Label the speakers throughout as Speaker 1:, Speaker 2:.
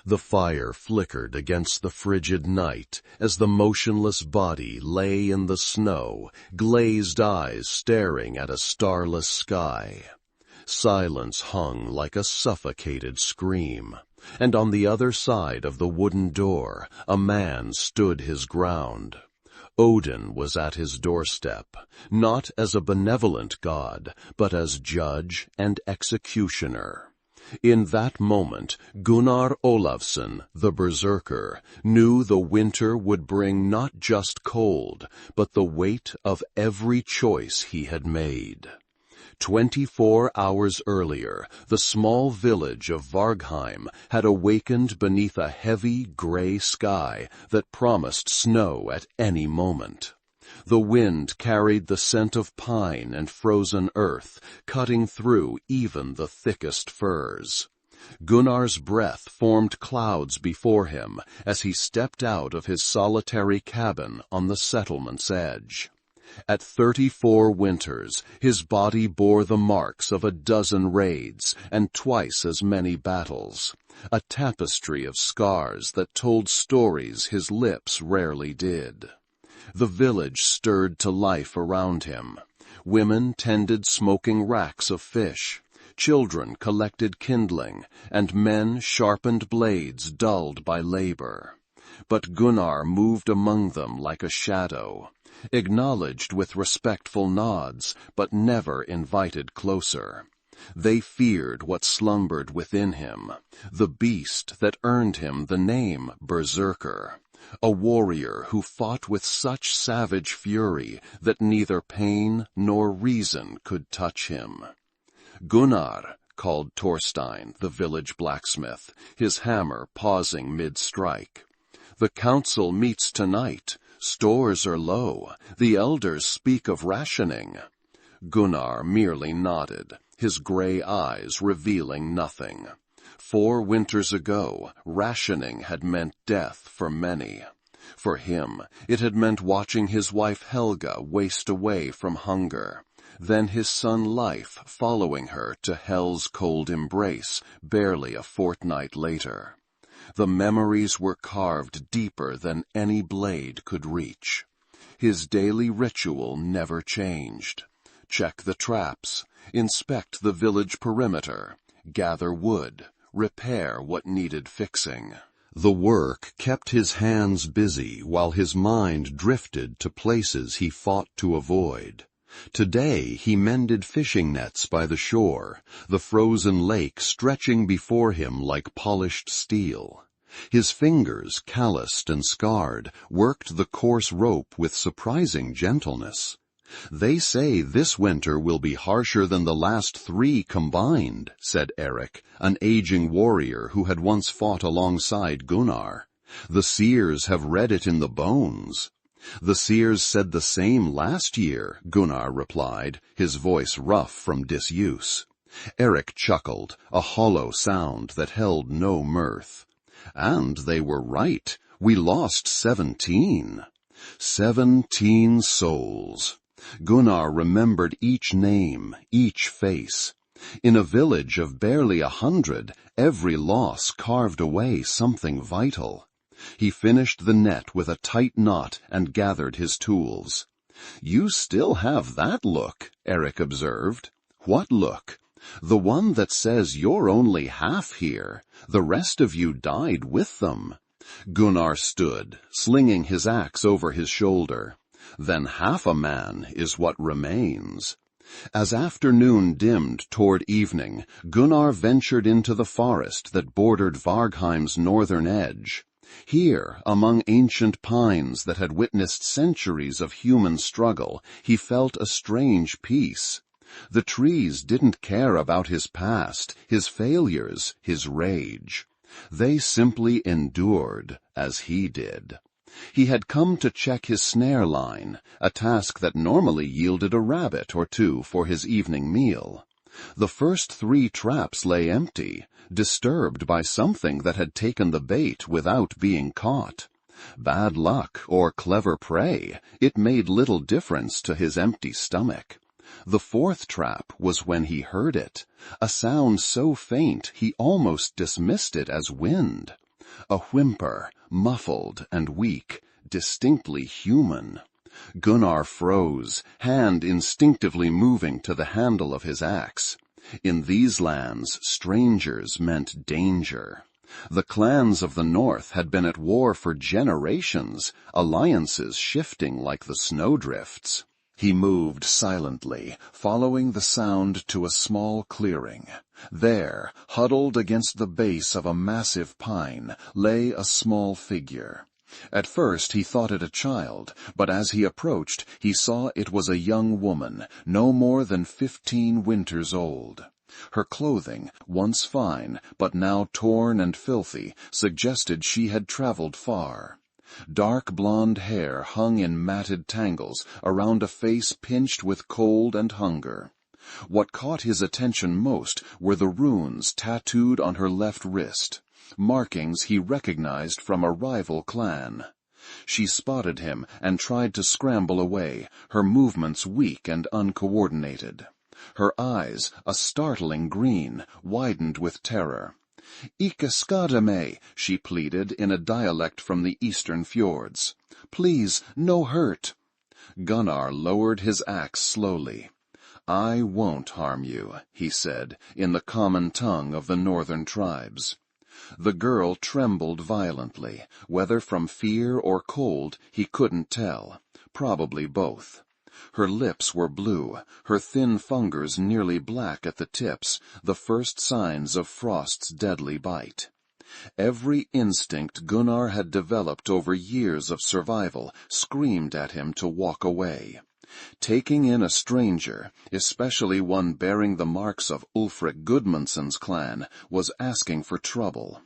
Speaker 1: The fire flickered against the frigid night as the motionless body lay in the snow, glazed eyes staring at a starless sky. Silence hung like a suffocated scream, and on the other side of the wooden door a man stood his ground. Odin was at his doorstep, not as a benevolent god, but as judge and executioner. In that moment, Gunnar Olavsson, the Berserker, knew the winter would bring not just cold, but the weight of every choice he had made. 24 hours earlier, the small village of Vargheim had awakened beneath a heavy gray sky that promised snow at any moment. The wind carried the scent of pine and frozen earth, cutting through even the thickest firs. Gunnar's breath formed clouds before him as he stepped out of his solitary cabin on the settlement's edge. At 34 winters, his body bore the marks of a dozen raids and twice as many battles, a tapestry of scars that told stories his lips rarely did. The village stirred to life around him. Women tended smoking racks of fish, children collected kindling, and men sharpened blades dulled by labor. But Gunnar moved among them like a shadow, acknowledged with respectful nods, but never invited closer. They feared what slumbered within him, the beast that earned him the name Berserker, a warrior who fought with such savage fury that neither pain nor reason could touch him. Gunnar, called Thorstein, the village blacksmith, his hammer pausing mid-strike. The council meets tonight. Stores are low. The elders speak of rationing. Gunnar merely nodded, his gray eyes revealing nothing. 4 winters ago, rationing had meant death for many. For him, it had meant watching his wife Helga waste away from hunger, then his son Leif following her to Hel's cold embrace barely a fortnight later. The memories were carved deeper than any blade could reach. His daily ritual never changed. Check the traps, inspect the village perimeter, gather wood, repair what needed fixing. The work kept his hands busy while his mind drifted to places he fought to avoid. Today he mended fishing nets by the shore, the frozen lake stretching before him like polished steel. His fingers, calloused and scarred, worked the coarse rope with surprising gentleness. "They say this winter will be harsher than the last 3 combined," said Eric, an aging warrior who had once fought alongside Gunnar. "The seers have read it in the bones." "The seers said the same last year," Gunnar replied, his voice rough from disuse. Eric chuckled, a hollow sound that held no mirth. "And they were right. We lost 17. 17 souls." Gunnar remembered each name, each face. In a village of barely 100, every loss carved away something vital. He finished the net with a tight knot and gathered his tools. "You still have that look," Eric observed. "What look?" "The one that says you're only half here. The rest of you died with them." Gunnar stood, slinging his axe over his shoulder. "Then half a man is what remains." As afternoon dimmed toward evening, Gunnar ventured into the forest that bordered Vargheim's northern edge. Here, among ancient pines that had witnessed centuries of human struggle, he felt a strange peace. The trees didn't care about his past, his failures, his rage. They simply endured, as he did. He had come to check his snare line, a task that normally yielded a rabbit or 2 for his evening meal. The first 3 traps lay empty, disturbed by something that had taken the bait without being caught. Bad luck or clever prey, it made little difference to his empty stomach. The 4th trap was when he heard it, a sound so faint he almost dismissed it as wind. A whimper, muffled and weak, distinctly human. Gunnar froze, hand instinctively moving to the handle of his axe. In these lands, strangers meant danger. The clans of the north had been at war for generations, alliances shifting like the snowdrifts. He moved silently, following the sound to a small clearing. There, huddled against the base of a massive pine, lay a small figure. At first he thought it a child, but as he approached, he saw it was a young woman, no more than 15 winters old. Her clothing, once fine, but now torn and filthy, suggested she had traveled far. Dark blonde hair hung in matted tangles around a face pinched with cold and hunger. What caught his attention most were the runes tattooed on her left wrist, markings he recognized from a rival clan. She spotted him and tried to scramble away, her movements weak and uncoordinated. Her eyes, a startling green, widened with terror. "Ikke skade meg," she pleaded in a dialect from the eastern fjords. "Please, no hurt." Gunnar lowered his axe slowly. "I won't harm you," he said, in the common tongue of the northern tribes. The girl trembled violently, whether from fear or cold he couldn't tell, probably both. Her lips were blue, her thin fingers nearly black at the tips, the first signs of frost's deadly bite. Every instinct Gunnar had developed over years of survival screamed at him to walk away. Taking in a stranger, especially one bearing the marks of Ulfric Gudmundsson's clan, was asking for trouble.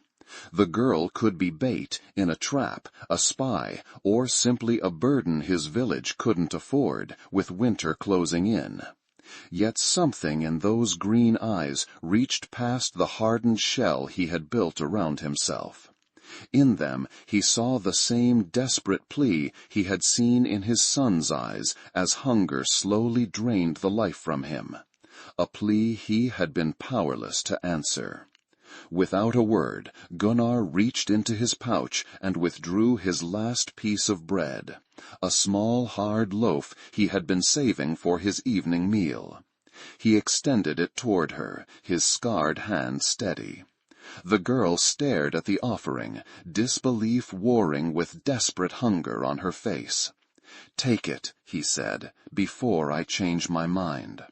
Speaker 1: The girl could be bait in a trap, a spy, or simply a burden his village couldn't afford, with winter closing in. Yet something in those green eyes reached past the hardened shell he had built around himself. In them he saw the same desperate plea he had seen in his son's eyes as hunger slowly drained the life from him, a plea he had been powerless to answer. Without a word, Gunnar reached into his pouch and withdrew his last piece of bread, a small hard loaf he had been saving for his evening meal. He extended it toward her, his scarred hand steady. The girl stared at the offering, disbelief warring with desperate hunger on her face. "Take it," he said, "before I change my mind."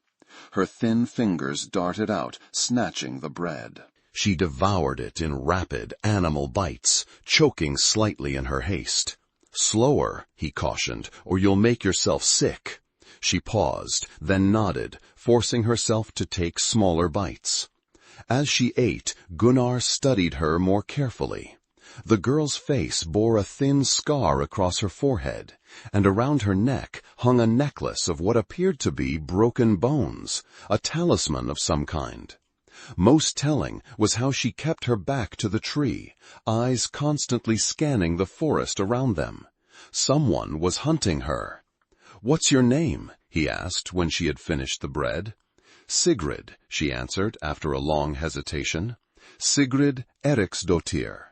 Speaker 1: Her thin fingers darted out, snatching the bread. She devoured it in rapid, animal bites, choking slightly in her haste. "Slower," he cautioned, "or you'll make yourself sick." She paused, then nodded, forcing herself to take smaller bites. As she ate, Gunnar studied her more carefully. The girl's face bore a thin scar across her forehead, and around her neck hung a necklace of what appeared to be broken bones, a talisman of some kind. Most telling was how she kept her back to the tree, eyes constantly scanning the forest around them. Someone was hunting her. "What's your name?" he asked when she had finished the bread. "Sigrid," she answered after a long hesitation. "Sigrid Eriksdottir."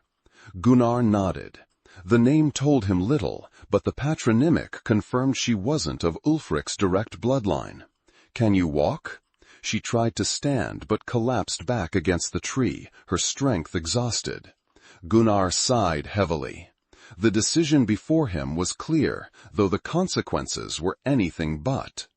Speaker 1: Gunnar nodded. The name told him little, but the patronymic confirmed she wasn't of Ulfric's direct bloodline. "Can you walk?" She tried to stand, but collapsed back against the tree, her strength exhausted. Gunnar sighed heavily. The decision before him was clear, though the consequences were anything but.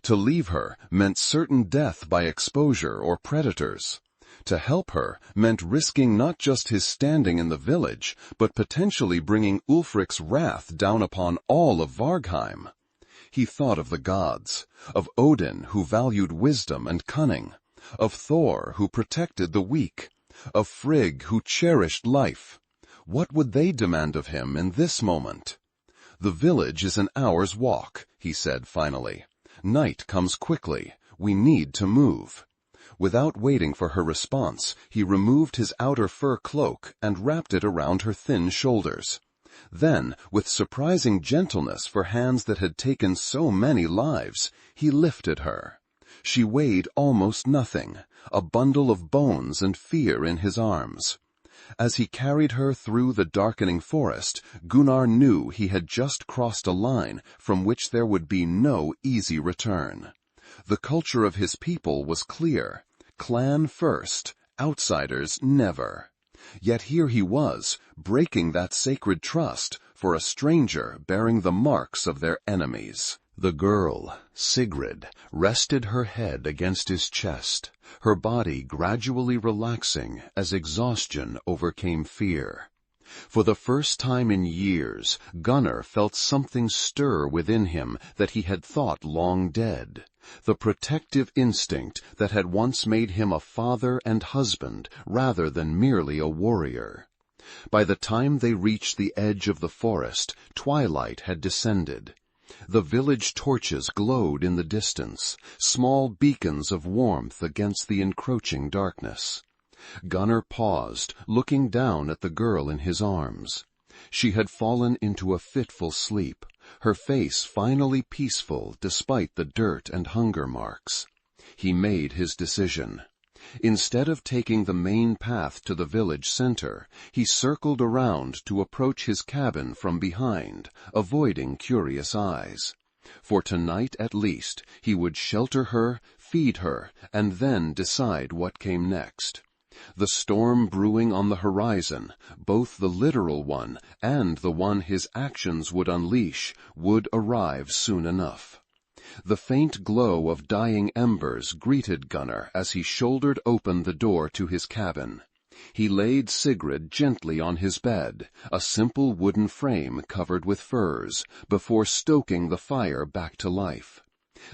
Speaker 1: To leave her meant certain death by exposure or predators. To help her meant risking not just his standing in the village, but potentially bringing Ulfric's wrath down upon all of Vargheim. He thought of the gods, of Odin who valued wisdom and cunning, of Thor who protected the weak, of Frigg who cherished life. What would they demand of him in this moment? "The village is an hour's walk," he said finally. "Night comes quickly. We need to move." Without waiting for her response, he removed his outer fur cloak and wrapped it around her thin shoulders. Then, with surprising gentleness for hands that had taken so many lives, he lifted her. She weighed almost nothing, a bundle of bones and fear in his arms. As he carried her through the darkening forest, Gunnar knew he had just crossed a line from which there would be no easy return. The culture of his people was clear: clan first, outsiders never. Yet here he was, breaking that sacred trust for a stranger bearing the marks of their enemies. The girl, Sigrid, rested her head against his chest, her body gradually relaxing as exhaustion overcame fear. For the first time in years, Gunnar felt something stir within him that he had thought long dead, the protective instinct that had once made him a father and husband rather than merely a warrior. By the time they reached the edge of the forest, twilight had descended. The village torches glowed in the distance, small beacons of warmth against the encroaching darkness. Gunnar paused, looking down at the girl in his arms. She had fallen into a fitful sleep, her face finally peaceful despite the dirt and hunger marks. He made his decision. Instead of taking the main path to the village center, he circled around to approach his cabin from behind, avoiding curious eyes. For tonight at least, he would shelter her, feed her, and then decide what came next. The storm brewing on the horizon, both the literal one and the one his actions would unleash, would arrive soon enough. The faint glow of dying embers greeted Gunnar as he shouldered open the door to his cabin. He laid Sigrid gently on his bed, a simple wooden frame covered with furs, before stoking the fire back to life.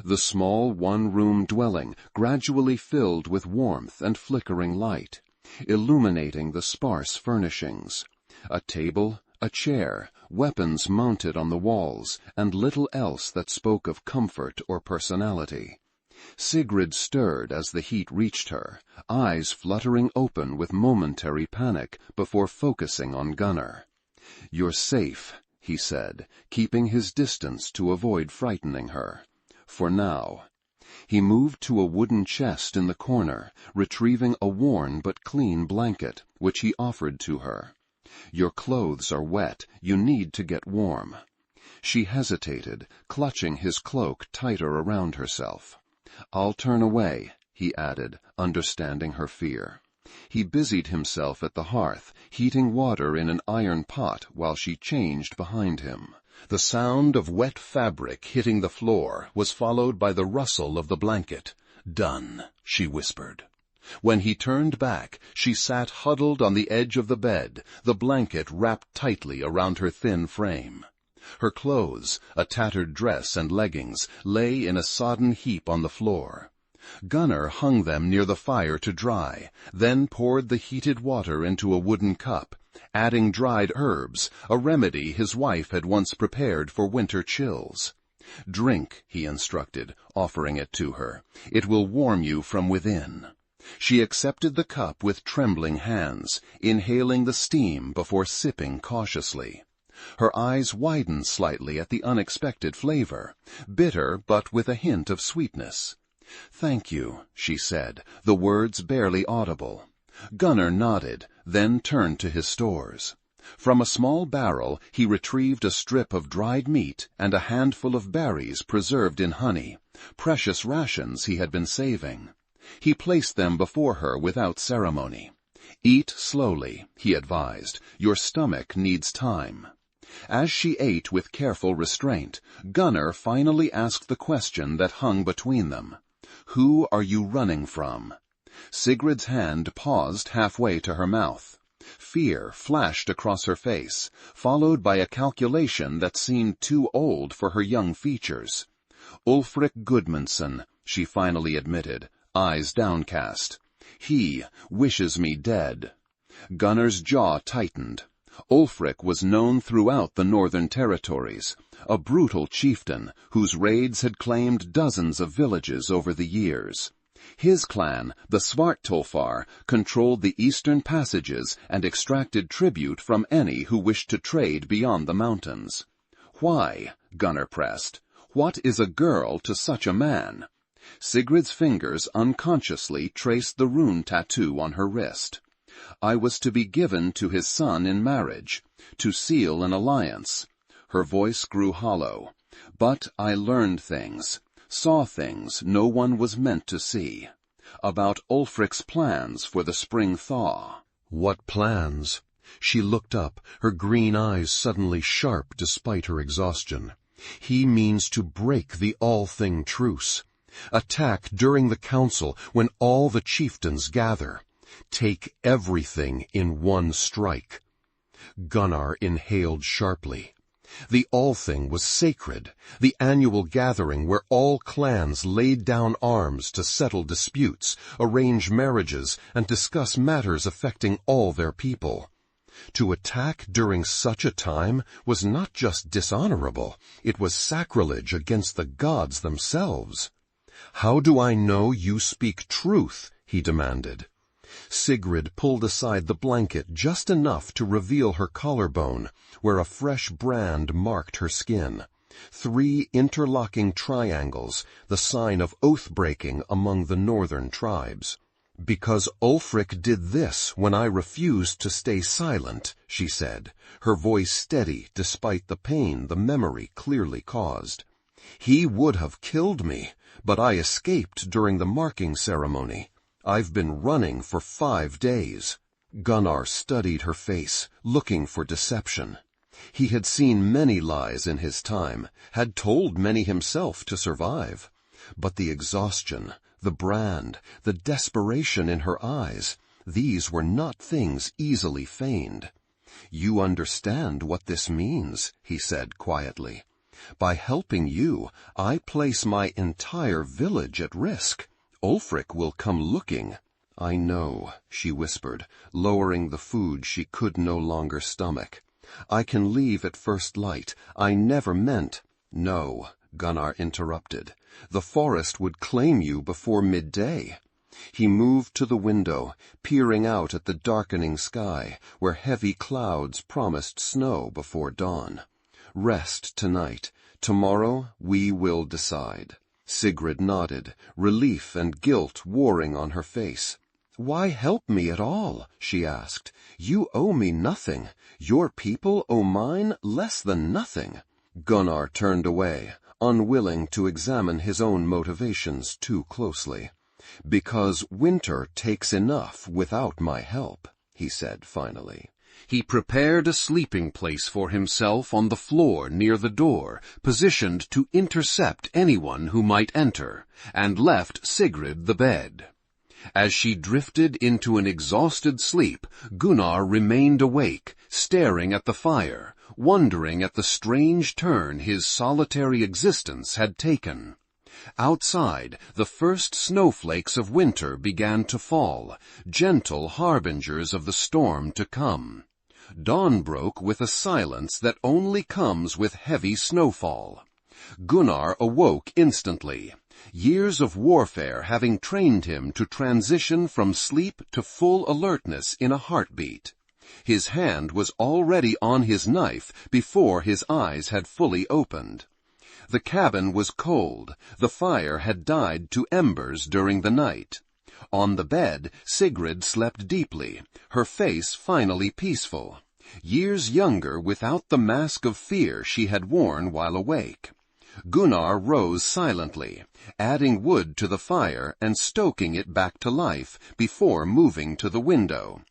Speaker 1: The small one-room dwelling gradually filled with warmth and flickering light, illuminating the sparse furnishings. A table, a chair, weapons mounted on the walls, and little else that spoke of comfort or personality. Sigrid stirred as the heat reached her, eyes fluttering open with momentary panic before focusing on Gunnar. "You're safe," he said, keeping his distance to avoid frightening her. For now. He moved to a wooden chest in the corner, retrieving a worn but clean blanket, which he offered to her. "Your clothes are wet. You need to get warm." She hesitated, clutching his cloak tighter around herself. "I'll turn away," he added, understanding her fear. He busied himself at the hearth, heating water in an iron pot while she changed behind him. The sound of wet fabric hitting the floor was followed by the rustle of the blanket. "Done," she whispered. When he turned back, she sat huddled on the edge of the bed, the blanket wrapped tightly around her thin frame. Her clothes, a tattered dress and leggings, lay in a sodden heap on the floor. Gunnar hung them near the fire to dry, then poured the heated water into a wooden cup, adding dried herbs, a remedy his wife had once prepared for winter chills. "Drink," he instructed, offering it to her. "It will warm you from within." She accepted the cup with trembling hands, inhaling the steam before sipping cautiously. Her eyes widened slightly at the unexpected flavor, bitter but with a hint of sweetness. "Thank you," she said, the words barely audible. Gunnar nodded, then turned to his stores. From a small barrel he retrieved a strip of dried meat and a handful of berries preserved in honey, precious rations he had been saving. He placed them before her without ceremony. "Eat slowly," he advised. "Your stomach needs time." As she ate with careful restraint, Gunnar finally asked the question that hung between them. "Who are you running from?" Sigrid's hand paused halfway to her mouth. Fear flashed across her face, followed by a calculation that seemed too old for her young features. "Ulfric Gudmundsson," she finally admitted, eyes downcast. "He wishes me dead." Gunnar's jaw tightened. Ulfric was known throughout the northern territories, a brutal chieftain whose raids had claimed dozens of villages over the years. His clan, the Svartolfar, controlled the eastern passages and extracted tribute from any who wished to trade beyond the mountains. "Why?" Gunnar pressed. "What is a girl to such a man?" Sigrid's fingers unconsciously traced the rune tattoo on her wrist.
Speaker 2: I was to be given to his son in marriage, to seal an alliance. Her voice grew hollow. But I learned things, saw things no one was meant to see. About Ulfric's plans for the spring thaw.
Speaker 1: What plans? She looked up, her green eyes suddenly sharp despite her exhaustion. He means to break the all-thing truce. Attack during the council when all the chieftains gather. Take everything in one strike. Gunnar inhaled sharply. The all-thing was sacred, the annual gathering where all clans laid down arms to settle disputes, arrange marriages, and discuss matters affecting all their people. To attack during such a time was not just dishonorable, it was sacrilege against the gods themselves. "How do I know you speak truth?" he demanded. Sigrid pulled aside the blanket just enough to reveal her collarbone, where a fresh brand marked her skin. 3 interlocking triangles, the sign of oath-breaking among the northern tribes. "Because Ulfric did this when I refused to stay silent," she said, her voice steady despite the pain the memory clearly caused. "He would have killed me, but I escaped during the marking ceremony. I've been running for 5 days. Gunnar studied her face, looking for deception. He had seen many lies in his time, had told many himself to survive. But the exhaustion, the brand, the desperation in her eyes, these were not things easily feigned. "You understand what this means," he said quietly. "By helping you, I place my entire village at risk. Ulfric will come looking." "I know," she whispered, lowering the food she could no longer stomach. "I can leave at first light. I never meant—" "No," Gunnar interrupted. "The forest would claim you before midday." He moved to the window, peering out at the darkening sky, where heavy clouds promised snow before dawn. "Rest tonight. Tomorrow we will decide." Sigrid nodded, relief and guilt warring on her face. "Why help me at all?" she asked. "You owe me nothing. Your people owe mine less than nothing." Gunnar turned away, unwilling to examine his own motivations too closely. "Because winter takes enough without my help," he said finally. He prepared a sleeping place for himself on the floor near the door, positioned to intercept anyone who might enter, and left Sigrid the bed. As she drifted into an exhausted sleep, Gunnar remained awake, staring at the fire, wondering at the strange turn his solitary existence had taken. Outside, the first snowflakes of winter began to fall, gentle harbingers of the storm to come. Dawn broke with a silence that only comes with heavy snowfall. Gunnar awoke instantly, years of warfare having trained him to transition from sleep to full alertness in a heartbeat. His hand was already on his knife before his eyes had fully opened. The cabin was cold. The fire had died to embers during the night. On the bed, Sigrid slept deeply, her face finally peaceful, years younger without the mask of fear she had worn while awake. Gunnar rose silently, adding wood to the fire and stoking it back to life before moving to the window.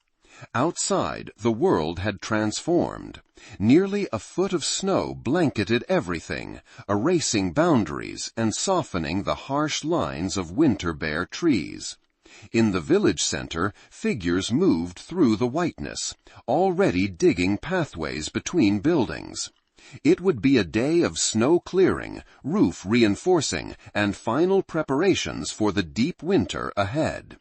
Speaker 1: Outside, the world had transformed. Nearly a foot of snow blanketed everything, erasing boundaries and softening the harsh lines of winter-bare trees. In the village center, figures moved through the whiteness, already digging pathways between buildings. It would be a day of snow clearing, roof reinforcing, and final preparations for the deep winter ahead.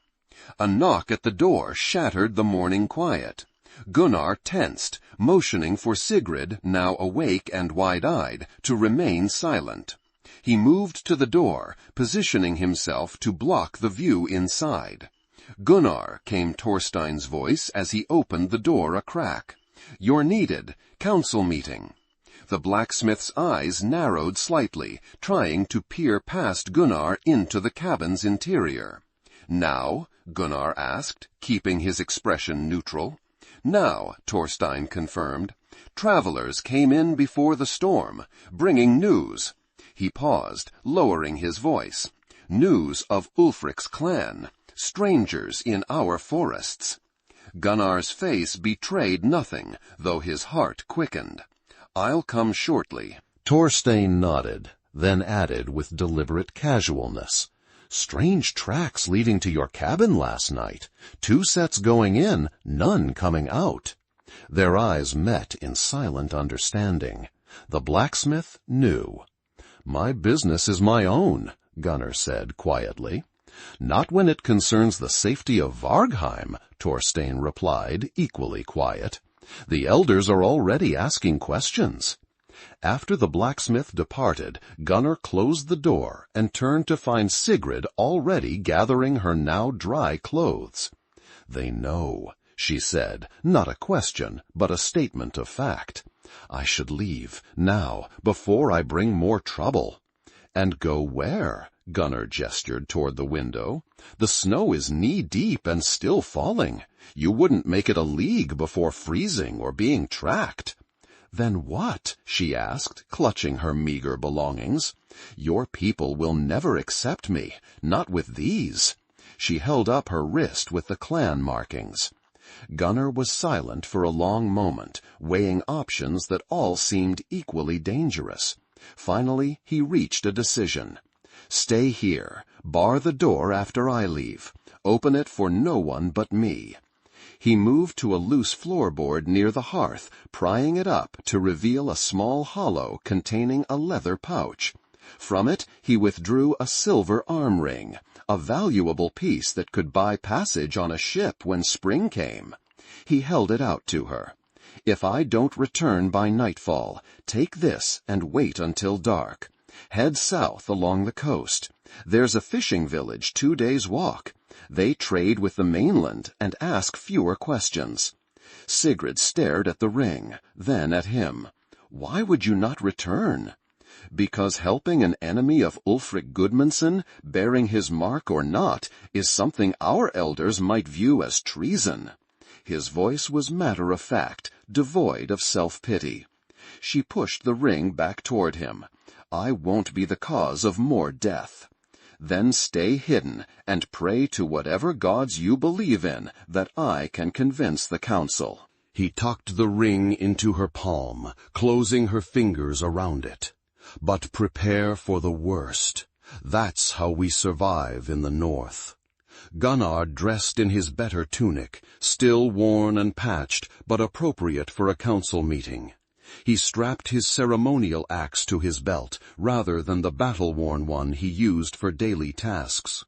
Speaker 1: A knock at the door shattered the morning quiet. Gunnar tensed, motioning for Sigrid, now awake and wide-eyed, to remain silent. He moved to the door, positioning himself to block the view inside. "Gunnar," came Thorstein's voice as he opened the door a crack. "You're needed. Council meeting." The blacksmith's eyes narrowed slightly, trying to peer past Gunnar into the cabin's interior. "Now?"
Speaker 2: Gunnar asked, keeping his expression neutral. Now, Thorstein confirmed. Travelers came in before the storm, bringing news. He paused, lowering his voice. News of Ulfric's clan, strangers in our forests. Gunnar's face betrayed nothing, though his heart quickened. I'll come shortly.
Speaker 1: Thorstein nodded, then added with deliberate casualness. Strange tracks leading to your cabin last night. 2 sets going in, none coming out. Their eyes met in silent understanding. The blacksmith knew. My business is my own, Gunnar said quietly. Not when it concerns the safety of Vargheim, Thorstein replied, equally quiet. The elders are already asking questions. After the blacksmith departed, Gunnar closed the door and turned to find Sigrid already gathering her now dry clothes. They know, she said, not a question, but a statement of fact. I should leave, now, before I bring more trouble. And go where? Gunnar gestured toward the window. The snow is knee-deep and still falling. You wouldn't make it a league before freezing or being tracked. Then what? She asked, clutching her meager belongings. Your people will never accept me, not with these. She held up her wrist with the clan markings. Gunnar was silent for a long moment, weighing options that all seemed equally dangerous. Finally, he reached a decision. Stay here. Bar the door after I leave. Open it for no one but me. He moved to a loose floorboard near the hearth, prying it up to reveal a small hollow containing a leather pouch. From it he withdrew a silver arm ring, a valuable piece that could buy passage on a ship when spring came. He held it out to her. If I don't return by nightfall, take this and wait until dark. Head south along the coast. There's a fishing village 2 days' walk. They trade with the mainland and ask fewer questions. Sigrid stared at the ring, then at him. Why would you not return? Because helping an enemy of Ulfric Gudmundsson, bearing his mark or not, is something our elders might view as treason. His voice was matter-of-fact, devoid of self-pity. She pushed the ring back toward him. I won't be the cause of more death. Then stay hidden and pray to whatever gods you believe in that I can convince the council. He tucked the ring into her palm, closing her fingers around it. But prepare for the worst. That's how we survive in the north. Gunnar dressed in his better tunic, still worn and patched, but appropriate for a council meeting. He strapped his ceremonial axe to his belt, rather than the battle-worn one he used for daily tasks.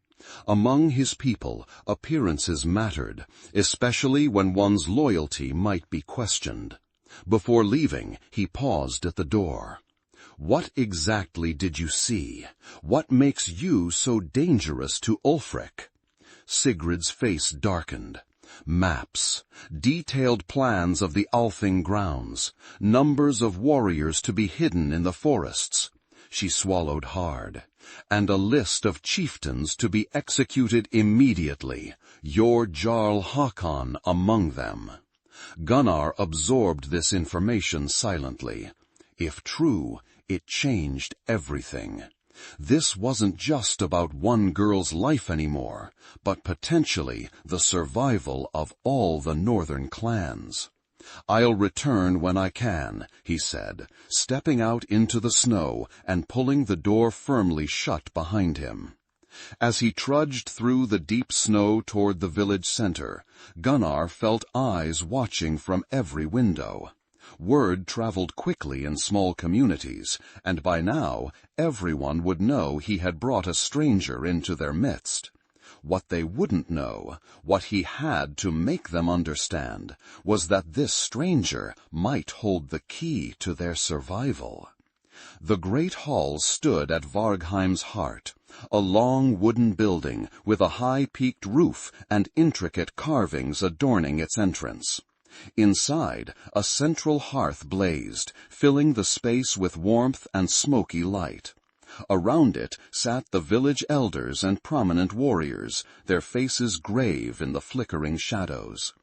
Speaker 1: Among his people, appearances mattered, especially when one's loyalty might be questioned. Before leaving, he paused at the door. What exactly did you see? What makes you so dangerous to Ulfric? Sigrid's face darkened. Maps, detailed plans of the Althing grounds, numbers of warriors to be hidden in the forests. She swallowed hard. And a list of chieftains to be executed immediately, your Jarl Hakon among them. Gunnar absorbed this information silently. If true, it changed everything. This wasn't just about one girl's life anymore, but potentially the survival of all the northern clans. I'll return when I can, he said, stepping out into the snow and pulling the door firmly shut behind him. As he trudged through the deep snow toward the village center, Gunnar felt eyes watching from every window. Word traveled quickly in small communities, and by now everyone would know he had brought a stranger into their midst. What they wouldn't know, what he had to make them understand, was that this stranger might hold the key to their survival. The great hall stood at Vargheim's heart, a long wooden building with a high-peaked roof and intricate carvings adorning its entrance. Inside, a central hearth blazed, filling the space with warmth and smoky light.
Speaker 2: Around it sat the village elders and prominent warriors, their faces grave in the flickering shadows.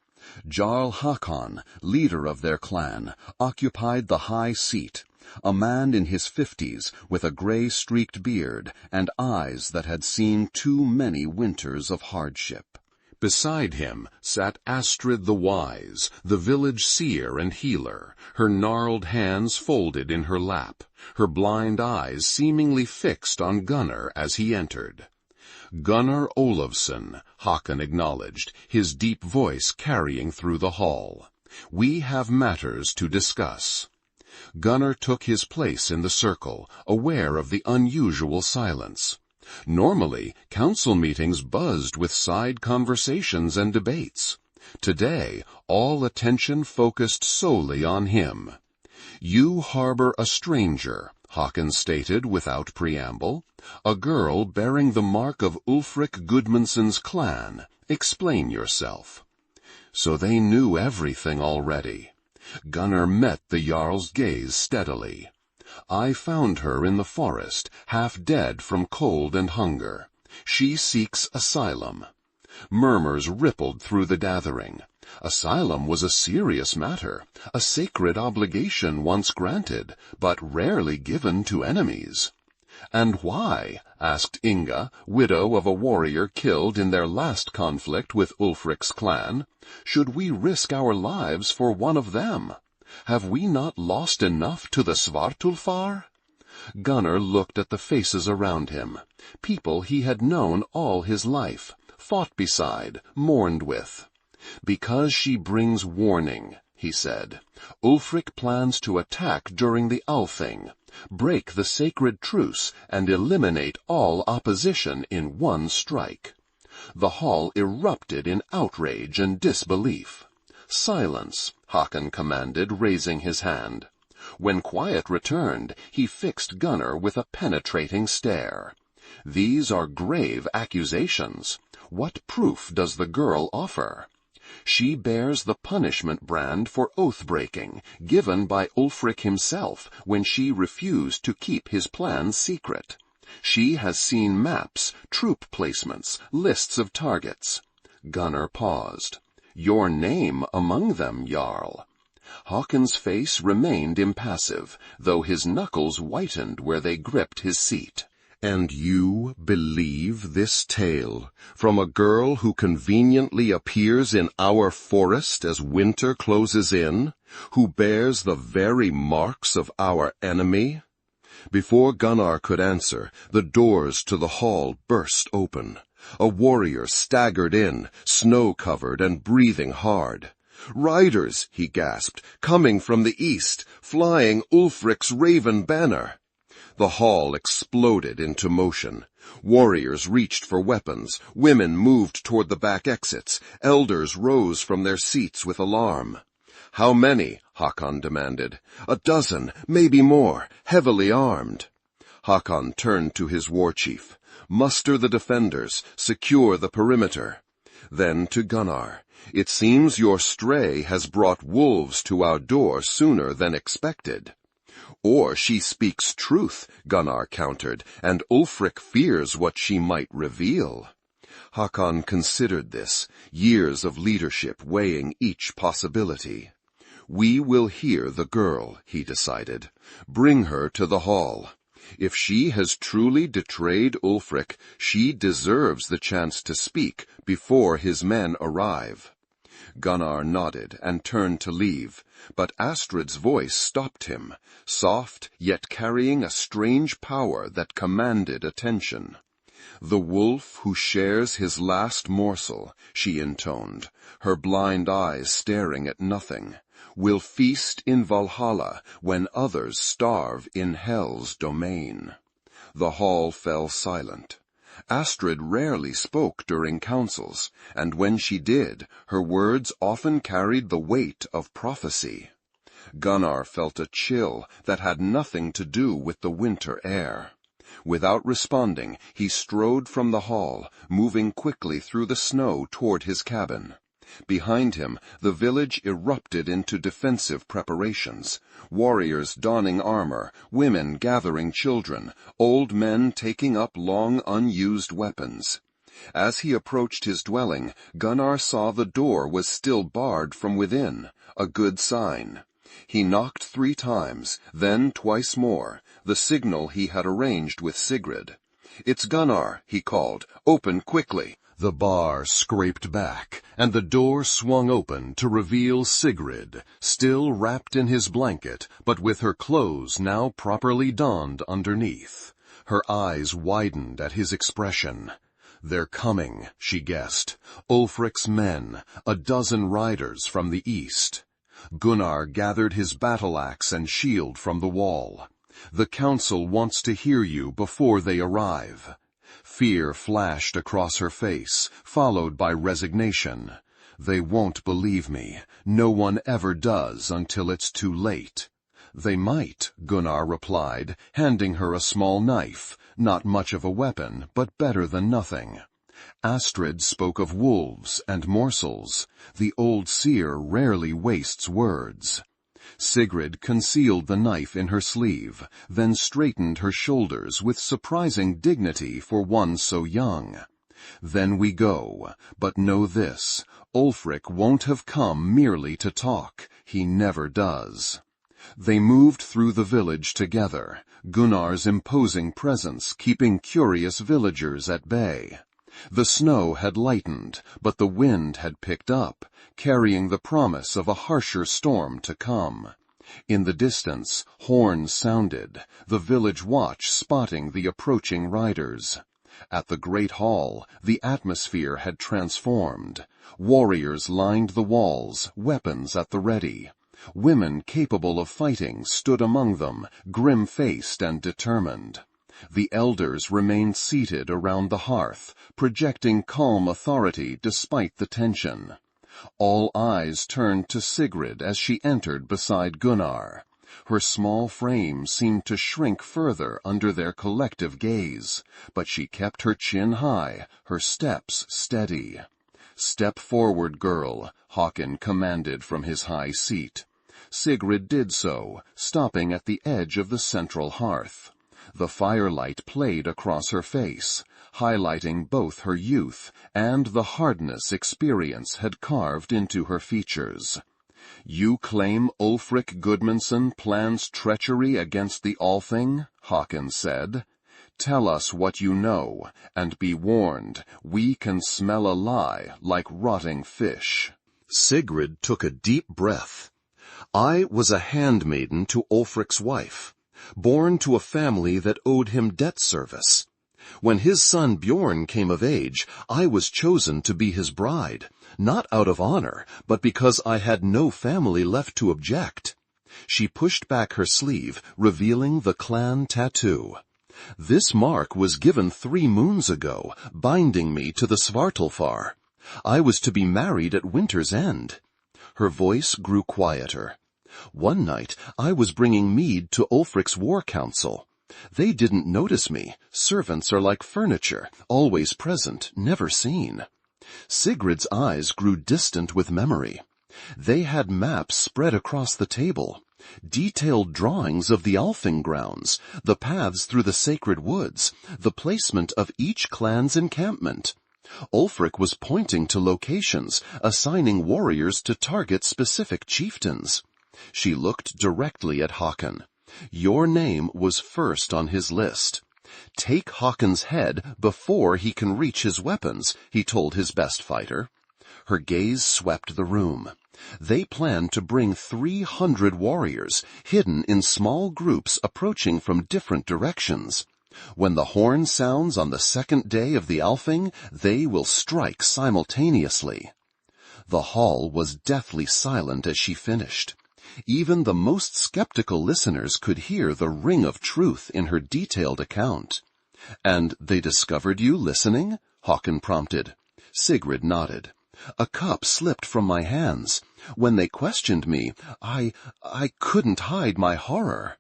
Speaker 2: Jarl Hakon, leader of their clan, occupied the high seat, a man in his 50s with a gray-streaked beard and eyes that had seen too many winters of hardship.
Speaker 1: Beside him sat Astrid the Wise, the village seer and healer, her gnarled hands folded in her lap, her blind eyes seemingly fixed on Gunnar as he entered. Gunnar Olavsson, Hakon acknowledged, his deep voice carrying through the hall. "We have matters to discuss." Gunnar took his place in the circle, aware of the unusual silence. Normally, council meetings buzzed with side conversations and debates. Today, all attention focused solely on him. "You harbor a stranger," Hakon stated without preamble. "A girl bearing the mark of Ulfric Gudmundsson's clan. Explain yourself." So they knew everything already. Gunnar met the Jarl's gaze steadily. "I found her in the forest, half dead from cold and hunger. She seeks asylum." Murmurs rippled through the gathering. Asylum was a serious matter, a sacred obligation once granted, but rarely given to enemies. "And why?" asked Inga, widow of a warrior killed in their last conflict with Ulfric's clan. "Should we risk our lives for one of them? Have we not lost enough to the Svartulfar?" Gunnar looked at the faces around him, people he had known all his life, fought beside, mourned with. "Because she brings warning," he said. "Ulfric plans to attack during the Althing, break the sacred truce, and eliminate all opposition in one strike." The hall erupted in outrage and disbelief. "Silence," Hakon commanded, raising his hand. When quiet returned, he fixed Gunnar with a penetrating stare. "These are grave accusations. What proof does the girl offer?" "She bears the punishment brand for oath-breaking, given by Ulfric himself when she refused to keep his plans secret. She has seen maps, troop placements, lists of targets." Gunnar paused. "Your name among them, Jarl." Hakon's face remained impassive, though his knuckles whitened where they gripped his seat. "And you believe this tale from a girl who conveniently appears in our forest as winter closes in, who bears the very marks of our enemy?" Before Gunnar could answer, the doors to the hall burst open. A warrior staggered in, snow-covered and breathing hard. "Riders," he gasped, "coming from the east, flying Ulfric's raven banner." The hall exploded into motion. Warriors reached for weapons, women moved toward the back exits, elders rose from their seats with alarm. "How many?" Hakon demanded. "A dozen, maybe more, heavily armed." Hakon turned to his war chief. "Muster the defenders, secure the perimeter." Then to Gunnar. "It seems your stray has brought wolves to our door sooner than expected." "Or she speaks truth," Gunnar countered, "and Ulfric fears what she might reveal." Hakon considered this, years of leadership weighing each possibility. "We will hear the girl," he decided. "Bring her to the hall. If she has truly betrayed Ulfric, she deserves the chance to speak before his men arrive." Gunnar nodded and turned to leave, but Astrid's voice stopped him, soft yet carrying a strange power that commanded attention. "The wolf who shares his last morsel," she intoned, her blind eyes staring at nothing, "will feast in Valhalla when others starve in Hell's domain." The hall fell silent. Astrid rarely spoke during councils, and when she did, her words often carried the weight of prophecy. Gunnar felt a chill that had nothing to do with the winter air. Without responding, he strode from the hall, moving quickly through the snow toward his cabin.
Speaker 2: Behind him, the village erupted into defensive preparations. Warriors donning armor, women gathering children, old men taking up long unused weapons. As he approached his dwelling, Gunnar saw the door was still barred from within, a good sign. He knocked 3 times, then twice more, the signal he had arranged with Sigrid. "It's Gunnar," he called. "Open quickly."
Speaker 1: The bar scraped back, and the door swung open to reveal Sigrid, still wrapped in his blanket, but with her clothes now properly donned underneath. Her eyes widened at his expression. "They're coming," she guessed. "Ulfric's men, a dozen riders from the east." Gunnar gathered his battle-axe and shield from the wall. "The council wants to hear you before they arrive." Fear flashed across her face, followed by resignation. "They won't believe me. No one ever does until it's too late." "They might," Gunnar replied, handing her a small knife, not much of a weapon, but better than nothing. Astrid spoke of wolves and morsels. The old seer rarely wastes words. Sigrid concealed the knife in her sleeve, then straightened her shoulders with surprising dignity for one so young. "Then we go, but know this, Ulfric won't have come merely to talk. He never does." They moved through the village together, Gunnar's imposing presence keeping curious villagers at bay. The snow had lightened, but the wind had picked up, carrying the promise of a harsher storm to come. In the distance, horns sounded, the village watch spotting the approaching riders. At the great hall, the atmosphere had transformed. Warriors lined the walls, weapons at the ready. Women capable of fighting stood among them, grim-faced and determined. The elders remained seated around the hearth, projecting calm authority despite the tension. All eyes turned to Sigrid as she entered beside Gunnar. Her small frame seemed to shrink further under their collective gaze, but she kept her chin high, her steps steady. "Step forward, girl," Håkon commanded from his high seat. Sigrid did so, stopping at the edge of the central hearth. The firelight played across her face, highlighting both her youth and the hardness experience had carved into her features. "You claim Ulfric Gudmundsson plans treachery against the Althing?" Håkon said. "Tell us what you know, and be warned, we can smell a lie like rotting fish." Sigrid took a deep breath. "I was a handmaiden to Ulfric's wife, born to a family that owed him debt service. When his son Bjorn came of age, I was chosen to be his bride, not out of honor, but because I had no family left to object." She pushed back her sleeve, revealing the clan tattoo. "This mark was given 3 moons ago, binding me to the Svartalfar. I was to be married at winter's end." Her voice grew quieter. "One night, I was bringing mead to Ulfric's war council. They didn't notice me. Servants are like furniture, always present, never seen." Sigrid's eyes grew distant with memory. They had maps spread across the table, detailed drawings of the Althing grounds, the paths through the sacred woods, the placement of each clan's encampment. Ulfric was pointing to locations, assigning warriors to target specific chieftains. She looked directly at Håkon. "Your name was first on his list. Take Håkon's head before he can reach his weapons," he told his best fighter. Her gaze swept the room. They planned to bring 300 warriors, hidden in small groups approaching from different directions. When the horn sounds on the 2nd day of the Althing, they will strike simultaneously. The hall was deathly silent as she finished. Even the most skeptical listeners could hear the ring of truth in her detailed account. "And they discovered you listening?" Håkon prompted. Sigrid nodded. "A cup slipped from my hands. When they questioned me, I couldn't hide my horror."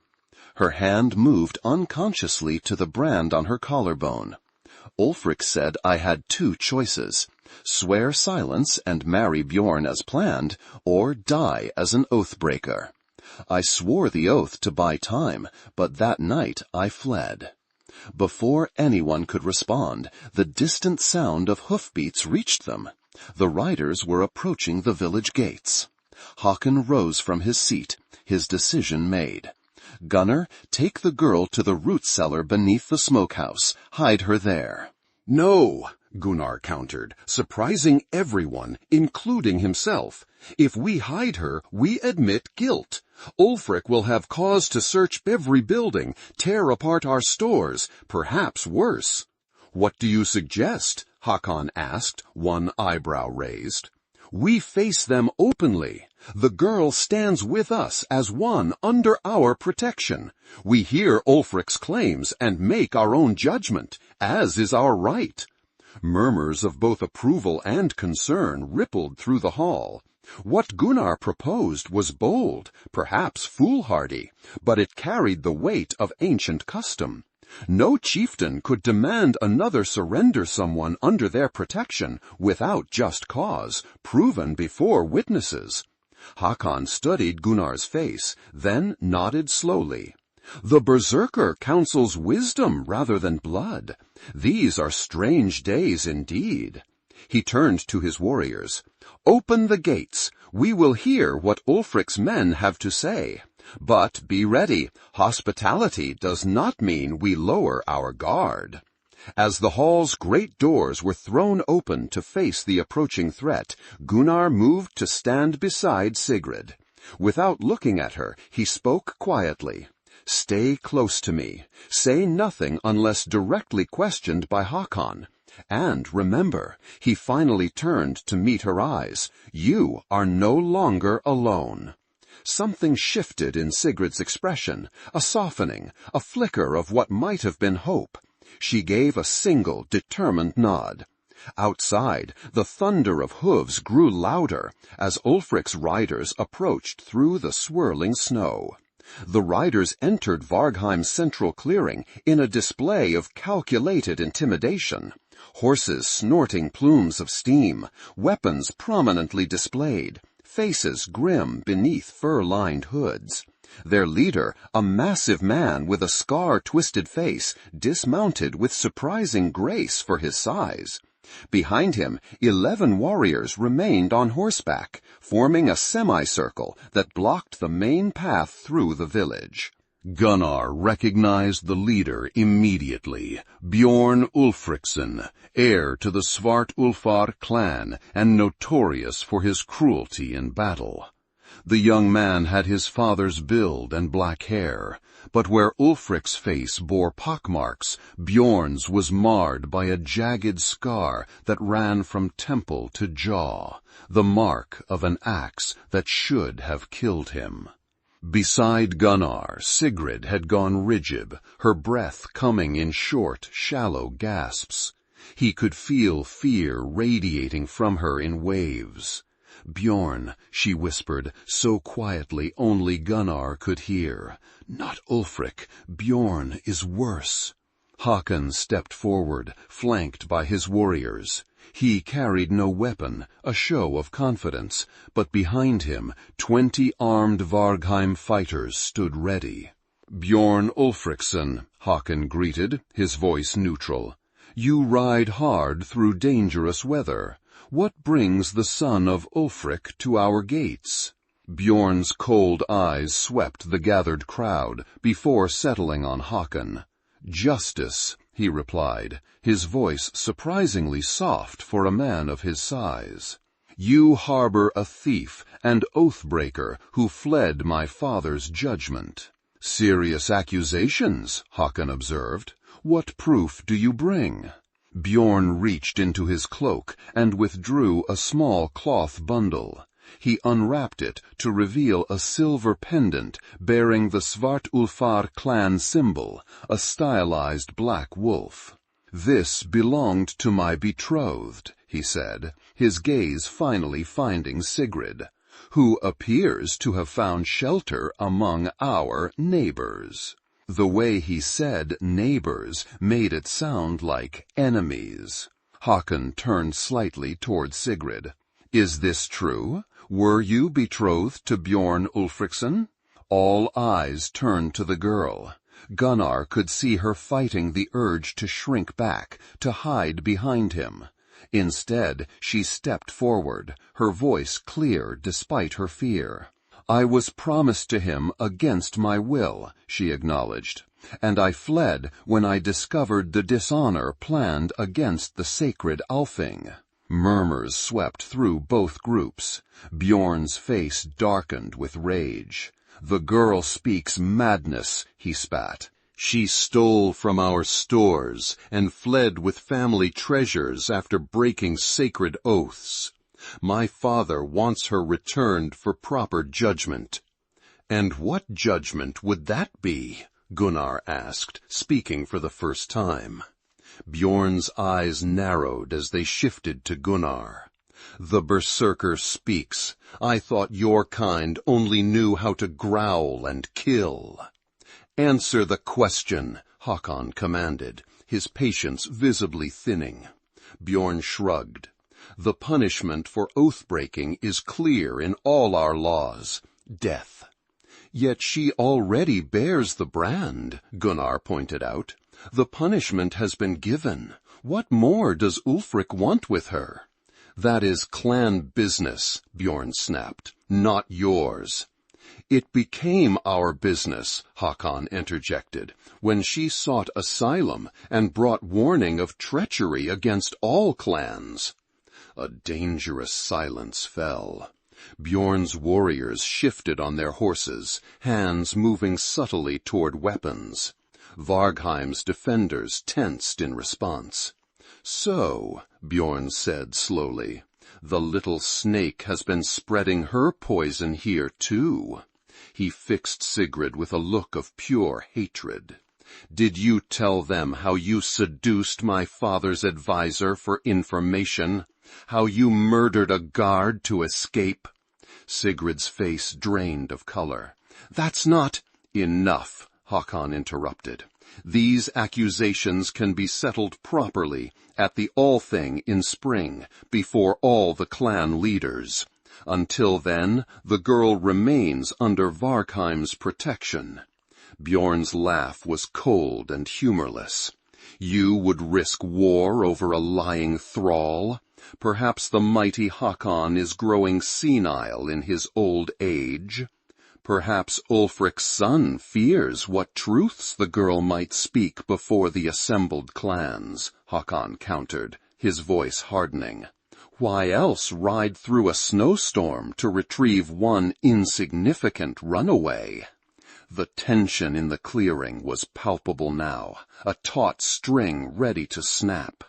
Speaker 1: Her hand moved unconsciously to the brand on her collarbone.
Speaker 2: Ulfric said I had two choices: swear silence and marry Bjorn as planned, or die as an oath-breaker. I swore the oath to buy time, but that night I fled. Before anyone could respond, the distant sound of hoofbeats reached them. The riders were approaching the village gates. Håkon rose from his seat, his decision made. "Gunnar, take the girl to the root cellar beneath the smokehouse. Hide her there."
Speaker 3: "No," Gunnar countered, surprising everyone, including himself. "If we hide her, we admit guilt. Ulfric will have cause to search every building, tear apart our stores, perhaps worse." "What do you suggest?" Håkon asked, one eyebrow raised. "We face them openly. The girl stands with us as one under our protection. We hear Ulfric's claims and make our own judgment, as is our right." Murmurs of both approval and concern rippled through the hall. What Gunnar proposed was bold, perhaps foolhardy, but it carried the weight of ancient custom. No chieftain could demand another surrender someone under their protection without just cause, proven before witnesses. Håkon studied Gunnar's face, then nodded slowly. "The Berserker counsels wisdom rather than blood. These are strange days indeed." He turned to his warriors. "Open the gates. We will hear what Ulfric's men have to say. But be ready. Hospitality does not mean we lower our guard." As the hall's great doors were thrown open to face the approaching threat, Gunnar moved to stand beside Sigrid. Without looking at her, he spoke quietly. "Stay close to me. Say nothing unless directly questioned by Håkon. And remember," he finally turned to meet her eyes, "you are no longer alone." Something shifted in Sigrid's expression, a softening, a flicker of what might have been hope. She gave a single, determined nod. Outside, the thunder of hooves grew louder as Ulfric's riders approached through the swirling snow. The riders entered Vargheim's central clearing in a display of calculated intimidation. Horses snorting plumes of steam, weapons prominently displayed, faces grim beneath fur-lined hoods. Their leader, a massive man with a scar-twisted face, dismounted with surprising grace for his size. Behind him, 11 warriors remained on horseback, forming a semicircle that blocked the main path through the village.
Speaker 1: Gunnar recognized the leader immediately, Bjorn Ulfricsson, heir to the Svart-Ulfar clan and notorious for his cruelty in battle. The young man had his father's build and black hair, but where Ulfric's face bore pockmarks, Bjorn's was marred by a jagged scar that ran from temple to jaw, the mark of an axe that should have killed him. Beside Gunnar, Sigrid had gone rigid, her breath coming in short, shallow gasps. He could feel fear radiating from her in waves. "Bjorn," she whispered, so quietly only Gunnar could hear. "Not Ulfric. Bjorn is worse." Håkon stepped forward, flanked by his warriors. He carried no weapon, a show of confidence, but behind him 20 armed Vargheim fighters stood ready. "Bjorn Ulfricsson," Håkon greeted, his voice neutral. "You ride hard through dangerous weather. What brings the son of Ulfric to our gates?" Bjorn's cold eyes swept the gathered crowd before settling on Håkon. "Justice," he replied, his voice surprisingly soft for a man of his size. "You harbor a thief and oath-breaker who fled my father's judgment." "Serious accusations," Håkon observed. "What proof do you bring?" Bjorn reached into his cloak and withdrew a small cloth bundle. He unwrapped it to reveal a silver pendant bearing the Svart-Ulfar clan symbol, a stylized black wolf. "This belonged to my betrothed," he said, his gaze finally finding Sigrid, "who appears to have found shelter among our neighbors."
Speaker 2: The way he said neighbors made it sound like enemies. Håkon turned slightly toward Sigrid. Is this true? Were you betrothed to Bjorn Ulfriksson? All eyes turned to the girl. Gunnar could see her fighting the urge to shrink back, to hide behind him. Instead, she stepped forward, her voice clear despite her fear. I was promised to him against my will, she acknowledged, and I fled when I discovered the dishonor planned against the sacred Alfing. Murmurs swept through both groups. Bjorn's face darkened with rage. The girl speaks madness, he spat.
Speaker 1: She stole from our stores and fled with family treasures after breaking sacred oaths. My father wants her returned for proper judgment. And what judgment would that be? Gunnar asked, speaking for the first time. Bjorn's eyes narrowed as they shifted to Gunnar. The Berserker speaks. I thought your kind only knew how to growl and kill. Answer the question, Håkon commanded, his patience visibly thinning. Bjorn shrugged. The punishment for oath-breaking is clear in all our laws, death. Yet she already bears the brand, Gunnar pointed out. The punishment has been given. What more does Ulfric want with her? That is clan business, Bjorn snapped, not yours. It became our business, Håkon interjected, when she sought asylum and brought warning of treachery against all clans. A dangerous silence fell. Bjorn's warriors shifted on their horses, hands moving subtly toward weapons. Vargheim's defenders tensed in response. So, Bjorn said slowly, the little snake has been spreading her poison here too. He fixed Sigrid with a look of pure hatred. Did you tell them how you seduced my father's advisor for information? How you murdered a guard to escape? Sigrid's face drained of color. That's not— Enough, Håkon interrupted. These accusations can be settled properly at the Althing in spring, before all the clan leaders. Until then, the girl remains under Vargheim's protection. Bjorn's laugh was cold and humorless. You would risk war over a lying thrall? Perhaps the mighty Håkon is growing senile in his old age. Perhaps Ulfric's son fears what truths the girl might speak before the assembled clans, Håkon countered, his voice hardening. Why else ride through a snowstorm to retrieve one insignificant runaway? The tension in the clearing was palpable now, a taut string ready to snap.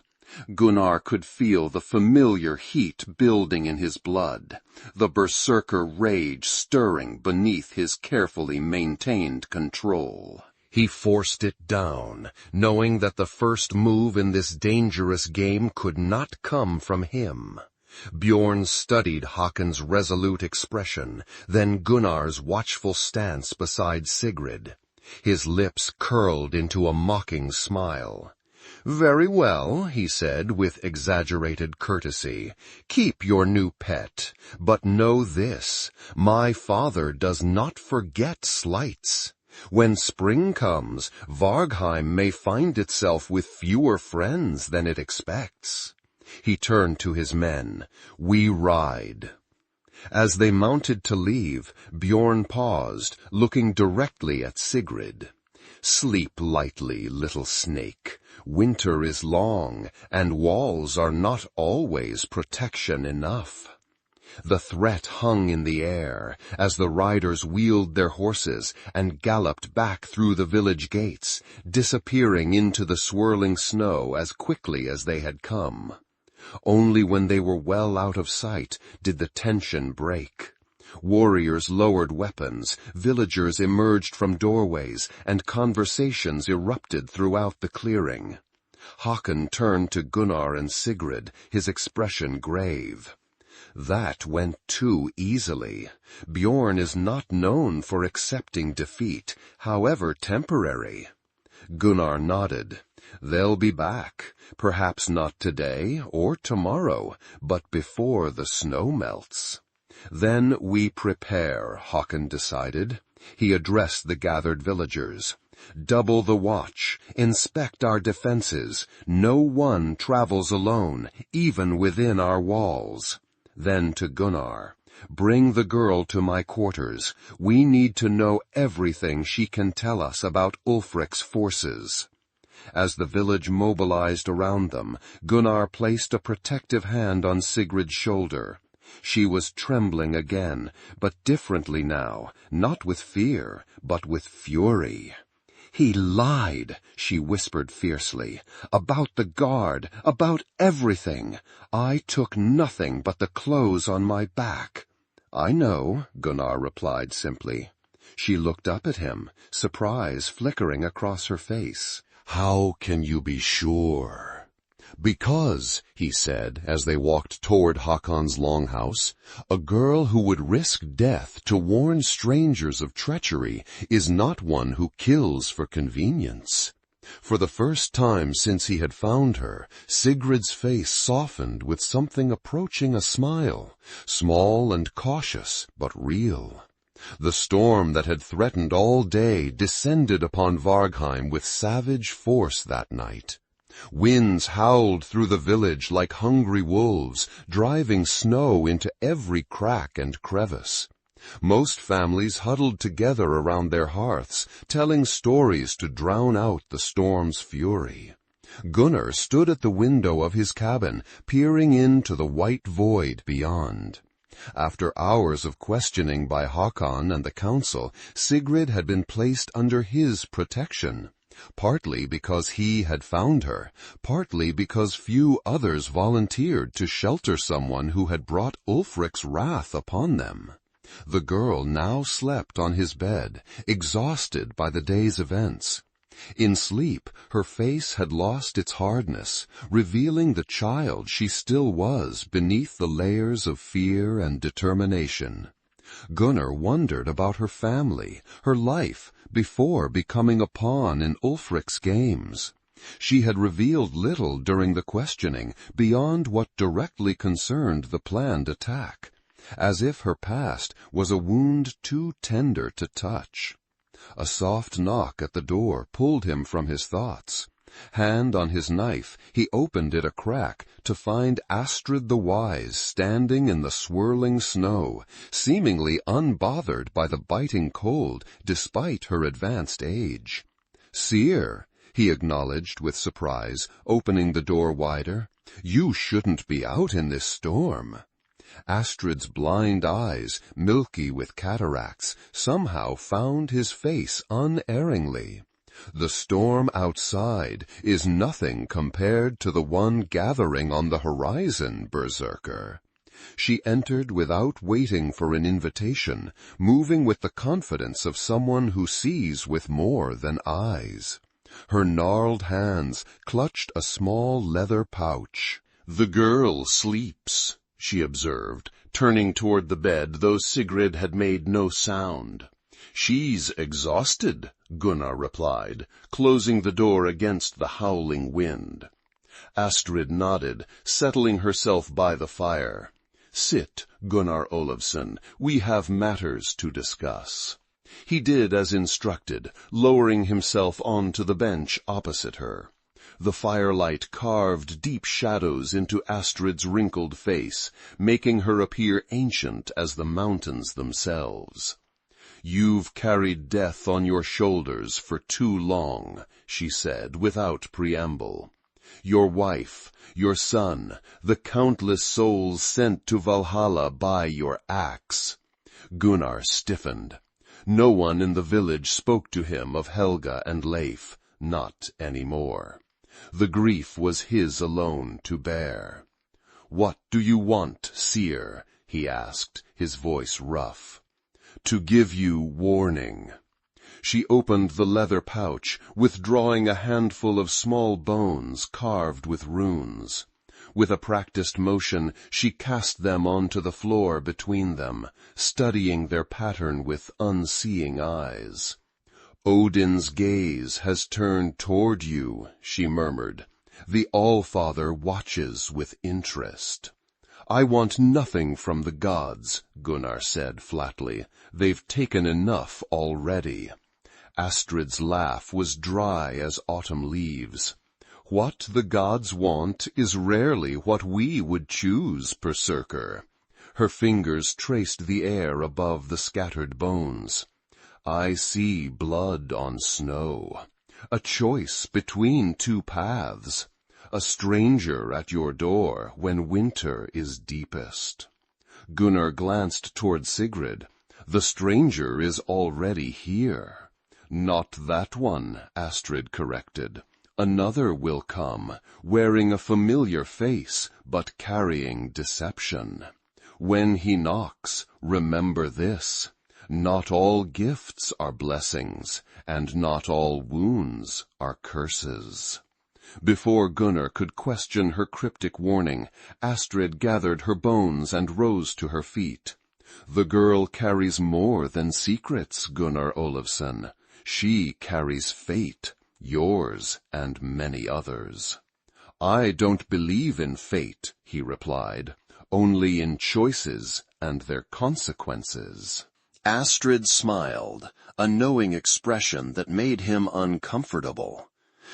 Speaker 1: Gunnar could feel the familiar heat building in his blood, the berserker rage stirring beneath his carefully maintained control. He forced it down, knowing that the first move in this dangerous game could not come from him. Bjorn studied Håkon's resolute expression, then Gunnar's watchful stance beside Sigrid. His lips curled into a mocking smile. Very well, he said with exaggerated courtesy. Keep your new pet, but know this, my father does not forget slights. When spring comes, Vargheim may find itself with fewer friends than it expects. He turned to his men. We ride. As they mounted to leave, Bjorn paused, looking directly at Sigrid. Sleep lightly, little snake. Winter is long, and walls are not always protection enough. The threat hung in the air as the riders wheeled their horses and galloped back through the village gates, disappearing into the swirling snow as quickly as they had come. Only when they were well out of sight did the tension break. Warriors lowered weapons, villagers emerged from doorways, and conversations erupted throughout the clearing. Håkon turned to Gunnar and Sigrid, his expression grave.
Speaker 3: That went too easily. Bjorn is not known for accepting defeat, however temporary. Gunnar nodded. They'll be back, perhaps not today or tomorrow, but before the snow melts. Then we prepare, Håkon decided. He addressed the gathered villagers. Double the watch, inspect our defenses. No one travels alone, even within our walls. Then to Gunnar, bring the girl to my quarters. We need to know everything she can tell us about Ulfric's forces. As the village mobilized around them, Gunnar placed a protective hand on Sigrid's shoulder. She was trembling again, but differently now, not with fear, but with fury. He lied, she whispered fiercely, about the guard, about everything. I took nothing but the clothes on my back. I know, Gunnar replied simply. She looked up at him, surprise flickering across her face.
Speaker 1: How can you be sure? Because, he said as they walked toward Håkon's longhouse, a girl who would risk death to warn strangers of treachery is not one who kills for convenience. For the first time since he had found her, Sigrid's face softened with something approaching a smile, small and cautious, but real. The storm that had threatened all day descended upon Vargheim with savage force that night. Winds howled through the village like hungry wolves, driving snow into every crack and crevice. Most families huddled together around their hearths, telling stories to drown out the storm's fury. Gunnar stood at the window of his cabin, peering into the white void beyond. After hours of questioning by Håkon and the council, Sigrid had been placed under his protection. Partly because he had found her, partly because few others volunteered to shelter someone who had brought Ulfric's wrath upon them. The girl now slept on his bed, exhausted by the day's events. In sleep, her face had lost its hardness, revealing the child she still was beneath the layers of fear and determination. Gunnar wondered about her family, her life, before becoming a pawn in Ulfric's games. She had revealed little during the questioning beyond what directly concerned the planned attack, as if her past was a wound too tender to touch. A soft knock at the door pulled him from his thoughts. Hand on his knife, he opened it a crack to find Astrid the Wise standing in the swirling snow, seemingly unbothered by the biting cold despite her advanced age. "Seer," he acknowledged with surprise, opening the door wider, "you shouldn't be out in this storm." Astrid's blind eyes, milky with cataracts, somehow found his face unerringly. "The storm outside is nothing compared to the one gathering on the horizon, Berserker." She entered without waiting for an invitation, moving with the confidence of someone who sees with more than eyes. Her gnarled hands clutched a small leather pouch. "The girl sleeps," she observed, turning toward the bed, though Sigrid had made no sound. "She's exhausted," Gunnar replied, closing the door against the howling wind. Astrid nodded, settling herself by the fire. "Sit, Gunnar Olavsson, we have matters to discuss." He did as instructed, lowering himself onto the bench opposite her. The firelight carved deep shadows into Astrid's wrinkled face, making her appear ancient as the mountains themselves. "You've carried death on your shoulders for too long," she said without preamble. "Your wife, your son, the countless souls sent to Valhalla by your axe." Gunnar stiffened. No one in the village spoke to him of Helga and Leif, not anymore. The grief was his alone to bear. "What do you want, seer?" he asked, his voice rough. "To give you warning." She opened the leather pouch, withdrawing a handful of small bones carved with runes. With a practiced motion, she cast them onto the floor between them, studying their pattern with unseeing eyes. "Odin's gaze has turned toward you," she murmured. "The Allfather watches with interest." "I want nothing from the gods," Gunnar said flatly. "They've taken enough already." Astrid's laugh was dry as autumn leaves. "What the gods want is rarely what we would choose, Berserker." Her fingers traced the air above the scattered bones. "I see blood on snow. A choice between two paths. A stranger at your door when winter is deepest." Gunnar glanced toward Sigrid. "The stranger is already here." "Not that one," Astrid corrected. "Another will come, wearing a familiar face, but carrying deception. When he knocks, remember this: not all gifts are blessings, and not all wounds are curses." Before Gunnar could question her cryptic warning, Astrid gathered her bones and rose to her feet. "The girl carries more than secrets, Gunnar Olavsson. She carries fate. Yours and many others." "I don't believe in fate," he replied, "only in choices and their consequences." Astrid smiled, a knowing expression that made him uncomfortable.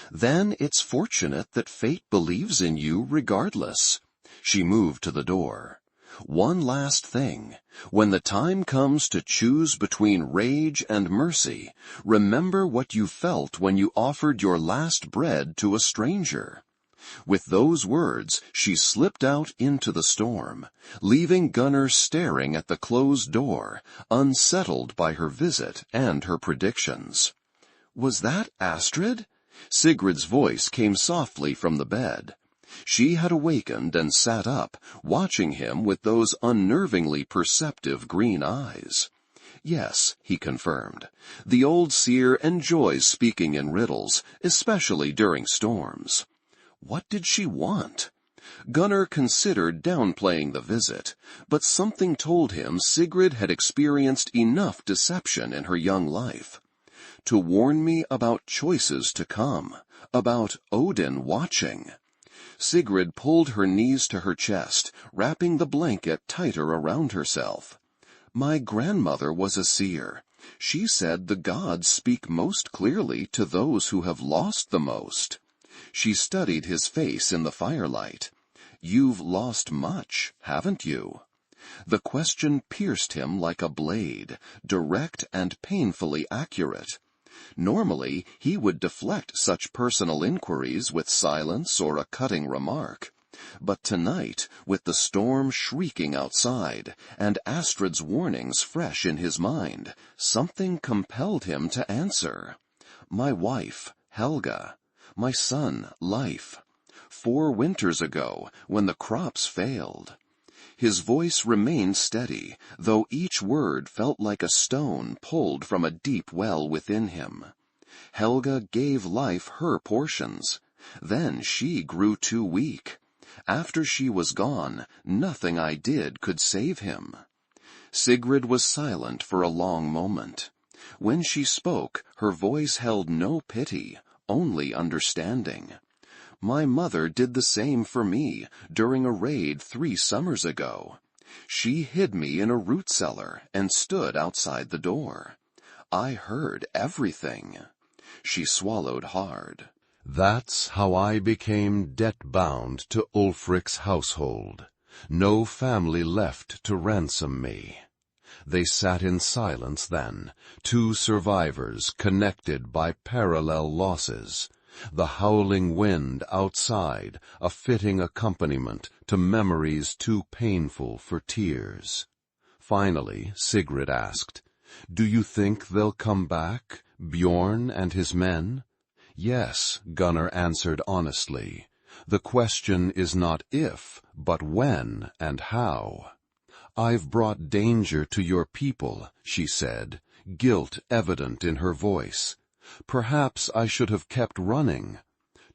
Speaker 1: "Then it's fortunate that fate believes in you regardless." She moved to the door. "One last thing. When the time comes to choose between rage and mercy, remember what you felt when you offered your last bread to a stranger." With those words, she slipped out into the storm, leaving Gunnar staring at the closed door, unsettled by her visit and her predictions. "Was that Astrid?" Sigrid's voice came softly from the bed. She had awakened and sat up, watching him with those unnervingly perceptive green eyes. "Yes," he confirmed. "The old seer enjoys speaking in riddles, especially during storms." What did she want? Gunnar considered downplaying the visit, but something told him Sigrid had experienced enough deception in her young life. To warn me about choices to come, about Odin watching. Sigrid pulled her knees to her chest, wrapping the blanket tighter around herself. "My grandmother was a seer. She said the gods speak most clearly to those who have lost the most." She studied his face in the firelight. "You've lost much, haven't you?" The question pierced him like a blade, direct and painfully accurate. Normally, he would deflect such personal inquiries with silence or a cutting remark. But tonight, with the storm shrieking outside, and Astrid's warnings fresh in his mind, something compelled him to answer. "My wife, Helga. My son, Life. 4 winters ago, when the crops failed." His voice remained steady, though each word felt like a stone pulled from a deep well within him. Helga gave Life her portions. Then she grew too weak. After she was gone, nothing I did could save him. Sigrid was silent for a long moment. When she spoke, her voice held no pity, only understanding. "My mother did the same for me during a raid 3 summers ago. She hid me in a root cellar and stood outside the door. I heard everything." She swallowed hard. "That's how I became debt-bound to Ulfric's household. No family left to ransom me." They sat in silence then, 2 survivors connected by parallel losses. The howling wind outside, a fitting accompaniment to memories too painful for tears. Finally, Sigrid asked, "Do you think they'll come back, Bjorn and his men?" "Yes," Gunnar answered honestly. "The question is not if, but when and how." "I've brought danger to your people," she said, guilt evident in her voice. "Perhaps I should have kept running."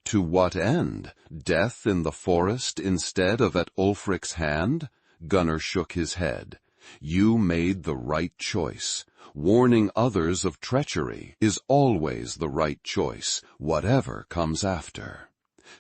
Speaker 2: To what end? Death in the forest instead of at Ulfric's hand? Gunnar shook his head. You made the right choice. Warning others of treachery is always the right choice, whatever comes after.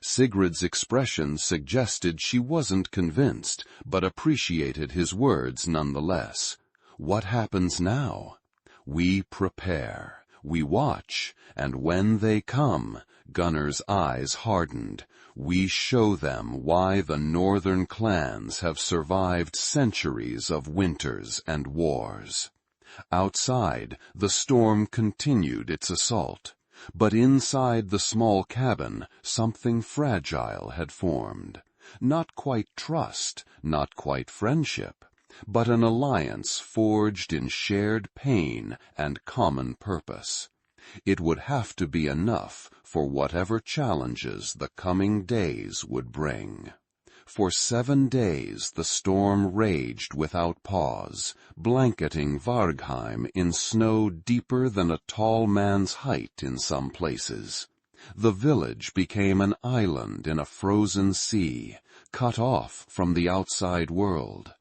Speaker 2: Sigrid's expression suggested she wasn't convinced, but appreciated his words nonetheless. What happens now? We prepare. We watch, and when they come, Gunnar's eyes hardened. We show them why the northern clans have survived centuries of winters and wars. Outside, the storm continued its assault, but inside the small cabin, something fragile had formed. Not quite trust, not quite friendship, but an alliance forged in shared pain and common purpose. It would have to be enough for whatever challenges the coming days would bring. For 7 days the storm raged without pause, blanketing Vargheim in snow deeper than a tall man's height in some places. The village became an island in a frozen sea, cut off from the outside world.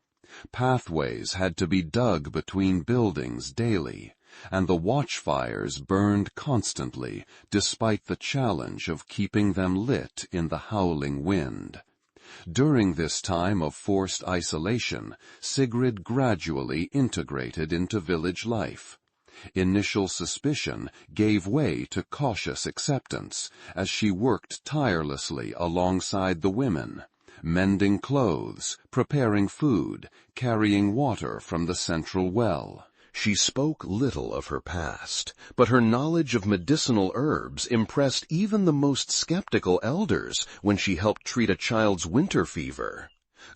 Speaker 2: Pathways had to be dug between buildings daily, and the watchfires burned constantly, despite the challenge of keeping them lit in the howling wind. During this time of forced isolation, Sigrid gradually integrated into village life. Initial suspicion gave way to cautious acceptance as she worked tirelessly alongside the women, mending clothes, preparing food, carrying water from the central well.
Speaker 1: She spoke little of her past, but her knowledge of medicinal herbs impressed even the most skeptical elders when she helped treat a child's winter fever.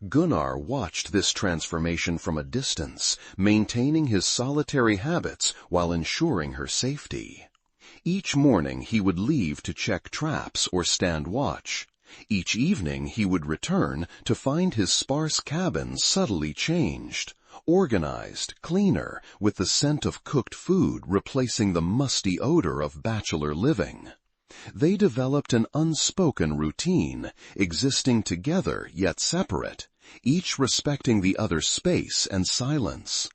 Speaker 1: Gunnar watched this transformation from a distance, maintaining his solitary habits while ensuring her safety. Each morning he would leave to check traps or stand watch. Each evening he would return to find his sparse cabin subtly changed. Organized, cleaner, with the scent of cooked food replacing the musty odor of bachelor living. They developed an unspoken routine, existing together yet separate, each respecting the other's space and silence.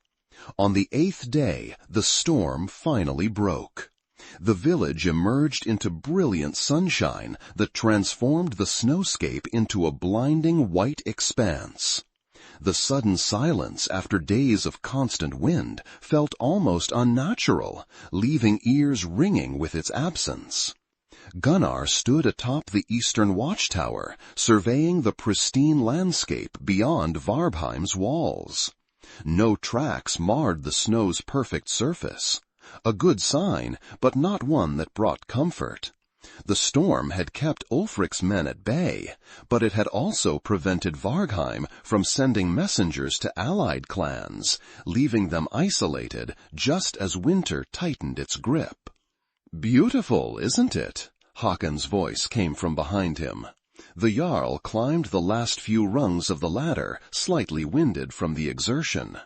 Speaker 1: On the 8th day, the storm finally broke. The village emerged into brilliant sunshine that transformed the snowscape into a blinding white expanse. The sudden silence after days of constant wind felt almost unnatural, leaving ears ringing with its absence. Gunnar stood atop the eastern watchtower, surveying the pristine landscape beyond Varbheim's walls. No tracks marred the snow's perfect surface. A good sign, but not one that brought comfort. The storm had kept Ulfric's men at bay, but it had also prevented Vargheim from sending messengers to allied clans, leaving them isolated just as winter tightened its grip. "Beautiful, isn't it?" Hakon's voice came from behind him. The Jarl climbed the last few rungs of the ladder, slightly winded from the exertion.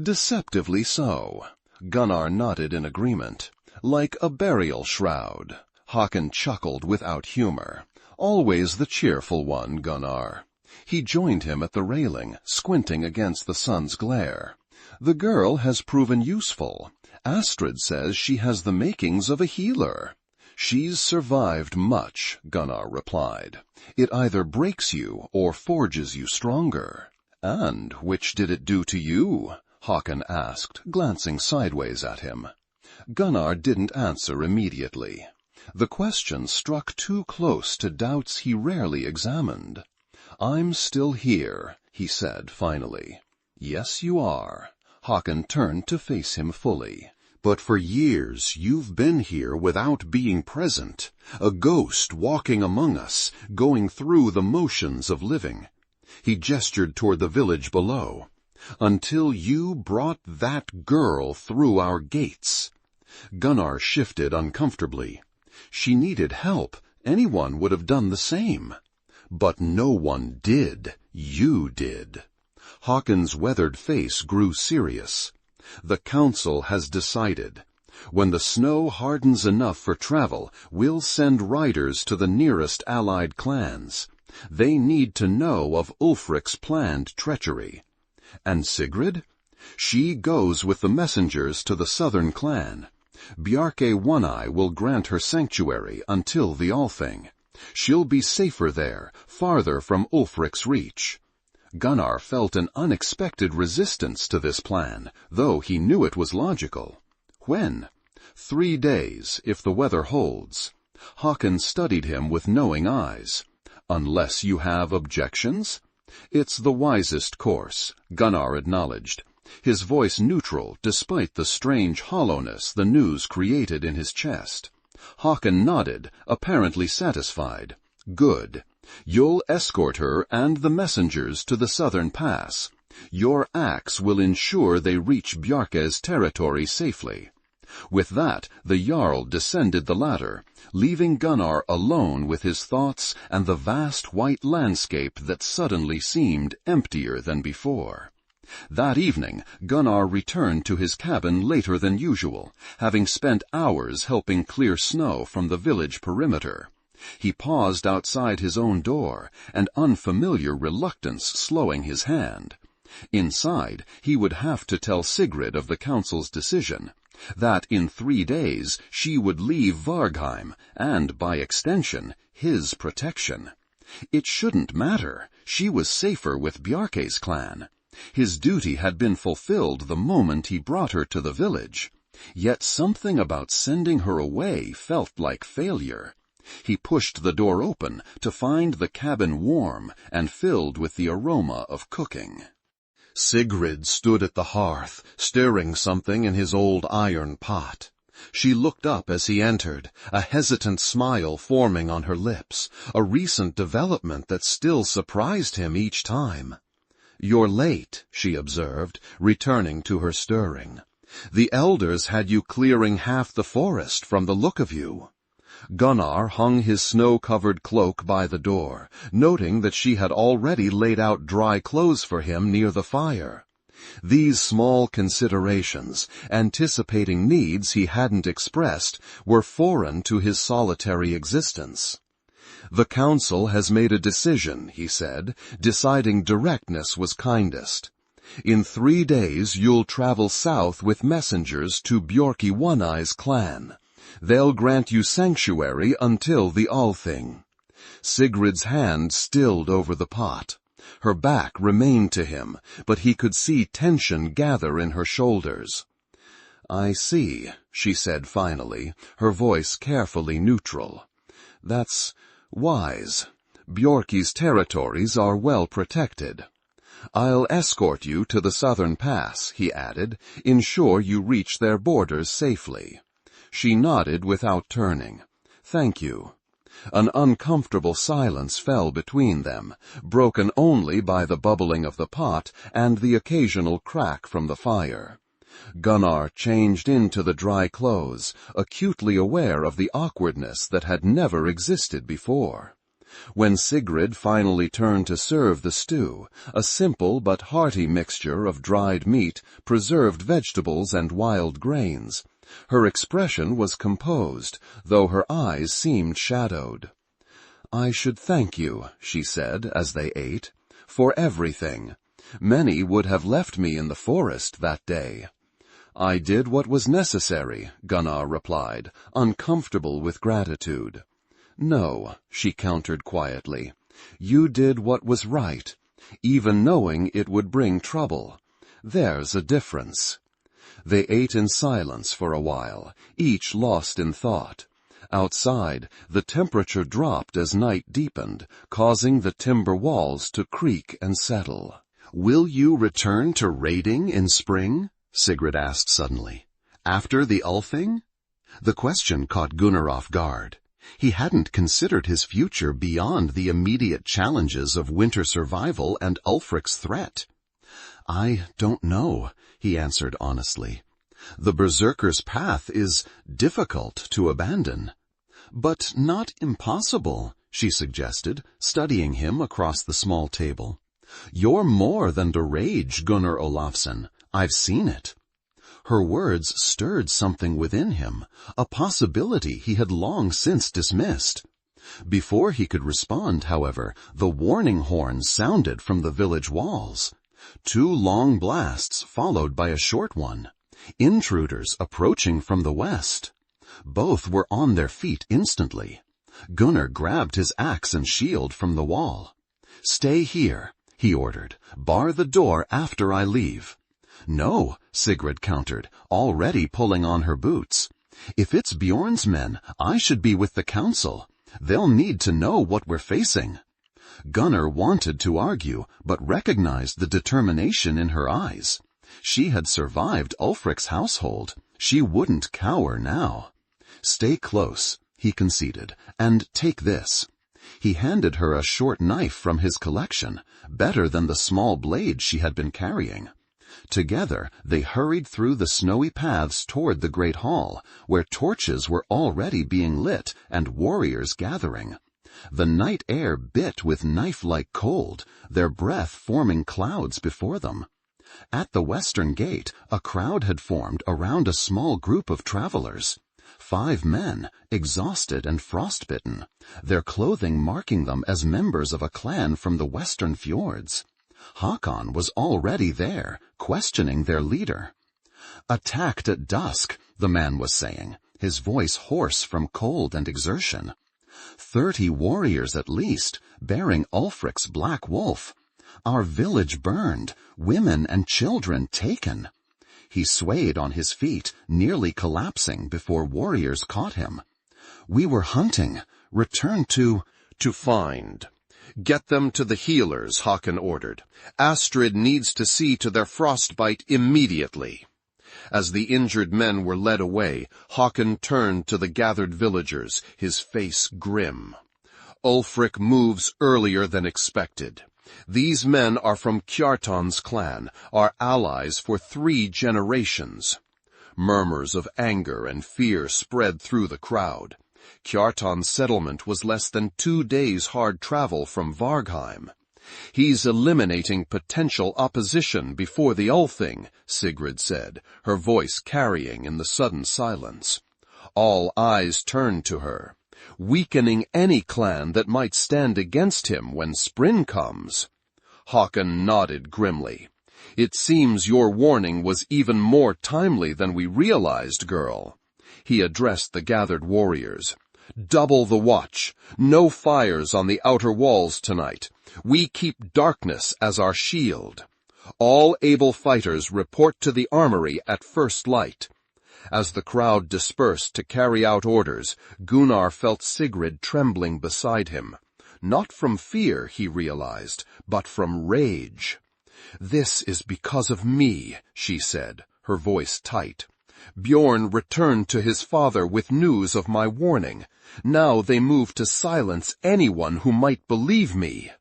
Speaker 1: "Deceptively so." Gunnar nodded in agreement. "Like a burial shroud." Hakon chuckled without humor. "Always the cheerful one, Gunnar." He joined him at the railing, squinting against the sun's glare. "The girl has proven useful. Astrid says she has the makings of a healer." "She's survived much," Gunnar replied. "It either breaks you or forges you stronger." "And which did it do to you?" Hakon asked, glancing sideways at him. Gunnar didn't answer immediately. The question struck too close to doubts he rarely examined. "I'm still here," he said finally. "Yes, you are." Hakon turned to face him fully. "But for years you've been here without being present, a ghost walking among us, going through the motions of living." He gestured toward the village below. "Until you brought that girl through our gates." Gunnar shifted uncomfortably. "She needed help. Anyone would have done the same." "But no one did. You did." Hakon's weathered face grew serious. "The council has decided.
Speaker 3: When the snow hardens enough for travel, we'll send riders to the nearest allied clans. They need to know of Ulfric's planned treachery. And Sigrid? She goes with the messengers to the southern clan. Bjarke One-Eye will grant her sanctuary until the Althing. She'll be safer there, farther from Ulfric's reach. Gunnar felt an unexpected resistance to this plan, though he knew it was logical. When? 3 days, if the weather holds. Håkon studied him with knowing eyes. Unless you have objections? It's the wisest course, Gunnar acknowledged, his voice neutral despite the strange hollowness the news created in his chest. Håkon nodded, apparently satisfied. Good. You'll escort her and the messengers to the southern pass. Your axe will ensure they reach Bjarke's territory safely. With that, the Jarl descended the ladder, leaving Gunnar alone with his thoughts and the vast white landscape that suddenly seemed emptier than before. That evening, Gunnar returned to his cabin later than usual, having spent hours helping clear snow from the village perimeter. He paused outside his own door, an unfamiliar reluctance slowing his hand. Inside, he would have to tell Sigrid of the council's decision, that in 3 days she would leave Vargheim, and, by extension, his protection. It shouldn't matter. She was safer with Bjarke's clan. His duty had been fulfilled the moment he brought her to the village. Yet something about sending her away felt like failure. He pushed the door open to find the cabin warm and filled with the aroma of cooking.
Speaker 1: Sigrid stood at the hearth, stirring something in his old iron pot. She looked up as he entered, a hesitant smile forming on her lips, a recent development that still surprised him each time. "You're late," she observed, returning to her stirring. "The elders had you clearing half the forest from the look of you." Gunnar hung his snow-covered cloak by the door, noting that she had already laid out dry clothes for him near the fire. These small considerations, anticipating needs he hadn't expressed, were foreign to his solitary existence. "The council has made a decision," he said, deciding directness was kindest. "In 3 days you'll travel south with messengers to Bjarke One-Eye's clan. They'll grant you sanctuary until the Althing." Sigrid's hand stilled over the pot. Her back remained to him, but he could see tension gather in her shoulders. "I see," she said finally, her voice carefully neutral. "That's wise. Bjarke's territories are well protected. I'll escort you to the southern pass," he added, "ensure you reach their borders safely." She nodded without turning. "Thank you." An uncomfortable silence fell between them, broken only by the bubbling of the pot and the occasional crack from the fire. Gunnar changed into the dry clothes, acutely aware of the awkwardness that had never existed before. When Sigrid finally turned to serve the stew, a simple but hearty mixture of dried meat, preserved vegetables, and wild grains, her expression was composed, though her eyes seemed shadowed. "I should thank you," she said as they ate, "for everything. Many would have left me in the forest that day." "I did what was necessary," Gunnar replied, uncomfortable with gratitude. "No," she countered quietly. "You did what was right, even knowing it would bring trouble. There's a difference." They ate in silence for a while, each lost in thought. Outside, the temperature dropped as night deepened, causing the timber walls to creak and settle.
Speaker 3: "Will you return to raiding in spring?" Sigrid asked suddenly. "After the Althing?" The question caught Gunnar off guard. He hadn't considered his future beyond the immediate challenges of winter survival and Ulfric's threat. "I don't know," he answered honestly. "The Berserker's path is difficult to abandon." "But not impossible," she suggested, studying him across the small table. "You're more than the rage, Gunnar Olavsson. I've seen it." Her words stirred something within him, a possibility he had long since dismissed. Before he could respond, however, the warning horn sounded from the village walls. 2 long blasts followed by a short one. Intruders approaching from the west. Both were on their feet instantly. Gunnar grabbed his axe and shield from the wall. "Stay here," he ordered. "Bar the door after I leave." "No," Sigrid countered, already pulling on her boots. "If it's Bjorn's men, I should be with the council. They'll need to know what we're facing." Gunnar wanted to argue, but recognized the determination in her eyes. She had survived Ulfric's household. She wouldn't cower now. "Stay close," he conceded, "and take this." He handed her a short knife from his collection, better than the small blade she had been carrying. Together they hurried through the snowy paths toward the great hall, where torches were already being lit and warriors gathering. The night air bit with knife-like cold, their breath forming clouds before them. At the western gate, a crowd had formed around a small group of travelers. 5 men, exhausted and frostbitten, their clothing marking them as members of a clan from the western fjords. Hakon was already there, questioning their leader. "Attacked at dusk," the man was saying, his voice hoarse from cold and exertion. 30 warriors at least, bearing Ulfric's black wolf. Our village burned, women and children taken. He swayed on his feet, nearly collapsing before warriors caught him. "We were hunting. Return to
Speaker 1: find. Get them to the healers," Hakon ordered. "Astrid needs to see to their frostbite immediately." As the injured men were led away, Hakon turned to the gathered villagers, his face grim. "Ulfric moves earlier than expected. These men are from Kjartan's clan, our allies for 3 generations." Murmurs of anger and fear spread through the crowd. Kjartan's settlement was less than 2 days' hard travel from Vargheim. "He's eliminating potential opposition before the Ulthing," Sigrid said, her voice carrying in the sudden silence. All eyes turned to her. "Weakening any clan that might stand against him when spring comes." Hakon nodded grimly. "It seems your warning was even more timely than we realized, girl." He addressed the gathered warriors. "Double the watch. No fires on the outer walls tonight. We keep darkness as our shield. All able fighters report to the armory at first light." As the crowd dispersed to carry out orders, Gunnar felt Sigrid trembling beside him. Not from fear, he realized, but from rage. "This is because of me," she said, her voice tight. "Bjorn returned to his father with news of my warning. Now they move to silence anyone who might believe me."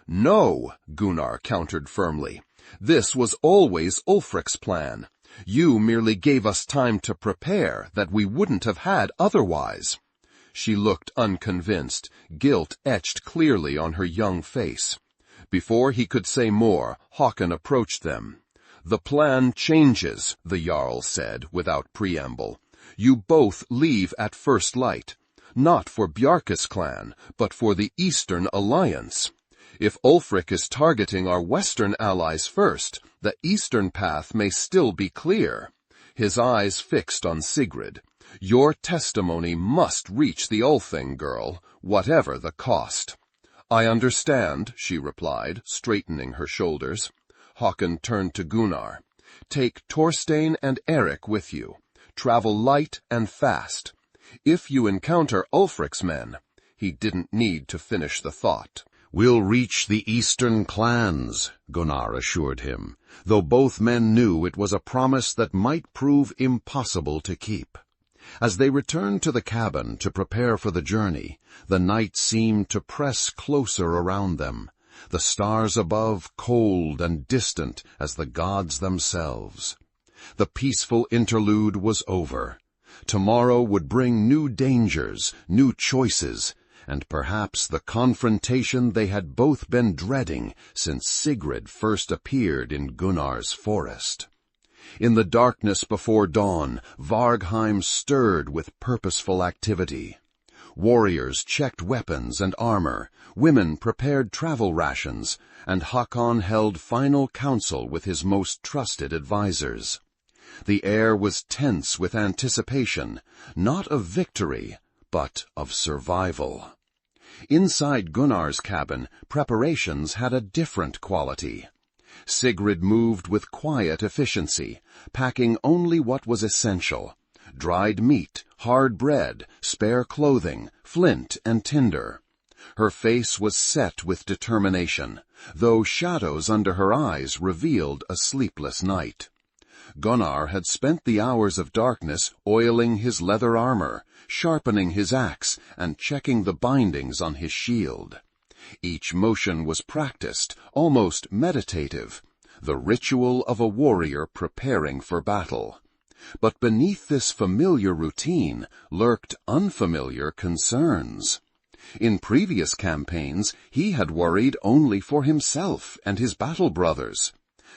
Speaker 1: "No," Gunnar countered firmly. "This was always Ulfric's plan. You merely gave us time to prepare that we wouldn't have had otherwise." She looked unconvinced, guilt etched clearly on her young face. Before he could say more, Hakon approached them. "The plan changes," the Jarl said without preamble. "You both leave at first light. Not for Bjarke's clan, but for the Eastern Alliance. If Ulfric is targeting our Western allies first, the Eastern path may still be clear." His eyes fixed on Sigrid. "Your testimony must reach the Ulthing, girl, whatever the cost." "I understand," she replied, straightening her shoulders. Hakon turned to Gunnar. "Take Thorstein and Eric with you. Travel light and fast. If you encounter Ulfric's men—" He didn't need to finish the thought.
Speaker 3: "We'll reach the eastern clans," Gunnar assured him, though both men knew it was a promise that might prove impossible to keep. As they returned to the cabin to prepare for the journey, the night seemed to press closer around them, the stars above cold and distant as the gods themselves. The peaceful interlude was over. Tomorrow would bring new dangers, new choices, and perhaps the confrontation they had both been dreading since Sigrid first appeared in Gunnar's forest.
Speaker 1: In the darkness before dawn, Vargheim stirred with purposeful activity. Warriors checked weapons and armor, women prepared travel rations, and Hakon held final counsel with his most trusted advisors. The air was tense with anticipation, not of victory, but of survival. Inside Gunnar's cabin, preparations had a different quality. Sigrid moved with quiet efficiency, packing only what was essential: dried meat, hard bread, spare clothing, flint and tinder. Her face was set with determination, though shadows under her eyes revealed a sleepless night. Gunnar had spent the hours of darkness oiling his leather armor, sharpening his axe, and checking the bindings on his shield. Each motion was practiced, almost meditative, the ritual of a warrior preparing for battle. But beneath this familiar routine lurked unfamiliar concerns. In previous campaigns, he had worried only for himself and his battle brothers.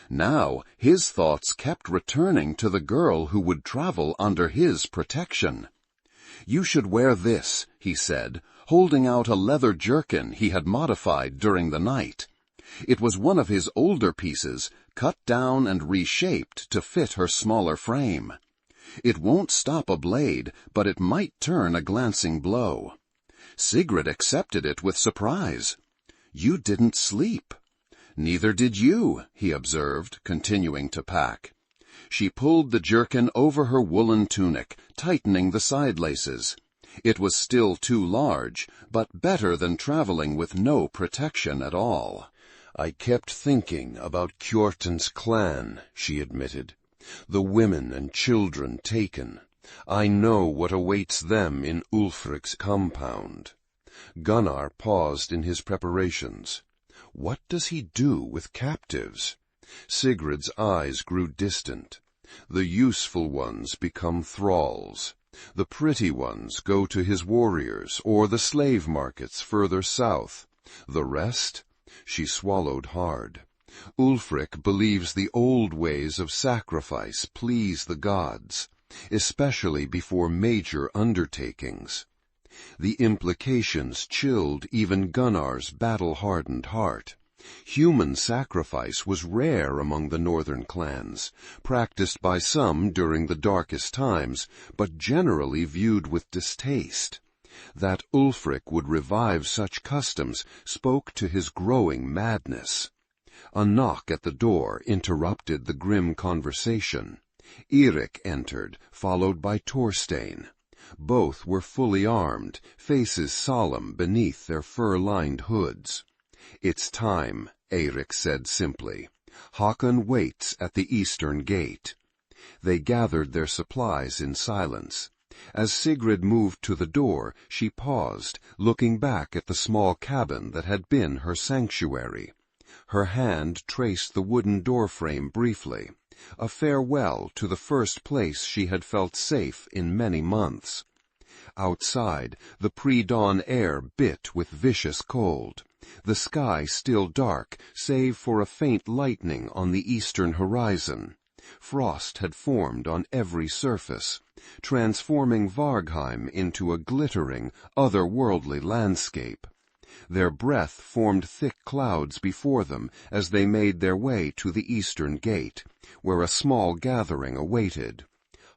Speaker 1: Now, his thoughts kept returning to the girl who would travel under his protection. "You should wear this," he said, holding out a leather jerkin he had modified during the night. It was one of his older pieces, cut down and reshaped to fit her smaller frame. "It won't stop a blade, but it might turn a glancing blow." Sigrid accepted it with surprise. "You didn't sleep." "Neither did you," he observed, continuing to pack. She pulled the jerkin over her woolen tunic, tightening the side laces. It was still too large, but better than traveling with no protection at all.
Speaker 3: "I kept thinking about Kjorten's clan," she admitted. "The women and children taken. I know what awaits them in Ulfric's compound." Gunnar paused in his preparations. What does he do with captives? Sigrid's eyes grew distant. The useful ones become thralls. The pretty ones go to his warriors or the slave markets further south. The rest? She swallowed hard. Ulfric believes the old ways of sacrifice please the gods, especially before major undertakings. The implications chilled even Gunnar's battle-hardened heart. Human sacrifice was rare among the northern clans, practiced by some during the darkest times, but generally viewed with distaste. That Ulfric would revive such customs spoke to his growing madness. A knock at the door interrupted the grim conversation. Eirik entered, followed by Thorstein. Both were fully armed, faces solemn beneath their fur-lined hoods. "It's time," Eirik said simply. "Hakon waits at the eastern gate." They gathered their supplies in silence. As Sigrid moved to the door, she paused, looking back at the small cabin that had been her sanctuary. Her hand traced the wooden doorframe briefly, a farewell to the first place she had felt safe in many months. Outside, the pre-dawn air bit with vicious cold. The sky still dark, save for a faint lightning on the eastern horizon. Frost had formed on every surface, transforming Vargheim into a glittering, otherworldly landscape. Their breath formed thick clouds before them as they made their way to the eastern gate, where a small gathering awaited.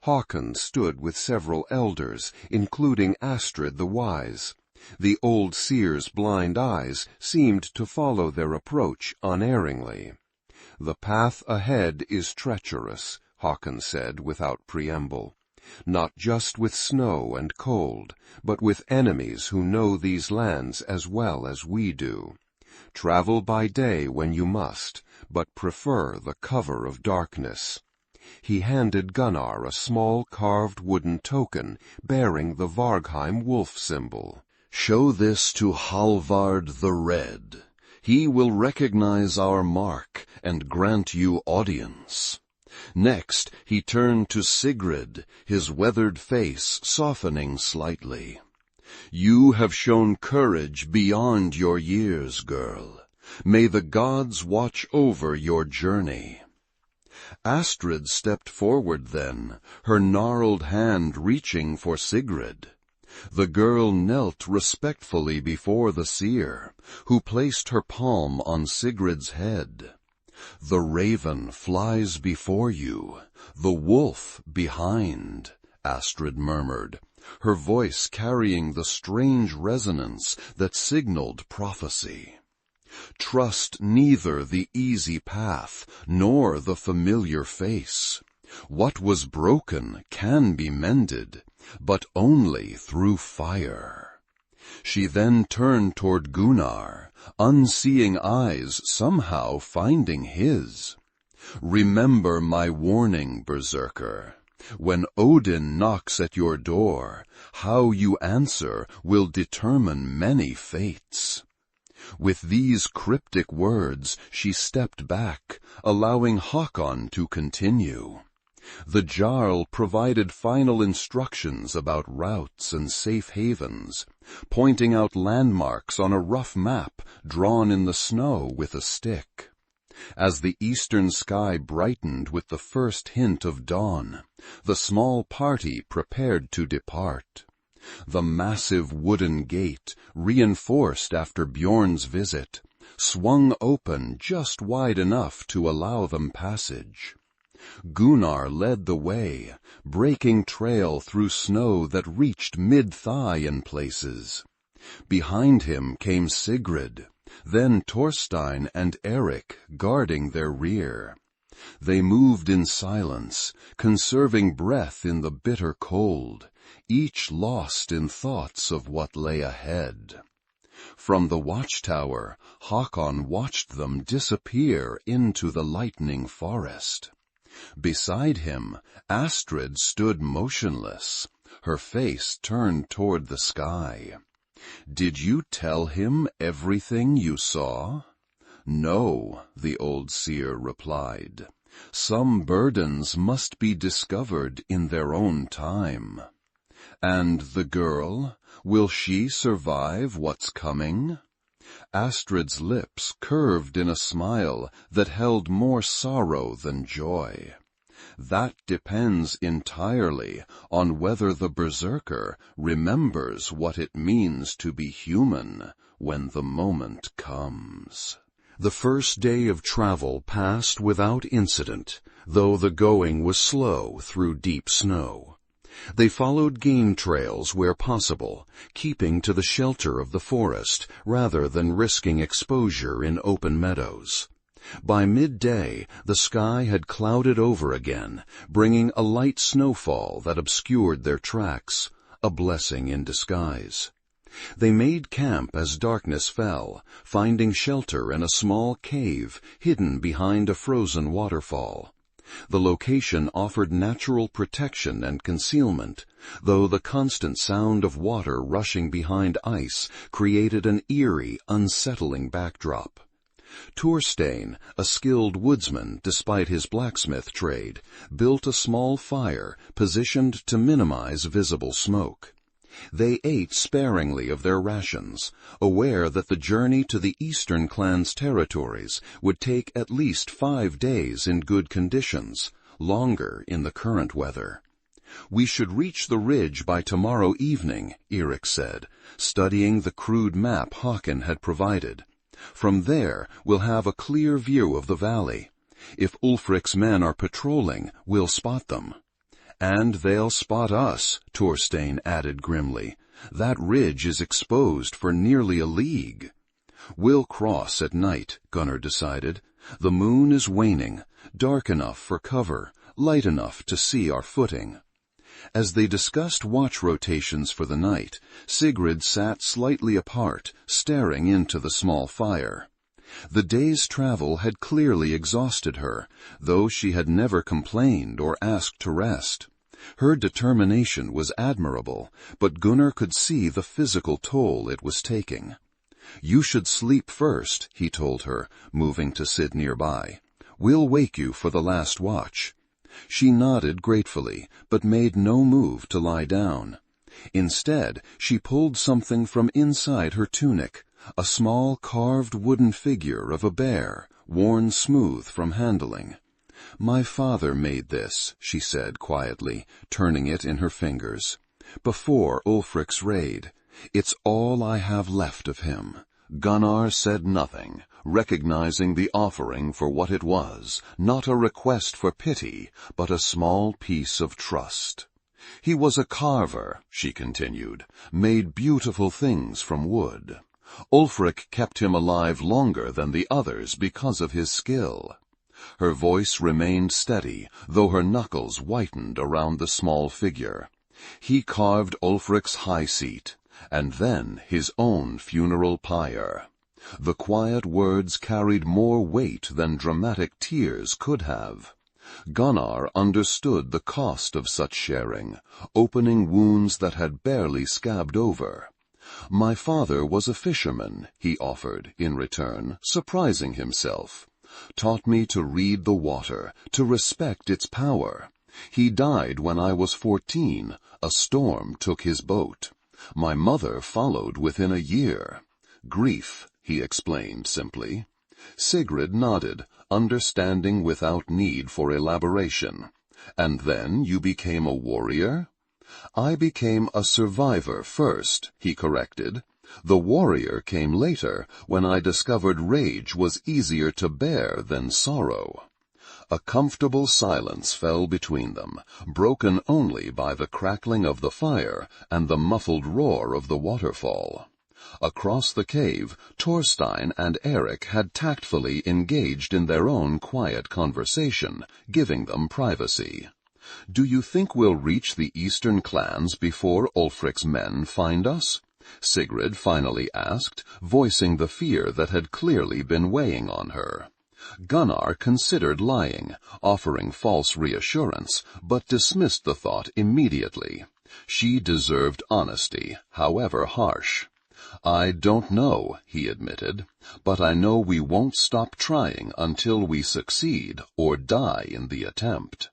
Speaker 3: Hakon stood with several elders, including Astrid the Wise. The old seer's blind eyes seemed to follow their approach unerringly. "The path ahead is treacherous," Hakon said without preamble. "Not just with snow and cold, but with enemies who know these lands as well as we do. Travel by day when you must, but prefer the cover of darkness." He handed Gunnar a small carved wooden token bearing the Vargheim wolf symbol.
Speaker 1: "Show this to Halvard the Red. He will recognize our mark and grant you audience." Next, he turned to Sigrid, his weathered face softening slightly. "You have shown courage beyond your years, girl. May the gods watch over your journey."
Speaker 3: Astrid stepped forward then, her gnarled hand reaching for Sigrid. The girl knelt respectfully before the seer, who placed her palm on Sigrid's head. "The raven flies before you, the wolf behind," Astrid murmured, her voice carrying the strange resonance that signaled prophecy. "Trust neither the easy path nor the familiar face. What was broken can be mended, but only through fire." She then turned toward Gunnar, unseeing eyes somehow finding his. "Remember my warning, Berserker. When Odin knocks at your door, how you answer will determine many fates." With these cryptic words she stepped back, allowing Håkon to continue. The Jarl provided final instructions about routes and safe havens, pointing out landmarks on a rough map drawn in the snow with a stick. As the eastern sky brightened with the first hint of dawn, the small party prepared to depart. The massive wooden gate, reinforced after Bjorn's visit, swung open just wide enough to allow them passage. Gunnar led the way, breaking trail through snow that reached mid-thigh in places. Behind him came Sigrid, then Thorstein and Eric guarding their rear. They moved in silence, conserving breath in the bitter cold, each lost in thoughts of what lay ahead. From the watchtower, Håkon watched them disappear into the lightning forest. Beside him, Astrid stood motionless, her face turned toward the sky. "Did you tell him everything you saw?" "No," the old seer replied. "Some burdens must be discovered in their own time." "And the girl, will she survive what's coming?" Astrid's lips curved in a smile that held more sorrow than joy. "That depends entirely on whether the Berserker remembers what it means to be human when the moment comes."
Speaker 1: The first day of travel passed without incident, though the going was slow through deep snow. They followed game trails where possible, keeping to the shelter of the forest rather than risking exposure in open meadows. By midday, the sky had clouded over again, bringing a light snowfall that obscured their tracks, a blessing in disguise. They made camp as darkness fell, finding shelter in a small cave hidden behind a frozen waterfall. The location offered natural protection and concealment, though the constant sound of water rushing behind ice created an eerie, unsettling backdrop. Thorstein, a skilled woodsman despite his blacksmith trade, built a small fire positioned to minimize visible smoke. They ate sparingly of their rations, aware that the journey to the eastern clan's territories would take at least 5 days in good conditions, longer in the current weather. "We should reach the ridge by tomorrow evening," Eric said, studying the crude map Håkon had provided. "From there, we'll have a clear view of the valley. If Ulfric's men are patrolling, we'll spot them." "And they'll spot us," Thorstein added grimly. "That ridge is exposed for nearly a league." "We'll cross at night," Gunnar decided. "The moon is waning, dark enough for cover, light enough to see our footing." As they discussed watch rotations for the night, Sigrid sat slightly apart, staring into the small fire. The day's travel had clearly exhausted her, though she had never complained or asked to rest. Her determination was admirable, but Gunnar could see the physical toll it was taking. "You should sleep first," he told her, moving to sit nearby. "We'll wake you for the last watch." She nodded gratefully, but made no move to lie down. Instead, she pulled something from inside her tunic, a small carved wooden figure of a bear, worn smooth from handling.
Speaker 2: "My father made this," she said quietly, turning it in her fingers. "Before Ulfric's raid. It's all I have left of him."
Speaker 1: Gunnar said nothing, recognizing the offering for what it was, not a request for pity, but a small piece of trust. He was a carver, she continued, made beautiful things from wood. Ulfric kept him alive longer than the others because of his skill. Her voice remained steady, though her knuckles whitened around the small figure. He carved Ulfric's high seat, and then his own funeral pyre. The quiet words carried more weight than dramatic tears could have. Gunnar understood the cost of such sharing, opening wounds that had barely scabbed over. "My father was a fisherman," he offered, in return, surprising himself. "Taught me to read the water, to respect its power. He died when I was 14. A storm took his boat. My mother followed within a year. Grief," he explained simply. Sigrid nodded, understanding without need for elaboration. "And then you became a warrior?" "I became a survivor first," he corrected. "The warrior came later, when I discovered rage was easier to bear than sorrow." A comfortable silence fell between them, broken only by the crackling of the fire and the muffled roar of the waterfall. Across the cave, Thorstein and Eric had tactfully engaged in their own quiet conversation, giving them privacy. "Do you think we'll reach the eastern clans before Ulfric's men find us?" Sigrid finally asked, voicing the fear that had clearly been weighing on her. Gunnar considered lying, offering false reassurance, but dismissed the thought immediately. She deserved honesty, however harsh. "I don't know," he admitted, "but I know we won't stop trying until we succeed or die in the attempt."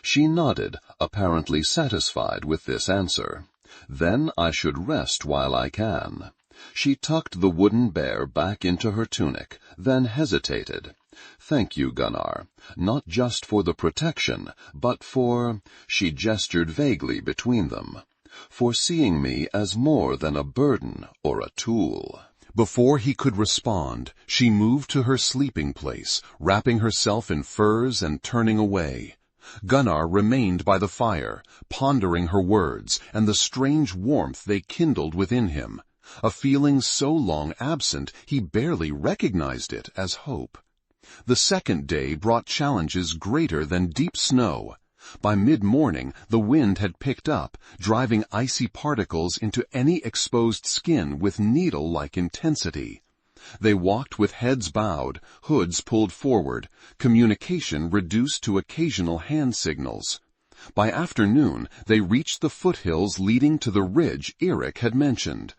Speaker 1: She nodded, apparently satisfied with this answer. "Then I should rest while I can." She tucked the wooden bear back into her tunic, then hesitated. "Thank you, Gunnar, not just for the protection, but for—" she gestured vaguely between them, "for seeing me as more than a burden or a tool." Before he could respond, she moved to her sleeping place, wrapping herself in furs and turning away. Gunnar remained by the fire, pondering her words and the strange warmth they kindled within him, a feeling so long absent he barely recognized it as hope. The second day brought challenges greater than deep snow. By mid-morning, the wind had picked up, driving icy particles into any exposed skin with needle-like intensity. They walked with heads bowed, hoods pulled forward, communication reduced to occasional hand signals. By afternoon, they reached the foothills leading to the ridge Eric had mentioned.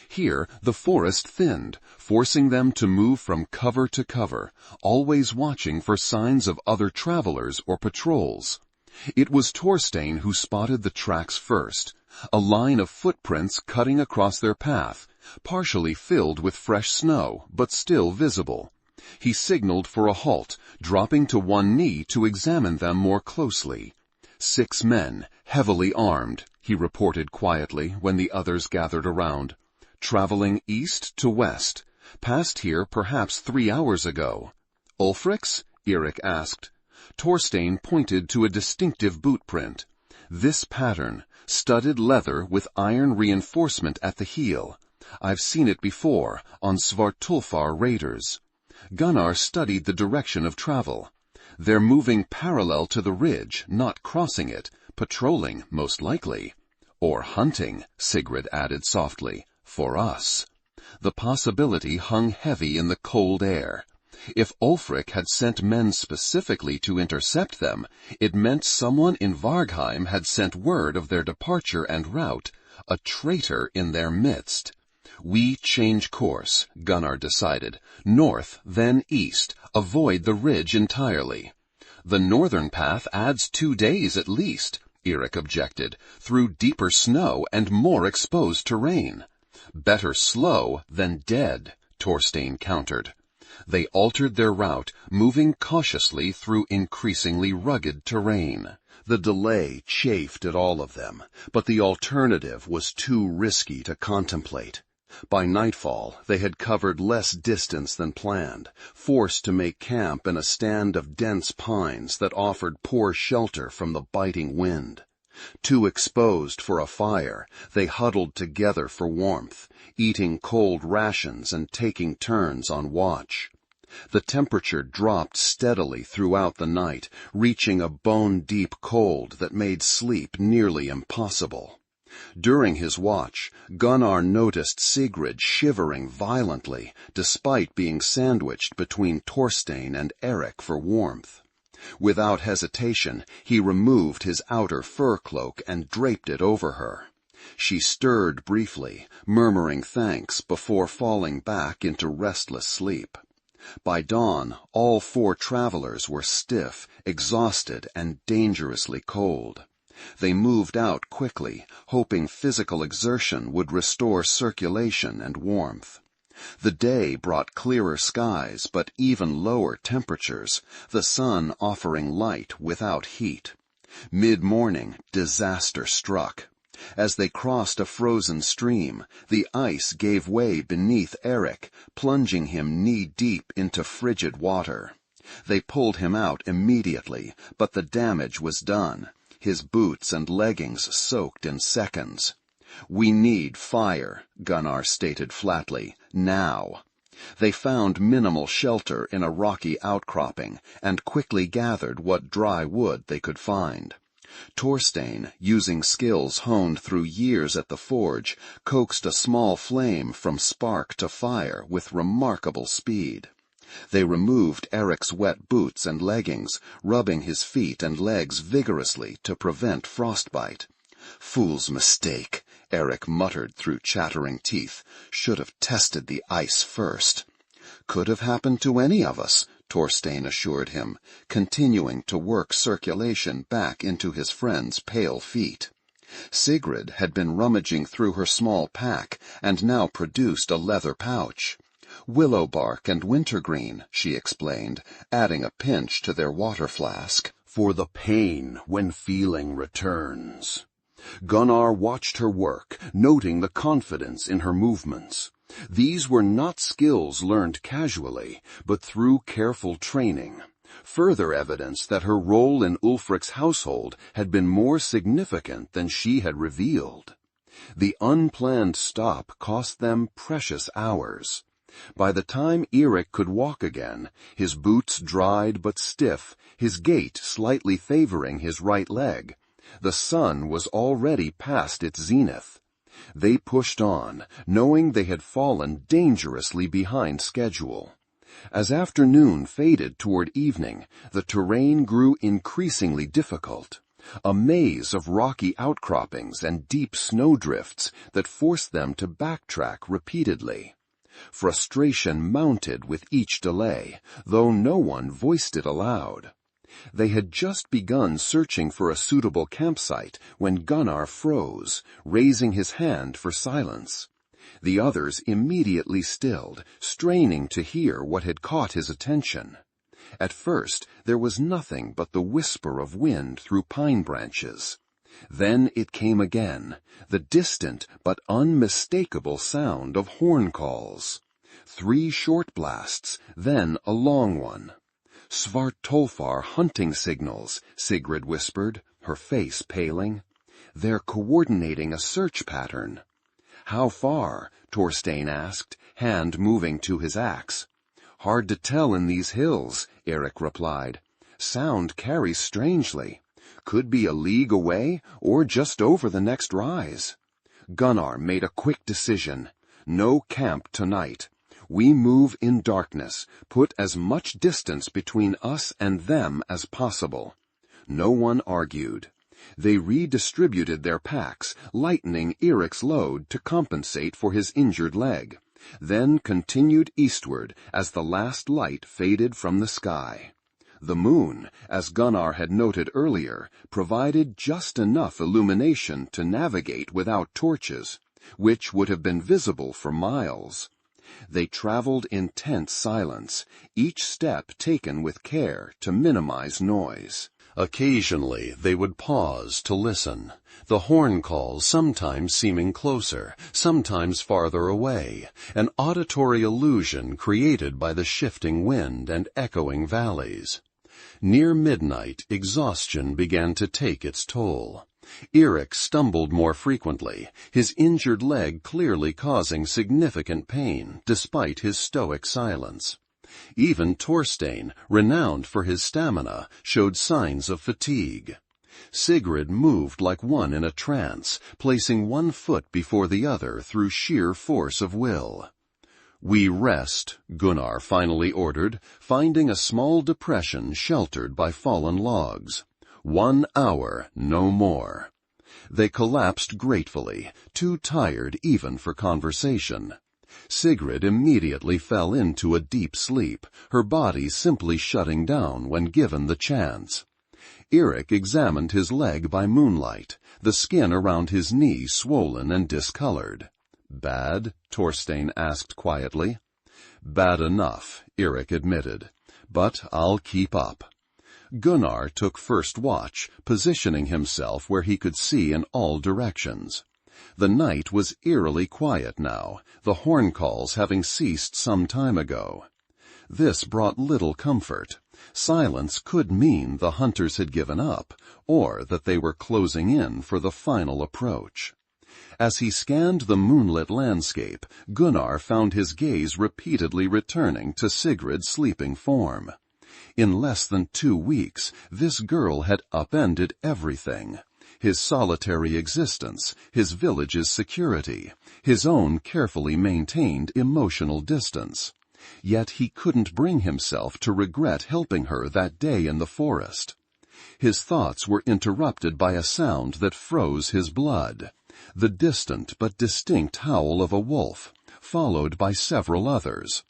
Speaker 1: Here, the forest thinned, forcing them to move from cover to cover, always watching for signs of other travelers or patrols. It was Thorstein who spotted the tracks first, a line of footprints cutting across their path, partially filled with fresh snow, but still visible. He signaled for a halt, dropping to one knee to examine them more closely. 6 men, heavily armed, he reported quietly when the others gathered around. Traveling east to west, passed here perhaps 3 hours ago. "Ulfric's?" Eric asked. Thorstein pointed to a distinctive boot print. "This pattern, studded leather with iron reinforcement at the heel. I've seen it before, on Svartulfar raiders." Gunnar studied the direction of travel. "They're moving parallel to the ridge, not crossing it, patrolling, most likely. Or hunting," Sigrid added softly, "for us." The possibility hung heavy in the cold air. If Ulfric had sent men specifically to intercept them, it meant someone in Vargheim had sent word of their departure and route, a traitor in their midst. "We change course," Gunnar decided. "North, then east. Avoid the ridge entirely." "The northern path adds 2 days at least," Eric objected, "through deeper snow and more exposed terrain." "Better slow than dead," Thorstein countered.
Speaker 2: They altered their route, moving cautiously through increasingly rugged terrain.
Speaker 1: The delay chafed at all of them, but the alternative was too risky to contemplate. By nightfall, they had covered less distance than planned, forced to make camp in a stand of dense pines that offered poor shelter from the biting wind. Too exposed for a fire, they huddled together for warmth, eating cold rations and taking turns on watch. The temperature dropped steadily throughout the night, reaching a bone-deep cold that made sleep nearly impossible. During his watch, Gunnar noticed Sigrid shivering violently, despite being sandwiched between Thorstein and Eric for warmth. Without hesitation, he removed his outer fur cloak and draped it over her. She stirred briefly, murmuring thanks before falling back into restless sleep. By dawn, all 4 travelers were stiff, exhausted, and dangerously cold. They moved out quickly, hoping physical exertion would restore circulation and warmth. The day brought clearer skies but even lower temperatures, the sun offering light without heat. Mid-morning, disaster struck. As they crossed a frozen stream, the ice gave way beneath Eric, plunging him knee-deep into frigid water. They pulled him out immediately, but the damage was done. His boots and leggings soaked in seconds. "We need fire," Gunnar stated flatly, "now." They found minimal shelter in a rocky outcropping and quickly gathered what dry wood they could find. Thorstein, using skills honed through years at the forge, coaxed a small flame from spark to fire with remarkable speed. They removed Eric's wet boots and leggings, rubbing his feet and legs vigorously to prevent frostbite. "Fool's mistake," Eric muttered through chattering teeth. "Should have tested the ice first." "Could have happened to any of us," Thorstein assured him, continuing to work circulation back into his friend's pale feet. Sigrid had been rummaging through her small pack and now produced a leather pouch. "Willow bark and wintergreen," she explained, adding a pinch to their water flask. "For the pain when feeling returns." Gunnar watched her work, noting the confidence in her movements. These were not skills learned casually, but through careful training. Further evidence that her role in Ulfric's household had been more significant than she had revealed. The unplanned stop cost them precious hours. By the time Eric could walk again, his boots dried but stiff, his gait slightly favoring his right leg, the sun was already past its zenith. They pushed on, knowing they had fallen dangerously behind schedule. As afternoon faded toward evening, the terrain grew increasingly difficult. A maze of rocky outcroppings and deep snowdrifts that forced them to backtrack repeatedly. Frustration mounted with each delay, though no one voiced it aloud. They had just begun searching for a suitable campsite when Gunnar froze, raising his hand for silence. The others immediately stilled, straining to hear what had caught his attention. At first, there was nothing but the whisper of wind through pine branches. Then it came again, the distant but unmistakable sound of horn calls. 3 short blasts, then a long one. "Svartolfar hunting signals," Sigrid whispered, her face paling. "They're coordinating a search pattern." "How far?" Thorstein asked, hand moving to his axe. "Hard to tell in these hills," Eric replied. "Sound carries strangely. Could be a league away or just over the next rise." Gunnar made a quick decision. "No camp tonight. We move in darkness, put as much distance between us and them as possible." No one argued. They redistributed their packs, lightening Eric's load to compensate for his injured leg, then continued eastward as the last light faded from the sky. The moon, as Gunnar had noted earlier, provided just enough illumination to navigate without torches, which would have been visible for miles.
Speaker 2: They traveled in tense silence, each step taken with care to minimize noise.
Speaker 1: Occasionally they would pause to listen, the horn calls sometimes seeming closer, sometimes farther away, an auditory illusion created by the shifting wind and echoing valleys. Near midnight, exhaustion began to take its toll. Eirik stumbled more frequently, his injured leg clearly causing significant pain, despite his stoic silence. Even Thorstein, renowned for his stamina, showed signs of fatigue. Sigrid moved like one in a trance, placing one foot before the other through sheer force of will. "We rest," Gunnar finally ordered, finding a small depression sheltered by fallen logs. 1 hour, no more. They collapsed gratefully, too tired even for conversation. Sigrid immediately fell into a deep sleep, her body simply shutting down when given the chance. Eirik examined his leg by moonlight, the skin around his knee swollen and discolored. "Bad?" Thorstein asked quietly. "Bad enough," Eirik admitted, "but I'll keep up." Gunnar took first watch, positioning himself where he could see in all directions. The night was eerily quiet now, the horn calls having ceased some time ago. This brought little comfort. Silence could mean the hunters had given up, or that they were closing in for the final approach. As he scanned the moonlit landscape, Gunnar found his gaze repeatedly returning to Sigrid's sleeping form. In less than 2 weeks, this girl had upended everything. His solitary existence, his village's security, his own carefully maintained emotional distance. Yet he couldn't bring himself to regret helping her that day in the forest. His thoughts were interrupted by a sound that froze his blood, the distant but distinct howl of a wolf, followed by several others.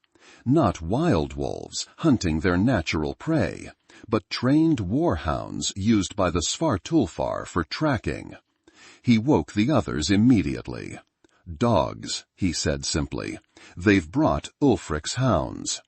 Speaker 1: Not wild wolves hunting their natural prey, but trained warhounds used by the Svartulfar for tracking. He woke the others immediately. "Dogs," he said simply. "They've brought Ulfric's hounds."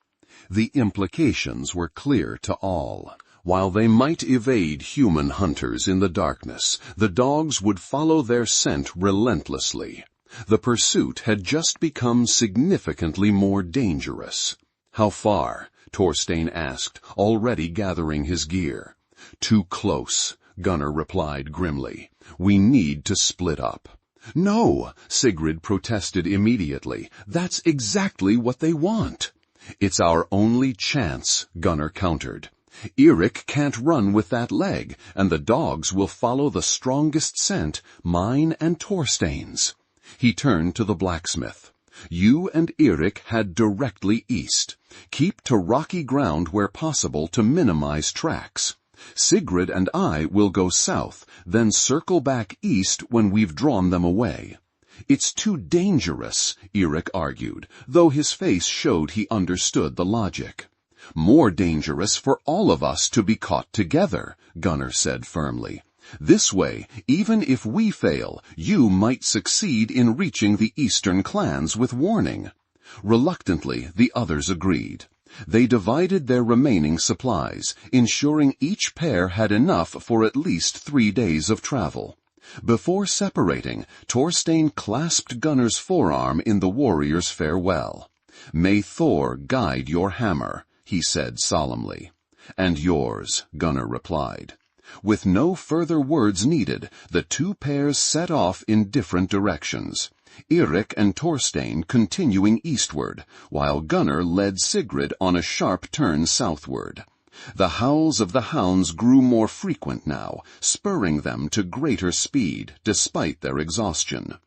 Speaker 1: The implications were clear to all. While they might evade human hunters in the darkness, the dogs would follow their scent relentlessly. The pursuit had just become significantly more dangerous. "How far?" Thorstein asked, already gathering his gear. "Too close," Gunnar replied grimly. "We need to split up." "No," Sigrid protested immediately. "That's exactly what they want." "It's our only chance," Gunnar countered. "Eirik can't run with that leg, and the dogs will follow the strongest scent, mine and Thorstein's." He turned to the blacksmith. "You and Eirik head directly east. Keep to rocky ground where possible to minimize tracks. Sigrid and I will go south, then circle back east when we've drawn them away." "It's too dangerous," Eirik argued, though his face showed he understood the logic. "More dangerous for all of us to be caught together," Gunnar said firmly. "This way, even if we fail, you might succeed in reaching the eastern clans with warning." Reluctantly, the others agreed. They divided their remaining supplies, ensuring each pair had enough for at least 3 days of travel. Before separating, Thorstein clasped Gunnar's forearm in the warrior's farewell. "May Thor guide your hammer," he said solemnly. "And yours," Gunnar replied. With no further words needed, the 2 pairs set off in different directions. Eirik and Thorstein continuing eastward, while Gunnar led Sigrid on a sharp turn southward. The howls of the hounds grew more frequent now, spurring them to greater speed despite their exhaustion.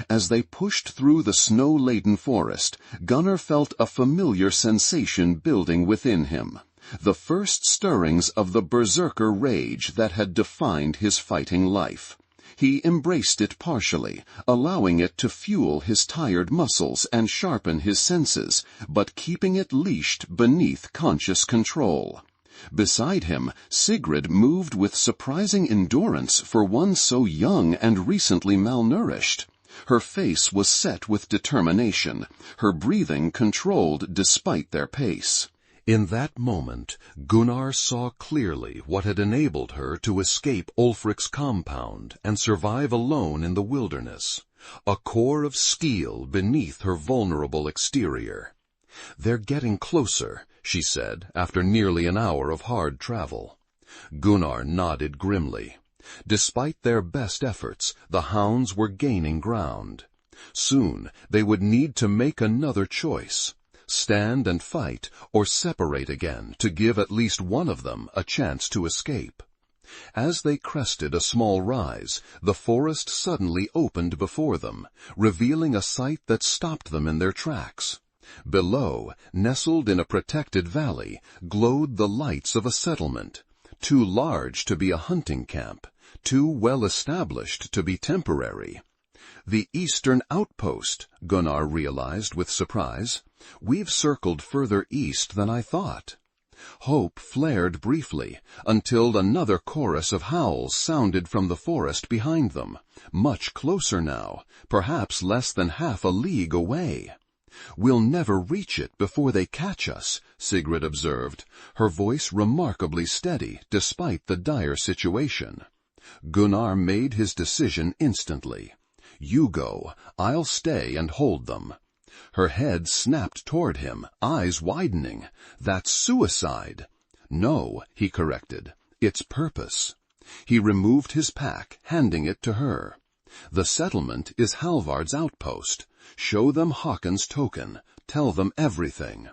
Speaker 1: As they pushed through the snow-laden forest, Gunnar felt a familiar sensation building within him. The first stirrings of the Berserker rage that had defined his fighting life. He embraced it partially, allowing it to fuel his tired muscles and sharpen his senses, but keeping it leashed beneath conscious control. Beside him, Sigrid moved with surprising endurance for one so young and recently malnourished.
Speaker 2: Her face was set with determination, her breathing controlled despite their pace.
Speaker 3: In that moment, Gunnar saw clearly what had enabled her to escape Ulfric's compound and survive alone in the wilderness, a core of steel beneath her vulnerable exterior. "They're getting closer," she said, after nearly an hour of hard travel. Gunnar nodded grimly. Despite their best efforts, the hounds were gaining ground. Soon they would need to make another choice: stand and fight, or separate again to give at least one of them a chance to escape. As they crested a small rise, the forest suddenly opened before them, revealing a sight that stopped them in their tracks. Below, nestled in a protected valley, glowed the lights of a settlement, too large to be a hunting camp, too well established to be temporary. "The eastern outpost," Gunnar realized with surprise. "We've circled further east than I thought." Hope flared briefly, until another chorus of howls sounded from the forest behind them, much closer now, perhaps less than half a league away. "We'll never reach it before they catch us," Sigrid observed, her voice remarkably steady despite the dire situation. Gunnar made his decision instantly. "You go. I'll stay and hold them." Her head snapped toward him, eyes widening. "That's suicide." "No," he corrected. "It's purpose." He removed his pack, handing it to her. "The settlement is Halvard's outpost. Show them Haakon's token. Tell them everything."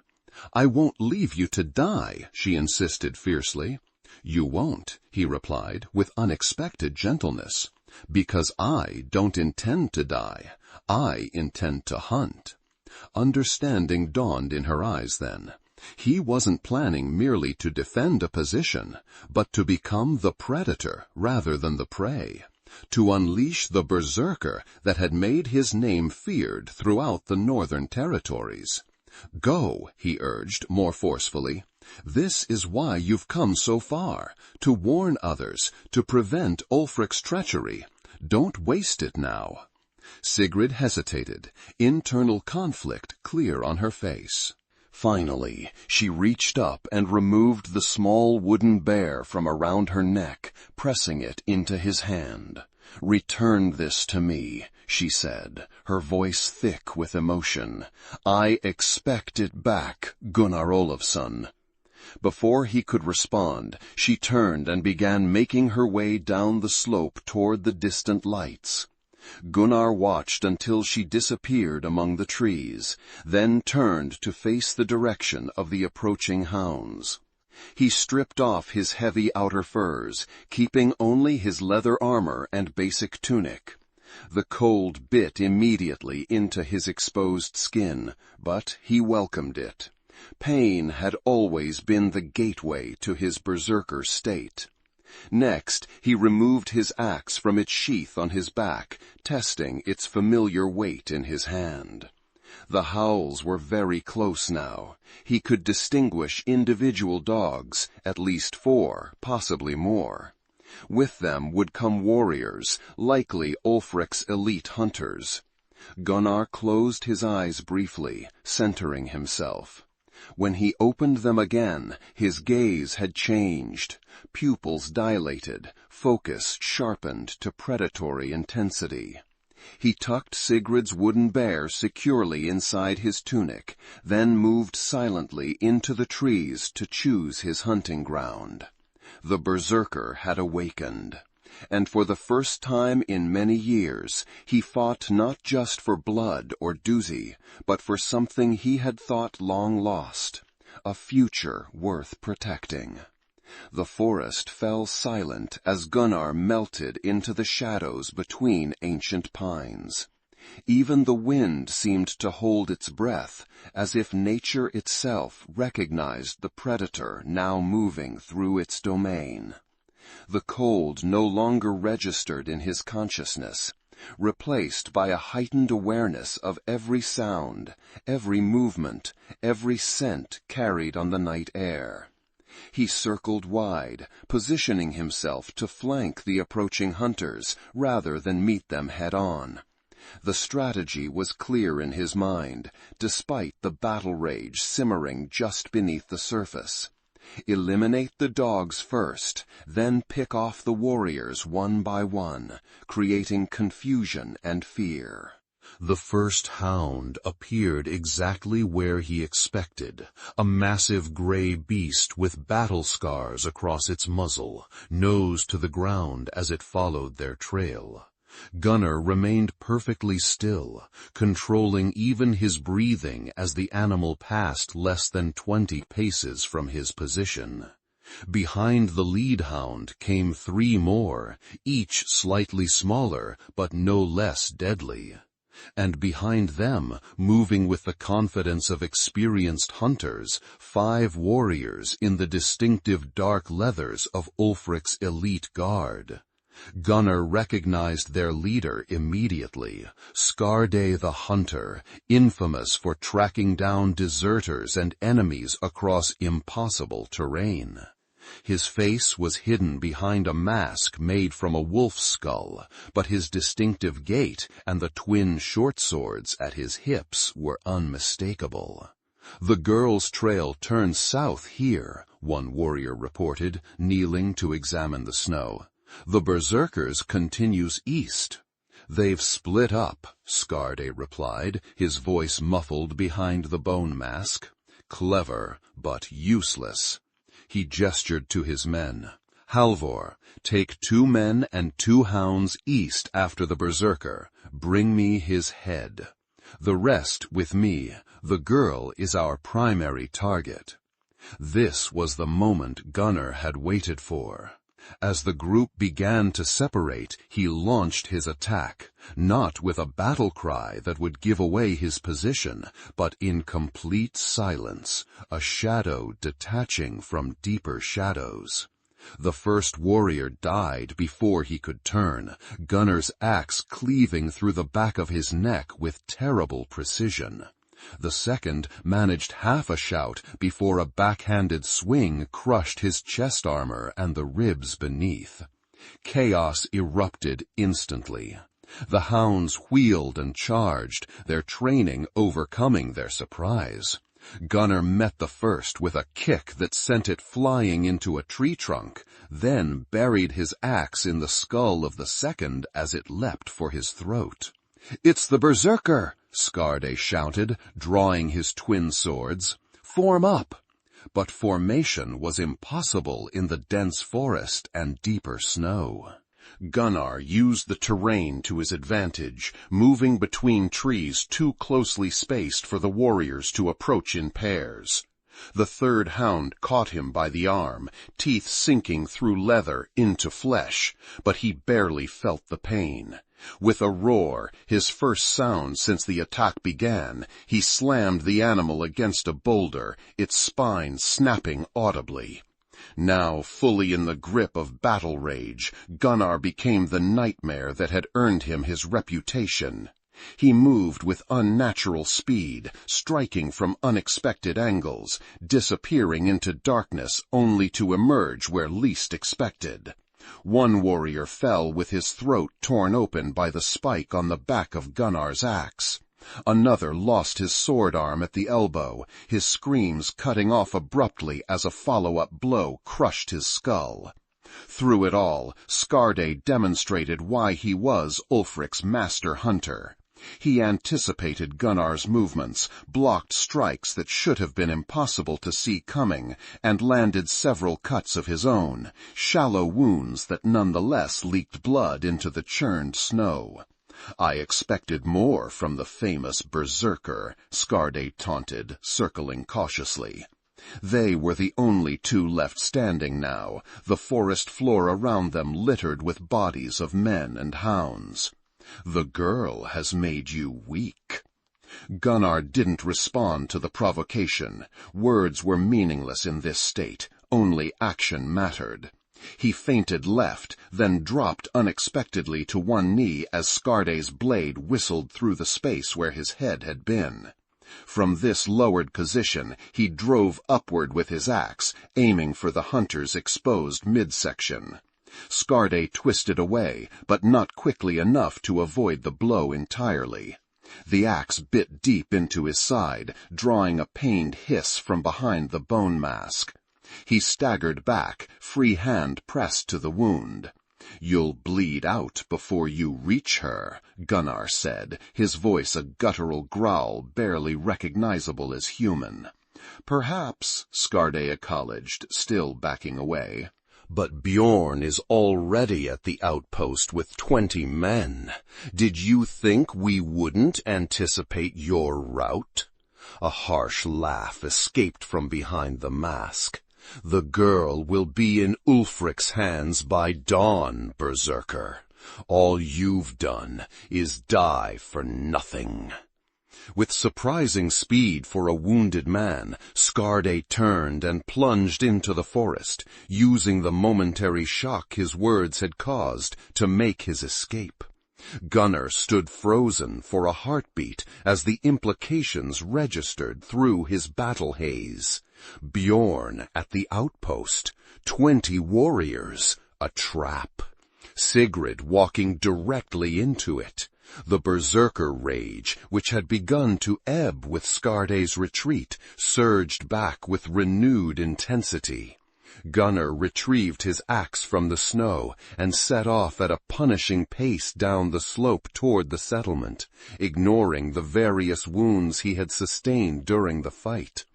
Speaker 3: "I won't leave you to die," she insisted fiercely. "You won't," he replied with unexpected gentleness, "because I don't intend to die. I intend to hunt." Understanding dawned in her eyes then. He wasn't planning merely to defend a position, but to become the predator rather than the prey, to unleash the Berserker that had made his name feared throughout the northern territories. "Go," he urged more forcefully. "This is why you've come so far, to warn others, to prevent Ulfric's treachery. Don't waste it now." Sigrid hesitated, internal conflict clear on her face. Finally, she reached up and removed the small wooden bear from around her neck, pressing it into his hand. "Return this to me," she said, her voice thick with emotion. "I expect it back, Gunnar Olavsson." Before he could respond, she turned and began making her way down the slope toward the distant lights. Gunnar watched until she disappeared among the trees, then turned to face the direction of the approaching hounds. He stripped off his heavy outer furs, keeping only his leather armor and basic tunic. The cold bit immediately into his exposed skin, but he welcomed it. Pain had always been the gateway to his berserker state. Next, he removed his axe from its sheath on his back, testing its familiar weight in his hand. The howls were very close now. He could distinguish individual dogs, at least 4, possibly more. With them would come warriors, likely Ulfric's elite hunters. Gunnar closed his eyes briefly, centering himself. When he opened them again, his gaze had changed. Pupils dilated, focus sharpened to predatory intensity. He tucked Sigrid's wooden bear securely inside his tunic, then moved silently into the trees to choose his hunting ground. The Berserker had awakened, and for the first time in many years, he fought not just for blood or duty, but for something he had thought long lost, a future worth protecting. The forest fell silent as Gunnar melted into the shadows between ancient pines. Even the wind seemed to hold its breath, as if nature itself recognized the predator now moving through its domain. The cold no longer registered in his consciousness, replaced by a heightened awareness of every sound, every movement, every scent carried on the night air. He circled wide, positioning himself to flank the approaching hunters rather than meet them head-on.
Speaker 2: The strategy was clear in his mind, despite the battle rage simmering just beneath the surface. Eliminate the dogs first, then pick off the warriors one by one, creating confusion and fear.
Speaker 1: The first hound appeared exactly where he expected, a massive gray beast with battle scars across its muzzle, nose to the ground as it followed their trail. Gunnar remained perfectly still, controlling even his breathing as the animal passed less than 20 paces from his position. Behind the lead hound came 3 more, each slightly smaller but no less deadly. And behind them, moving with the confidence of experienced hunters, 5 warriors in the distinctive dark leathers of Ulfric's elite guard. Gunnar recognized their leader immediately, Skarde the Hunter, infamous for tracking down deserters and enemies across impossible terrain. His face was hidden behind a mask made from a wolf's skull, but his distinctive gait and the twin short swords at his hips were unmistakable. "The girl's trail turns south here," one warrior reported, kneeling to examine the snow. "The Berserker's continues east." "They've split up," Skarde replied, his voice muffled behind the bone mask. "Clever, but useless." He gestured to his men. "Halvor, take 2 men and 2 hounds east after the Berserker. Bring me his head. The rest with me. The girl is our primary target." This was the moment Gunnar had waited for. As the group began to separate, he launched his attack, not with a battle cry that would give away his position, but in complete silence, a shadow detaching from deeper shadows. The first warrior died before he could turn, Gunnar's axe cleaving through the back of his neck with terrible precision. The second managed half a shout before a backhanded swing crushed his chest armor and the ribs beneath. Chaos erupted instantly. The hounds wheeled and charged, their training overcoming their surprise. Gunnar met the first with a kick that sent it flying into a tree trunk, then buried his axe in the skull of the second as it leapt for his throat. "It's the Berserker!" Skarde shouted, drawing his twin swords. "Form up!" But formation was impossible in the dense forest and deeper snow. Gunnar used the terrain to his advantage, moving between trees too closely spaced for the warriors to approach in pairs. The third hound caught him by the arm, teeth sinking through leather into flesh, but he barely felt the pain. With a roar, his first sound since the attack began, he slammed the animal against a boulder, its spine snapping audibly. Now fully in the grip of battle rage, Gunnar became the nightmare that had earned him his reputation. He moved with unnatural speed, striking from unexpected angles, disappearing into darkness only to emerge where least expected. One warrior fell with his throat torn open by the spike on the back of Gunnar's axe. Another lost his sword arm at the elbow, his screams cutting off abruptly as a follow-up blow crushed his skull. Through it all, Skarde demonstrated why he was Ulfric's master hunter. He anticipated Gunnar's movements, blocked strikes that should have been impossible to see coming, and landed several cuts of his own, shallow wounds that nonetheless leaked blood into the churned snow. "I expected more from the famous Berserker," Skarde taunted, circling cautiously. They were the only 2 left standing now, the forest floor around them littered with bodies of men and hounds. "The girl has made you weak." Gunnar didn't respond to the provocation. Words were meaningless in this state. Only action mattered. He feinted left, then dropped unexpectedly to one knee as Skarde's blade whistled through the space where his head had been. From this lowered position, he drove upward with his axe, aiming for the hunter's exposed midsection.
Speaker 2: Skarde twisted away, but not quickly enough to avoid the blow entirely. The axe bit deep into his side, drawing a pained hiss from behind the bone mask. He staggered back, free hand pressed to the wound. "You'll bleed out before you reach her," Gunnar said, his voice a guttural growl barely recognizable as human. "Perhaps," Skarde acknowledged, still backing away.
Speaker 1: "But Bjorn is already at the outpost with 20 men. Did you think we wouldn't anticipate your route?" A harsh laugh escaped from behind the mask. "The girl will be in Ulfric's hands by dawn, Berserker. All you've done is die for nothing." With surprising speed for a wounded man, Skarde turned and plunged into the forest, using the momentary shock his words had caused to make his escape. Gunnar stood frozen for a heartbeat as the implications registered through his battle haze. Bjorn at the outpost, 20 warriors, a trap. Sigrid walking directly into it. The Berserker rage, which had begun to ebb with Skarde's retreat, surged back with renewed intensity. Gunnar retrieved his axe from the snow and set off at a punishing pace down the slope toward the settlement, ignoring the various wounds he had sustained during the fight.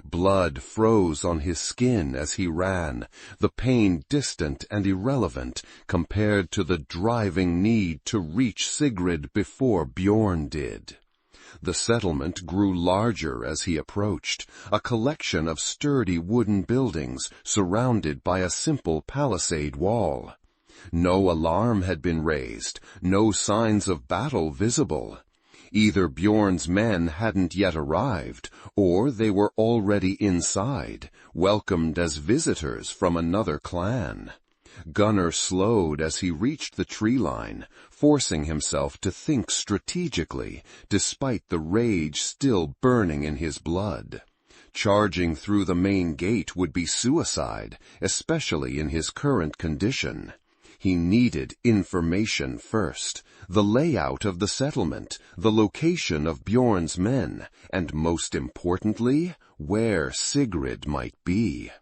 Speaker 1: Blood froze on his skin as he ran, the pain distant and irrelevant compared to the driving need to reach Sigrid before Bjorn did. The settlement grew larger as he approached, a collection of sturdy wooden buildings surrounded by a simple palisade wall. No alarm had been raised, no signs of battle visible. Either Bjorn's men hadn't yet arrived, or they were already inside, welcomed as visitors from another clan. Gunnar slowed as he reached the tree line, forcing himself to think strategically, despite the rage still burning in his blood. Charging through the main gate would be suicide, especially in his current condition. He needed information first, the layout of the settlement, the location of Bjorn's men, and most importantly, where Sigrid might be.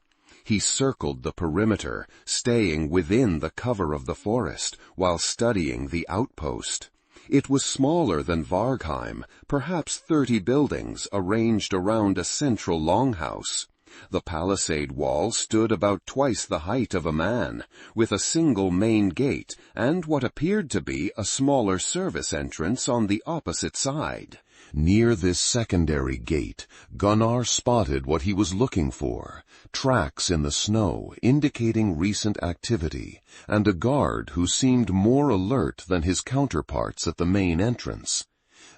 Speaker 1: He circled the perimeter, staying within the cover of the forest, while studying the outpost. It was smaller than Vargheim, perhaps 30 buildings arranged around a central longhouse. The palisade wall stood about twice the height of a man, with a single main gate and what appeared to be a smaller service entrance on the opposite side. Near this secondary gate, Gunnar spotted what he was looking for, tracks in the snow indicating recent activity, and a guard who seemed more alert than his counterparts at the main entrance.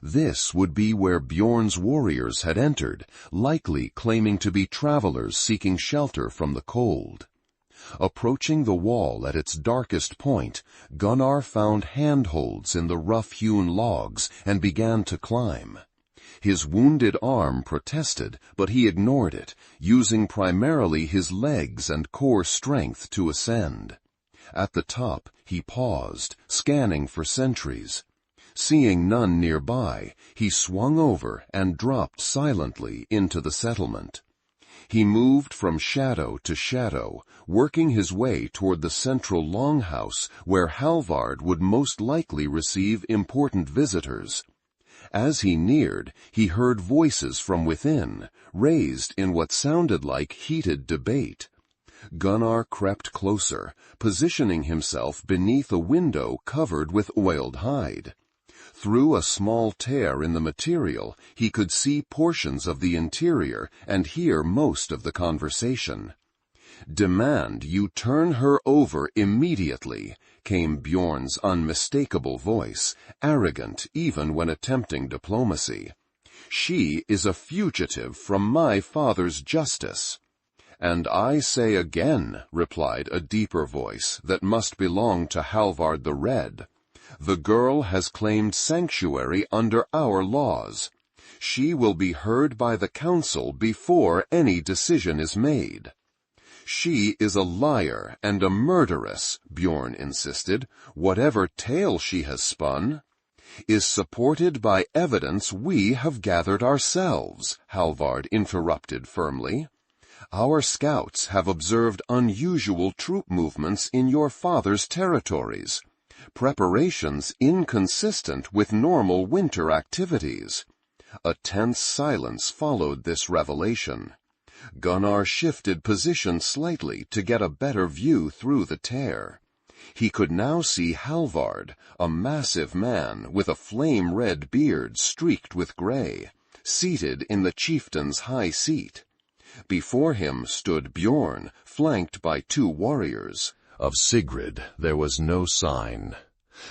Speaker 1: This would be where Bjorn's warriors had entered, likely claiming to be travelers seeking shelter from the cold. Approaching the wall at its darkest point, Gunnar found handholds in the rough-hewn logs and began to climb. His wounded arm protested, but he ignored it, using primarily his legs and core strength to ascend. At the top, he paused, scanning for sentries. Seeing none nearby, he swung over and dropped silently into the settlement. He moved from shadow to shadow, working his way toward the central longhouse where Halvard would most likely receive important visitors. As he neared, he heard voices from within, raised in what sounded like heated debate. Gunnar crept closer, positioning himself beneath a window covered with oiled hide. Through a small tear in the material, he could see portions of the interior and hear most of the conversation. "Demand you turn her over immediately," came Bjorn's unmistakable voice, arrogant even when attempting diplomacy. "She is a fugitive from my father's justice." "And I say again," replied a deeper voice that must belong to Halvard the Red, "the girl has claimed sanctuary under our laws. She will be heard by the council before any decision is made."
Speaker 2: She is a liar and a murderess, Bjorn insisted. Whatever tale she has spun is supported by evidence we have gathered ourselves, Halvard interrupted firmly. Our scouts have observed unusual troop movements in your father's territories, preparations inconsistent with normal winter activities. A tense silence followed this revelation. Gunnar shifted position slightly to get a better view through the tear. He could now see Halvard, a massive man with a flame-red beard streaked with gray, seated in the chieftain's high seat. Before him stood Bjorn, flanked by 2 warriors.
Speaker 1: Of Sigrid there was no sign.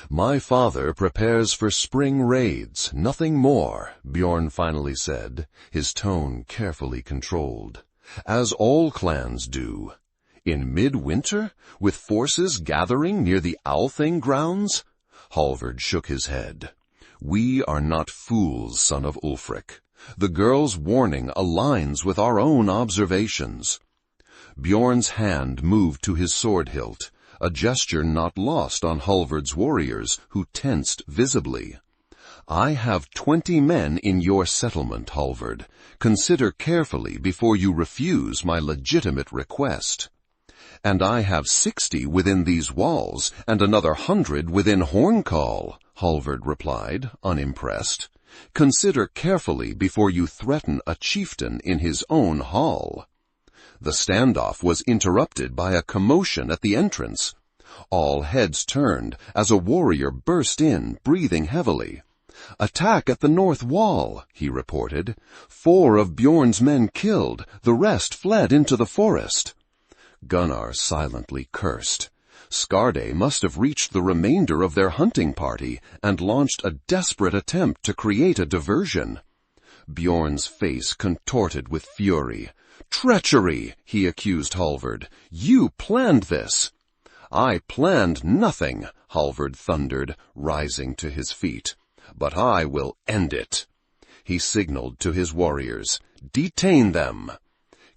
Speaker 1: "My father prepares for spring raids, nothing more," Bjorn finally said, his tone carefully controlled. "As all clans do. In midwinter, with forces gathering near the Althing grounds?" Halvard shook his head. "We are not fools, son of Ulfric. The girl's warning aligns with our own observations." Bjorn's hand moved to his sword hilt, a gesture not lost on Halvard's warriors, who tensed visibly. "I have 20 men in your settlement, Halvard. Consider carefully before you refuse my legitimate request." "And I have 60 within these walls, and another 100 within Horncall," Halvard replied, unimpressed. "Consider carefully before you threaten a chieftain in his own hall." The standoff was interrupted by a commotion at the entrance. All heads turned as a warrior burst in, breathing heavily. "Attack at the north wall," he reported. 4 of Bjorn's men killed, the rest fled into the forest. Gunnar silently cursed. Skarde must have reached the remainder of their hunting party and launched a desperate attempt to create a diversion. Bjorn's face contorted with fury. "Treachery!" he accused Halvard. "You planned this." "I planned nothing," Halvard thundered, rising to his feet. "But I will end it." He signaled to his warriors. "Detain them."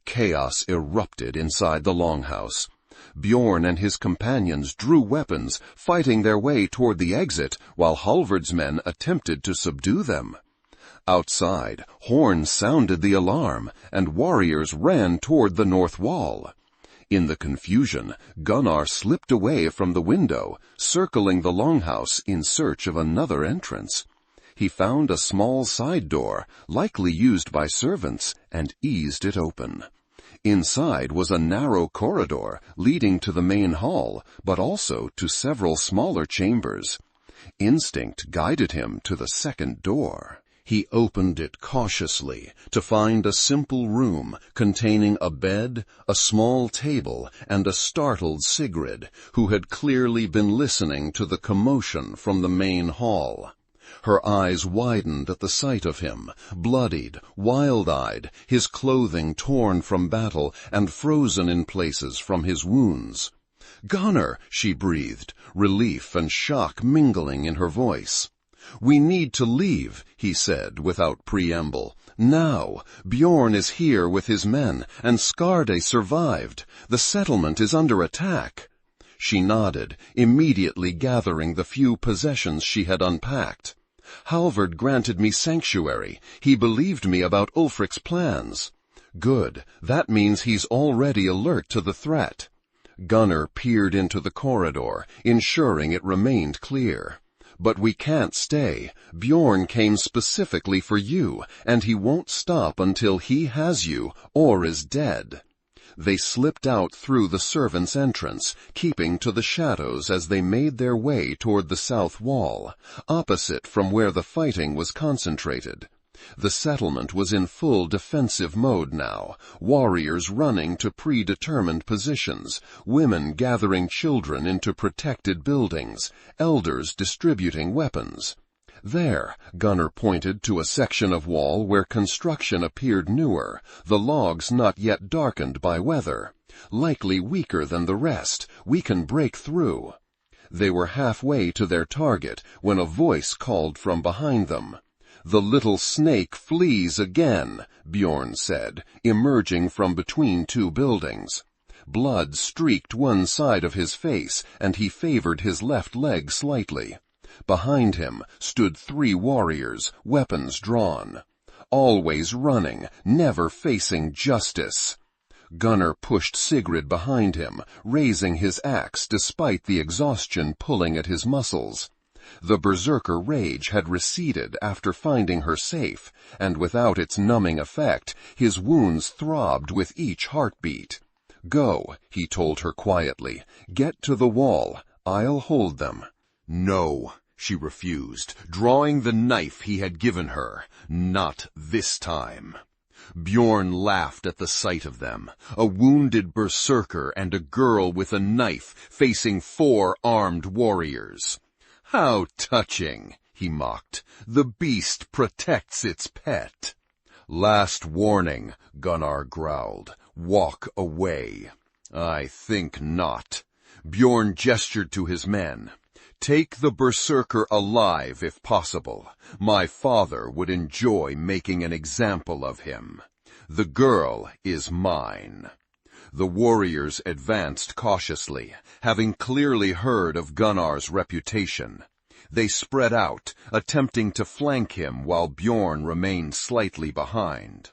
Speaker 1: Chaos erupted inside the longhouse. Bjorn and his companions drew weapons, fighting their way toward the exit, while Halvard's men attempted to subdue them. Outside, horns sounded the alarm, and warriors ran toward the north wall. In the confusion, Gunnar slipped away from the window, circling the longhouse in search of another entrance. He found a small side door, likely used by servants, and eased it open. Inside was a narrow corridor leading to the main hall, but also to several smaller chambers. Instinct guided him to the second door. He opened it cautiously to find a simple room containing a bed, a small table, and a startled Sigrid, who had clearly been listening to the commotion from the main hall. Her eyes widened at the sight of him, bloodied, wild-eyed, his clothing torn from battle and frozen in places from his wounds. "Gunnar," she breathed, relief and shock mingling in her voice. "We need to leave," he said without preamble. "Now. Bjorn is here with his men, and Skarde survived. The settlement is under attack." She nodded, immediately gathering the few possessions she had unpacked. "Halvard granted me sanctuary. He believed me about Ulfric's plans." "Good. That means he's already alert to the threat." Gunnar peered into the corridor, ensuring it remained clear. "But we can't stay. Bjorn came specifically for you, and he won't stop until he has you or is dead." They slipped out through the servants' entrance, keeping to the shadows as they made their way toward the south wall, opposite from where the fighting was concentrated. The settlement was in full defensive mode now, warriors running to predetermined positions, women gathering children into protected buildings, elders distributing weapons. There, Gunnar pointed to a section of wall where construction appeared newer, the logs not yet darkened by weather. "Likely weaker than the rest. We can break through." They were halfway to their target when a voice called from behind them. "The little snake flees again," Bjorn said, emerging from between 2 buildings.
Speaker 2: Blood streaked one side of his face, and he favored his left leg slightly. Behind him stood 3 warriors, weapons drawn. Always running, never facing justice. Gunnar pushed Sigrid behind him, raising his axe despite the exhaustion pulling at his muscles. The berserker rage had receded after finding her safe, and without its numbing effect, his wounds throbbed with each heartbeat. "Go," he told her quietly. "Get to the wall. I'll hold them."
Speaker 3: "No," she refused, drawing the knife he had given her. "Not this time." Bjorn laughed at the sight of them, a wounded berserker and a girl with a knife facing 4 armed warriors. "How touching," he mocked. "The beast protects its pet." "Last warning," Gunnar growled. "Walk away." "I think not." Bjorn gestured to his men. "Take the berserker alive if possible. My father would enjoy making an example of him. The girl is mine." The warriors advanced cautiously, having clearly heard of Gunnar's reputation. They spread out, attempting to flank him while Bjorn remained slightly behind.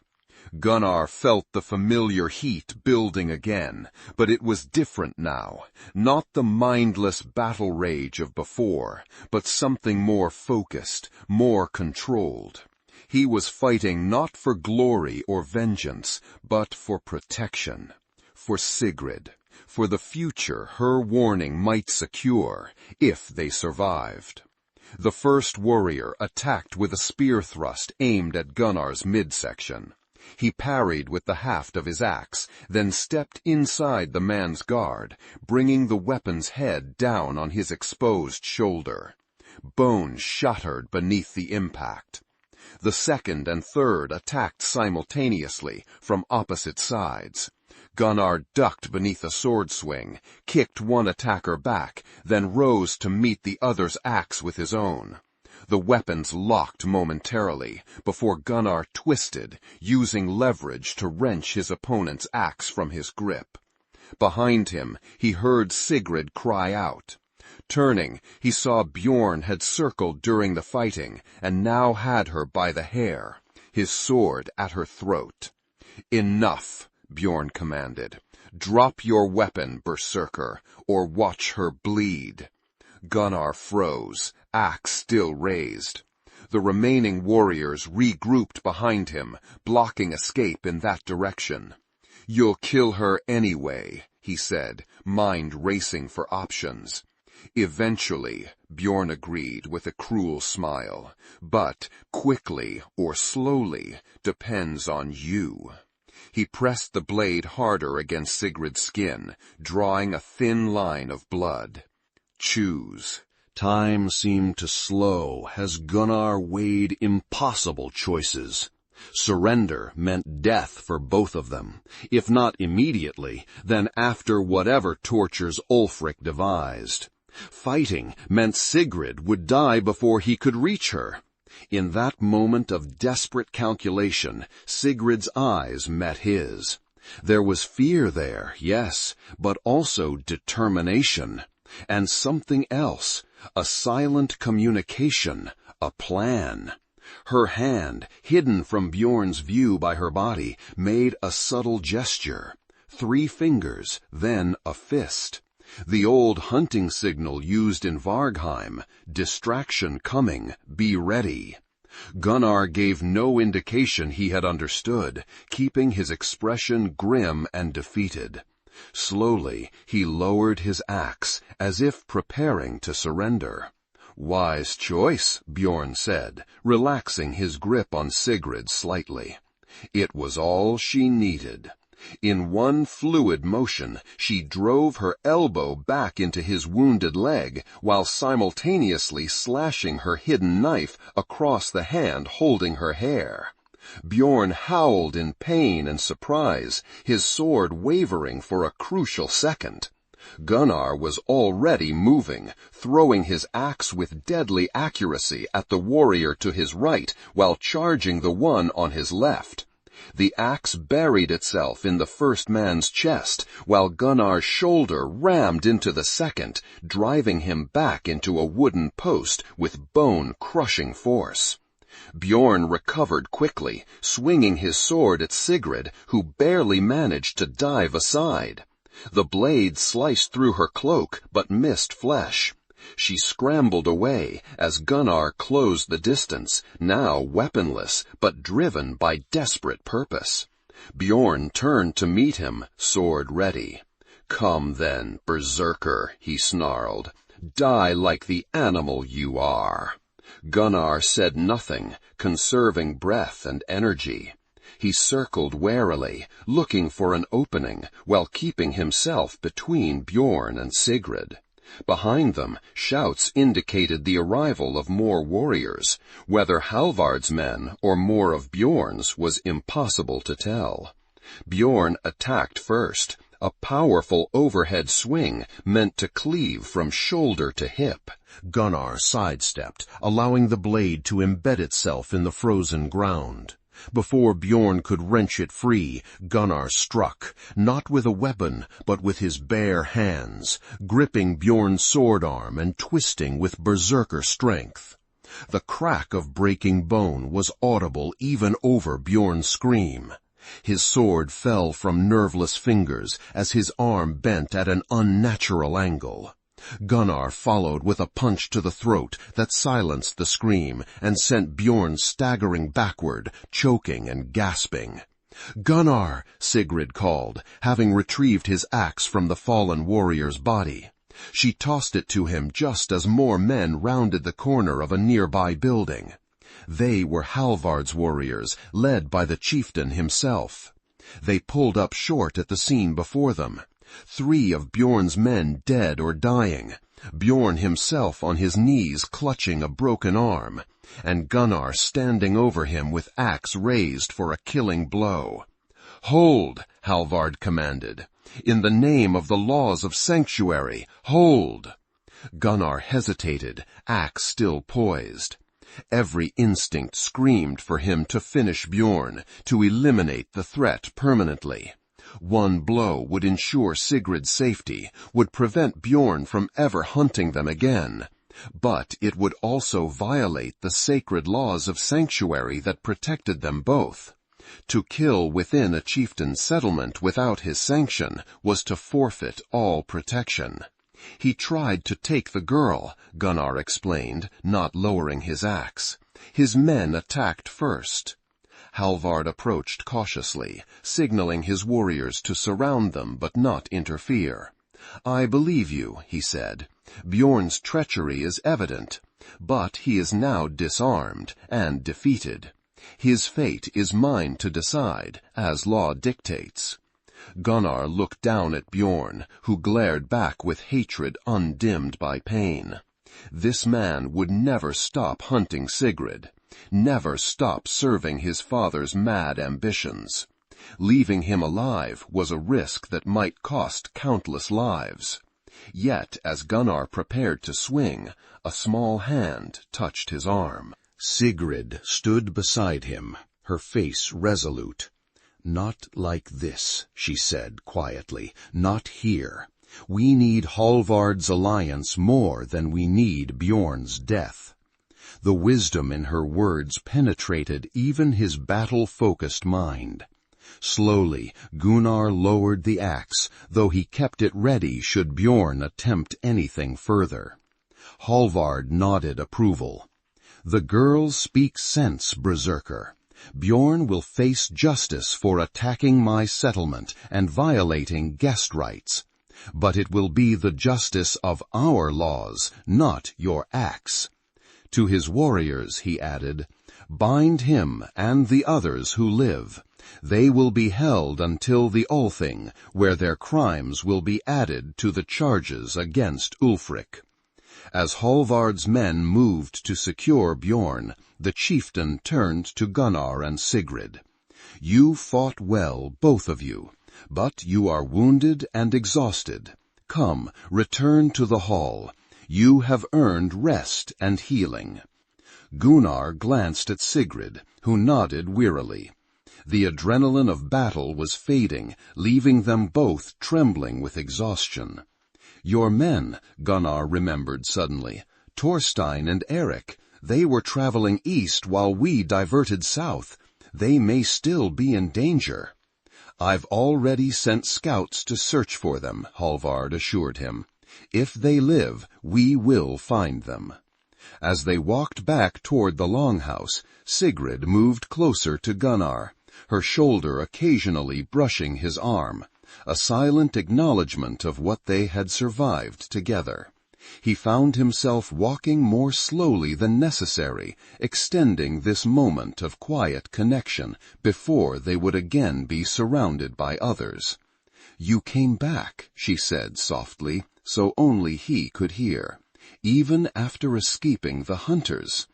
Speaker 3: Gunnar felt the familiar heat building again, but it was different now. Not the mindless battle rage of before, but something more focused, more controlled. He was fighting not for glory or vengeance, but for protection. For Sigrid. For the future her warning might secure, if they survived. The first warrior attacked with a spear thrust aimed at Gunnar's midsection. He parried with the haft of his axe, then stepped inside the man's guard, bringing the weapon's head down on his exposed shoulder. Bones shattered beneath the impact. The second and third attacked simultaneously from opposite sides. Gunnar ducked beneath a sword swing, kicked one attacker back, then rose to meet the other's axe with his own. The weapons locked momentarily, before Gunnar twisted, using leverage to wrench his opponent's axe from his grip. Behind him, he heard Sigrid cry out. Turning, he saw Bjorn had circled during the fighting, and now had her by the hair, his sword at her throat. "Enough," Bjorn commanded. "Drop your weapon, berserker, or watch her bleed." Gunnar froze, axe still raised. The remaining warriors regrouped behind him, blocking escape in that direction. "You'll kill her anyway," he said, mind racing for options. "Eventually," Bjorn agreed with a cruel smile, "but quickly or slowly depends on you." He pressed the blade harder against Sigrid's skin, drawing a thin line of blood. "Choose."
Speaker 1: Time seemed to slow as Gunnar weighed impossible choices. Surrender meant death for both of them, if not immediately, then after whatever tortures Ulfric devised. Fighting meant Sigrid would die before he could reach her. In that moment of desperate calculation, Sigrid's eyes met his. There was fear there, yes, but also determination. And something else, a silent communication, a plan. Her hand, hidden from Bjorn's view by her body, made a subtle gesture. 3 fingers, then a fist. The old hunting signal used in Vargheim, distraction coming, be ready. Gunnar gave no indication he had understood, keeping his expression grim and defeated. Slowly, he lowered his axe, as if preparing to surrender. "Wise choice," Bjorn said, relaxing his grip on Sigrid slightly. It was all she needed. In one fluid motion, she drove her elbow back into his wounded leg, while simultaneously slashing her hidden knife across the hand holding her hair. Bjorn howled in pain and surprise, his sword wavering for a crucial second. Gunnar was already moving, throwing his axe with deadly accuracy at the warrior to his right while charging the one on his left.
Speaker 2: The axe buried itself in the first man's chest, while Gunnar's shoulder rammed into the second, driving him back into a wooden post with bone-crushing force. Bjorn recovered quickly, swinging his sword at Sigrid, who barely managed to dive aside. The blade sliced through her cloak, but missed flesh. She scrambled away as Gunnar closed the distance, now weaponless, but driven by desperate purpose. Bjorn turned to meet him, sword ready. "Come then, Berserker," he snarled. "Die like the animal you are." Gunnar said nothing, conserving breath and energy. He circled warily, looking for an opening, while keeping himself between Bjorn and Sigrid. Behind them, shouts indicated the arrival of more warriors. Whether Halvard's men or more of Bjorn's was impossible to tell. Bjorn attacked first, a powerful overhead swing meant to cleave from shoulder to hip.
Speaker 1: Gunnar sidestepped, allowing the blade to embed itself in the frozen ground. Before Bjorn could wrench it free, Gunnar struck, not with a weapon, but with his bare hands, gripping Bjorn's sword arm and twisting with berserker strength. The crack of breaking bone was audible even over Bjorn's scream. His sword fell from nerveless fingers as his arm bent at an unnatural angle. Gunnar followed with a punch to the throat that silenced the scream and sent Bjorn staggering backward, choking and gasping. "Gunnar!" Sigrid called, having retrieved his axe from the fallen warrior's body. She tossed it to him just as more men rounded the corner of a nearby building. They were Halvard's warriors, led by the chieftain himself. They pulled up short at the scene before them. 3 of Bjorn's men dead or dying, Bjorn himself on his knees clutching a broken arm, and Gunnar standing over him with axe raised for a killing blow. "Hold!" Halvard commanded. "In the name of the laws of sanctuary, hold!" Gunnar hesitated, axe still poised. Every instinct screamed for him to finish Bjorn, to eliminate the threat permanently. One blow would ensure Sigrid's safety, would prevent Bjorn from ever hunting them again. But it would also violate the sacred laws of sanctuary that protected them both. To kill within a chieftain's settlement without his sanction was to forfeit all protection. "He tried to take the girl," Gunnar explained, not lowering his axe. "His men attacked first." Halvard approached cautiously, signaling his warriors to surround them but not interfere. "I believe you," he said. "Bjorn's treachery is evident, but he is now disarmed and defeated. His fate is mine to decide, as law dictates." Gunnar looked down at Bjorn, who glared back with hatred undimmed by pain. This man would never stop hunting Sigrid, never stop serving his father's mad ambitions. Leaving him alive was a risk that might cost countless lives. Yet, as Gunnar prepared to swing, a small hand touched his arm. Sigrid stood beside him, her face resolute. "Not like this," she said quietly. "Not here. We need Halvard's alliance more than we need Bjorn's death." The wisdom in her words penetrated even his battle-focused mind. Slowly, Gunnar lowered the axe, though he kept it ready should Bjorn attempt anything further. Halvard nodded approval. "The girls speak sense, Berserker. Bjorn will face justice for attacking my settlement and violating guest rights. But it will be the justice of our laws, not your axe." To his warriors, he added, "Bind him and the others who live. They will be held until the Althing, where their crimes will be added to the charges against Ulfric." As Halvard's men moved to secure Bjorn, the chieftain turned to Gunnar and Sigrid. "You fought well, both of you, but you are wounded and exhausted. Come, return to the hall. You have earned rest and healing." Gunnar glanced at Sigrid, who nodded wearily.
Speaker 3: The adrenaline of battle was fading, leaving them both trembling with exhaustion. "Your men," Gunnar remembered suddenly. "Thorstein and Erik. They were traveling east while we diverted south. They may still be in danger." "I've already sent scouts to search for them," Hallvard assured him. "If they live, we will find them." As they walked back toward the longhouse, Sigrid moved closer to Gunnar, her shoulder occasionally brushing his arm, a silent acknowledgment of what they had survived together. He found himself walking more slowly than necessary, extending this moment of quiet connection before they would again be surrounded by others. "You came back," she said softly, so only he could hear, "even after escaping the hunters."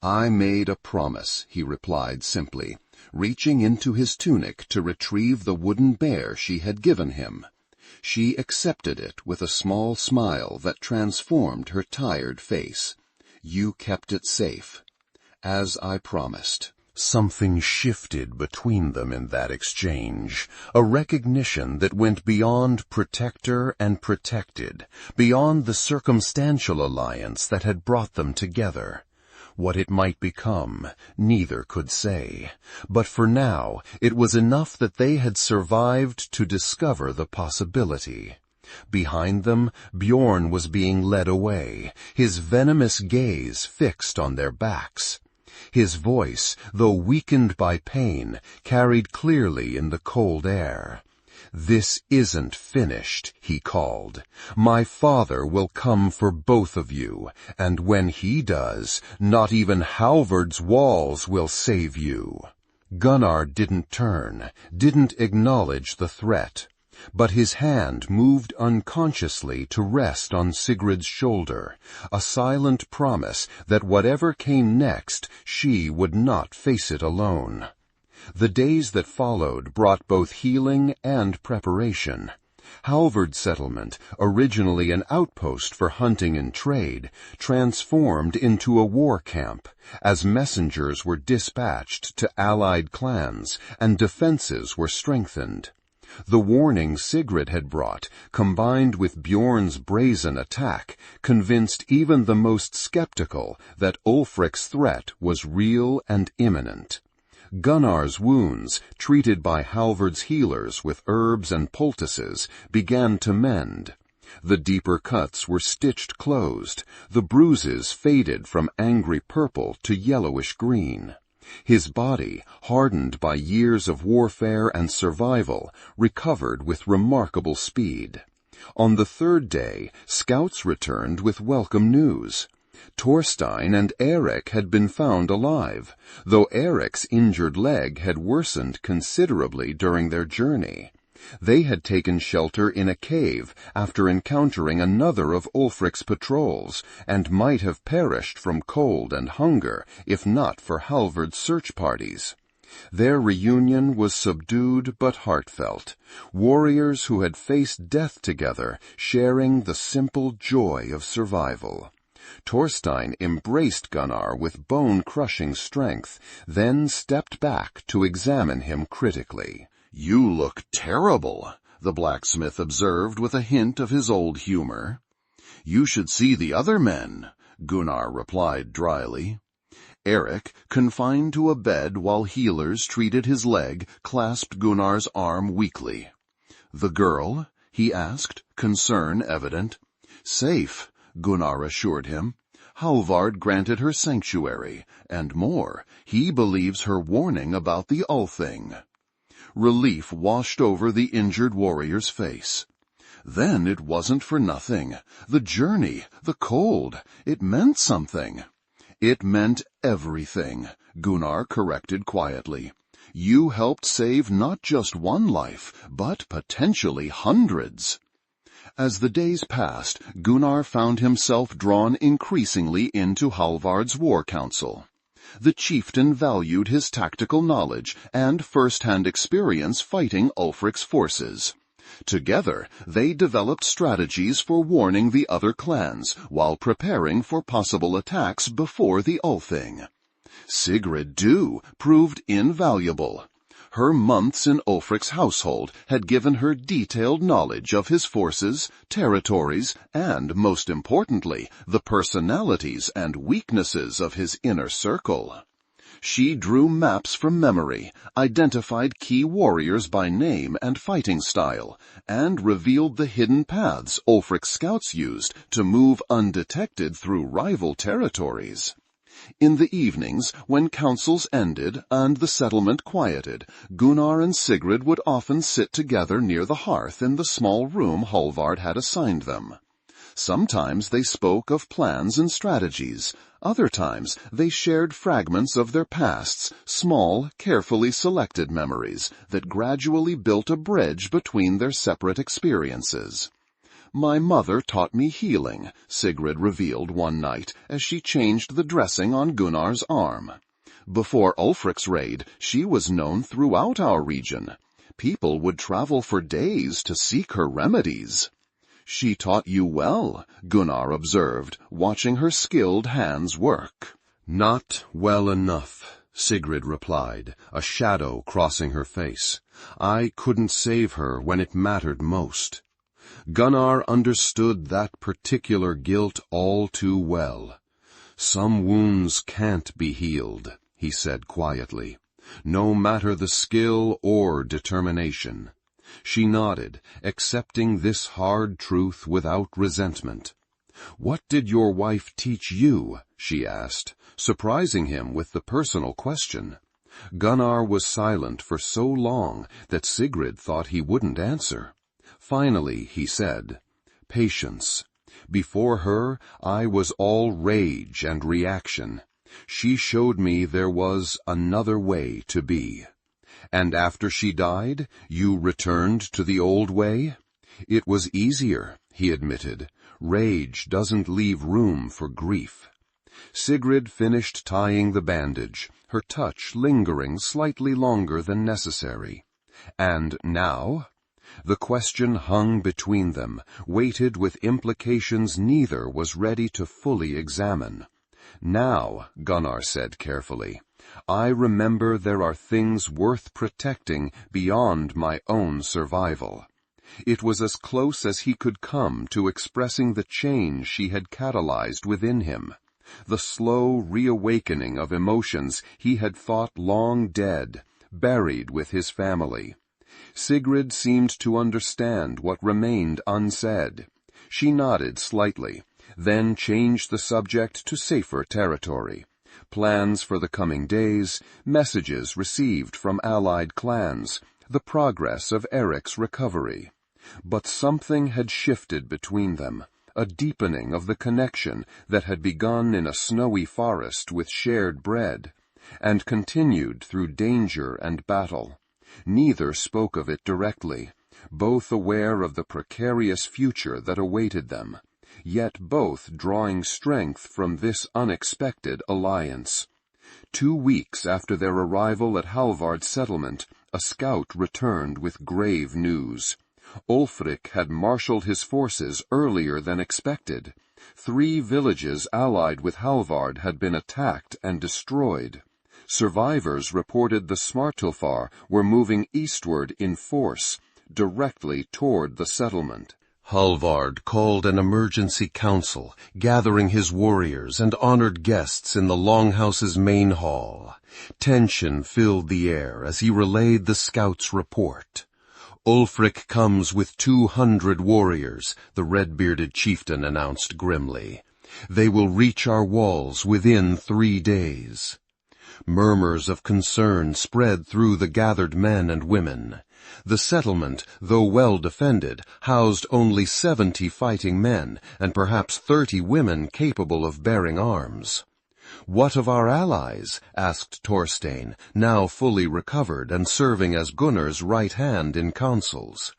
Speaker 3: "I made a promise," he replied simply, reaching into his tunic to retrieve the wooden bear she had given him. She accepted it with a small smile that transformed her tired face. "You kept it safe." "As I promised." Something shifted between them in that exchange, a recognition that went beyond protector and protected, beyond the circumstantial alliance that had brought them together. What it might become, neither could say. But for now, it was enough that they had survived to discover the possibility. Behind them, Bjorn was being led away, his venomous gaze fixed on their backs. His voice, though weakened by pain, carried clearly in the cold air. "This isn't finished," he called. "My father will come for both of you, and when he does, not even Hallvard's walls will save you." Gunnar didn't turn, didn't acknowledge the threat, but his hand moved unconsciously to rest on Sigrid's shoulder, a silent promise that whatever came next, she would not face it alone. The days that followed brought both healing and preparation. Hallvard settlement, originally an outpost for hunting and trade, transformed into a war camp, as messengers were dispatched to allied clans and defenses were strengthened. The warning Sigrid had brought, combined with Bjorn's brazen attack, convinced even the most skeptical that Ulfric's threat was real and imminent. Gunnar's wounds, treated by Hallvard's healers with herbs and poultices, began to mend. The deeper cuts were stitched closed, the bruises faded from angry purple to yellowish green. His body, hardened by years of warfare and survival, recovered with remarkable speed. On the third day, scouts returned with welcome news. Thorstein and Erik had been found alive, though Erik's injured leg had worsened considerably during their journey. They had taken shelter in a cave after encountering another of Ulfric's patrols, and might have perished from cold and hunger if not for Hallvard's search parties. Their reunion was subdued but heartfelt, warriors who had faced death together, sharing the simple joy of survival. Thorstein embraced Gunnar with bone-crushing strength, then stepped back to examine him critically.
Speaker 1: "You look terrible," the blacksmith observed with a hint of his old humor. "You should see the other men," Gunnar replied dryly. Erik, confined to a bed while healers treated his leg, clasped Gunnar's arm weakly. "The girl?" he asked, concern evident. "Safe," Gunnar assured him. "Hallvard granted her sanctuary, and more, he believes her warning about the Althing." Relief washed over the injured warrior's face. "Then it wasn't for nothing. The journey, the cold, it meant something." "It meant everything," Gunnar corrected quietly. "You helped save not just one life, but potentially hundreds." As the days passed, Gunnar found himself drawn increasingly into Hallvard's war council. The chieftain valued his tactical knowledge and first-hand experience fighting Ulfric's forces. Together, they developed strategies for warning the other clans while preparing for possible attacks before the Althing. Sigrid, too, proved invaluable.
Speaker 2: Her months in Ulfric's household had given her detailed knowledge of his forces, territories, and, most importantly, the personalities and weaknesses of his inner circle. She drew maps from memory, identified key warriors by name and fighting style, and revealed the hidden paths Ulfric's scouts used to move undetected through rival territories. In the evenings, when councils ended and the settlement quieted, Gunnar and Sigrid would often sit together near the hearth in the small room Hallvard had assigned them. Sometimes they spoke of plans and strategies. Other times they shared fragments of their pasts, small, carefully selected memories that gradually built a bridge between their separate experiences. "My mother taught me healing," Sigrid revealed one night as she changed the dressing on Gunnar's arm. "Before Ulfric's raid, she was known throughout our region. People would travel for days to seek her remedies." "She taught you well," Gunnar observed, watching her skilled hands work.
Speaker 3: "Not well enough," Sigrid replied, a shadow crossing her face. "I couldn't save her when it mattered most." Gunnar understood that particular guilt all too well. "Some wounds can't be healed," he said quietly, "no matter the skill or determination." She nodded, accepting this hard truth without resentment. "What did your wife teach you?" she asked, surprising him with the personal question. Gunnar was silent for so long that Sigrid thought he wouldn't answer. Finally, he said, "Patience. Before her, I was all rage and reaction. She showed me there was another way to be." "And after she died, you returned to the old way?" "It was easier," he admitted. "Rage doesn't leave room for grief." Sigrid finished tying the bandage, her touch lingering slightly longer than necessary. "And now?" The question hung between them, weighted with implications neither was ready to fully examine. "Now," Gunnar said carefully, "I remember there are things worth protecting beyond my own survival." It was as close as he could come to expressing the change she had catalyzed within him, the slow reawakening of emotions he had thought long dead, buried with his family. Sigrid seemed to understand what remained unsaid. She nodded slightly, then changed the subject to safer territory. Plans for the coming days, messages received from allied clans, the progress of Eric's recovery. But something had shifted between them, a deepening of the connection that had begun in a snowy forest with shared bread, and continued through danger and battle. Neither spoke of it directly, both aware of the precarious future that awaited them, yet both drawing strength from this unexpected alliance. 2 weeks after their arrival at Hallvard's settlement, a scout returned with grave news. Ulfric had marshaled his forces earlier than expected. 3 villages allied with Hallvard had been attacked and destroyed. Survivors reported the Smartilfar were moving eastward in force, directly toward the settlement. Hallvard called an emergency council, gathering his warriors and honored guests in the Longhouse's main hall. Tension filled the air as he relayed the scout's report. "Ulfric comes with 200 warriors," the red-bearded chieftain announced grimly. "They will reach our walls within 3 days." Murmurs of concern spread through the gathered men and women. The settlement, though well defended, housed only 70 fighting men and perhaps 30 women capable of bearing arms. "What of our allies?" asked Thorstein, now fully recovered and serving as Gunnar's right hand in councils.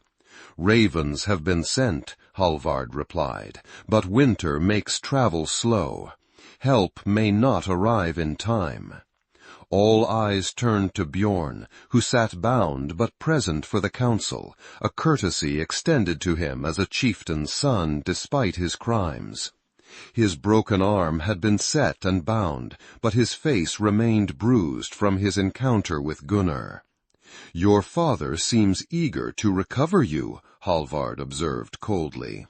Speaker 3: "Ravens have been sent," Hallvard replied, "but winter makes travel slow. Help may not arrive in time." All eyes turned to Bjorn, who sat bound but present for the council, a courtesy extended to him as a chieftain's son despite his crimes. His broken arm had been set and bound, but his face remained bruised from his encounter with Gunnar. Your father seems eager to recover you, Halvard observed coldly.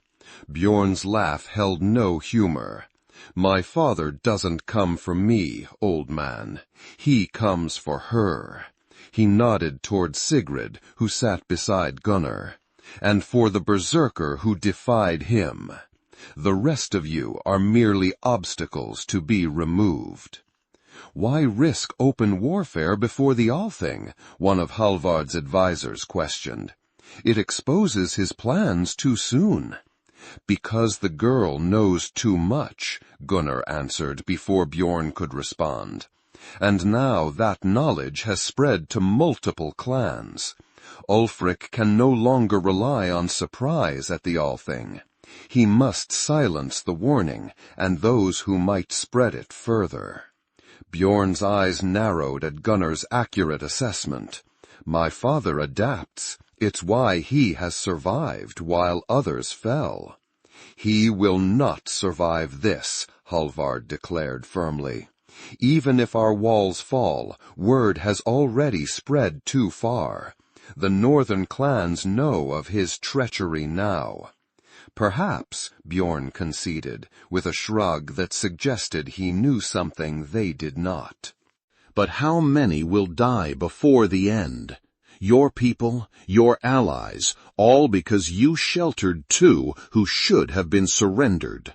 Speaker 3: Bjorn's laugh held no humor. My father doesn't come for me, old man. He comes for her. He nodded toward Sigrid, who sat beside Gunnar, and for the Berserker who defied him. The rest of you are merely obstacles to be removed. Why risk open warfare before the Althing? One of Halvard's advisors questioned. It exposes his plans too soon. Because the girl knows too much, Gunnar answered before Bjorn could respond. And now that knowledge has spread to multiple clans. Ulfric can no longer rely on surprise at the Althing. He must silence the warning and those who might spread it further. Bjorn's eyes narrowed at Gunnar's accurate assessment. My father adapts. It's why he has survived while others fell. He will not survive this, Halvard declared firmly. Even if our walls fall, word has already spread too far. The northern clans know of his treachery now. Perhaps, Bjorn conceded, with a shrug that suggested he knew something they did not.
Speaker 1: But how many will die before the end? Your people, your allies, all because you sheltered two who should have been surrendered.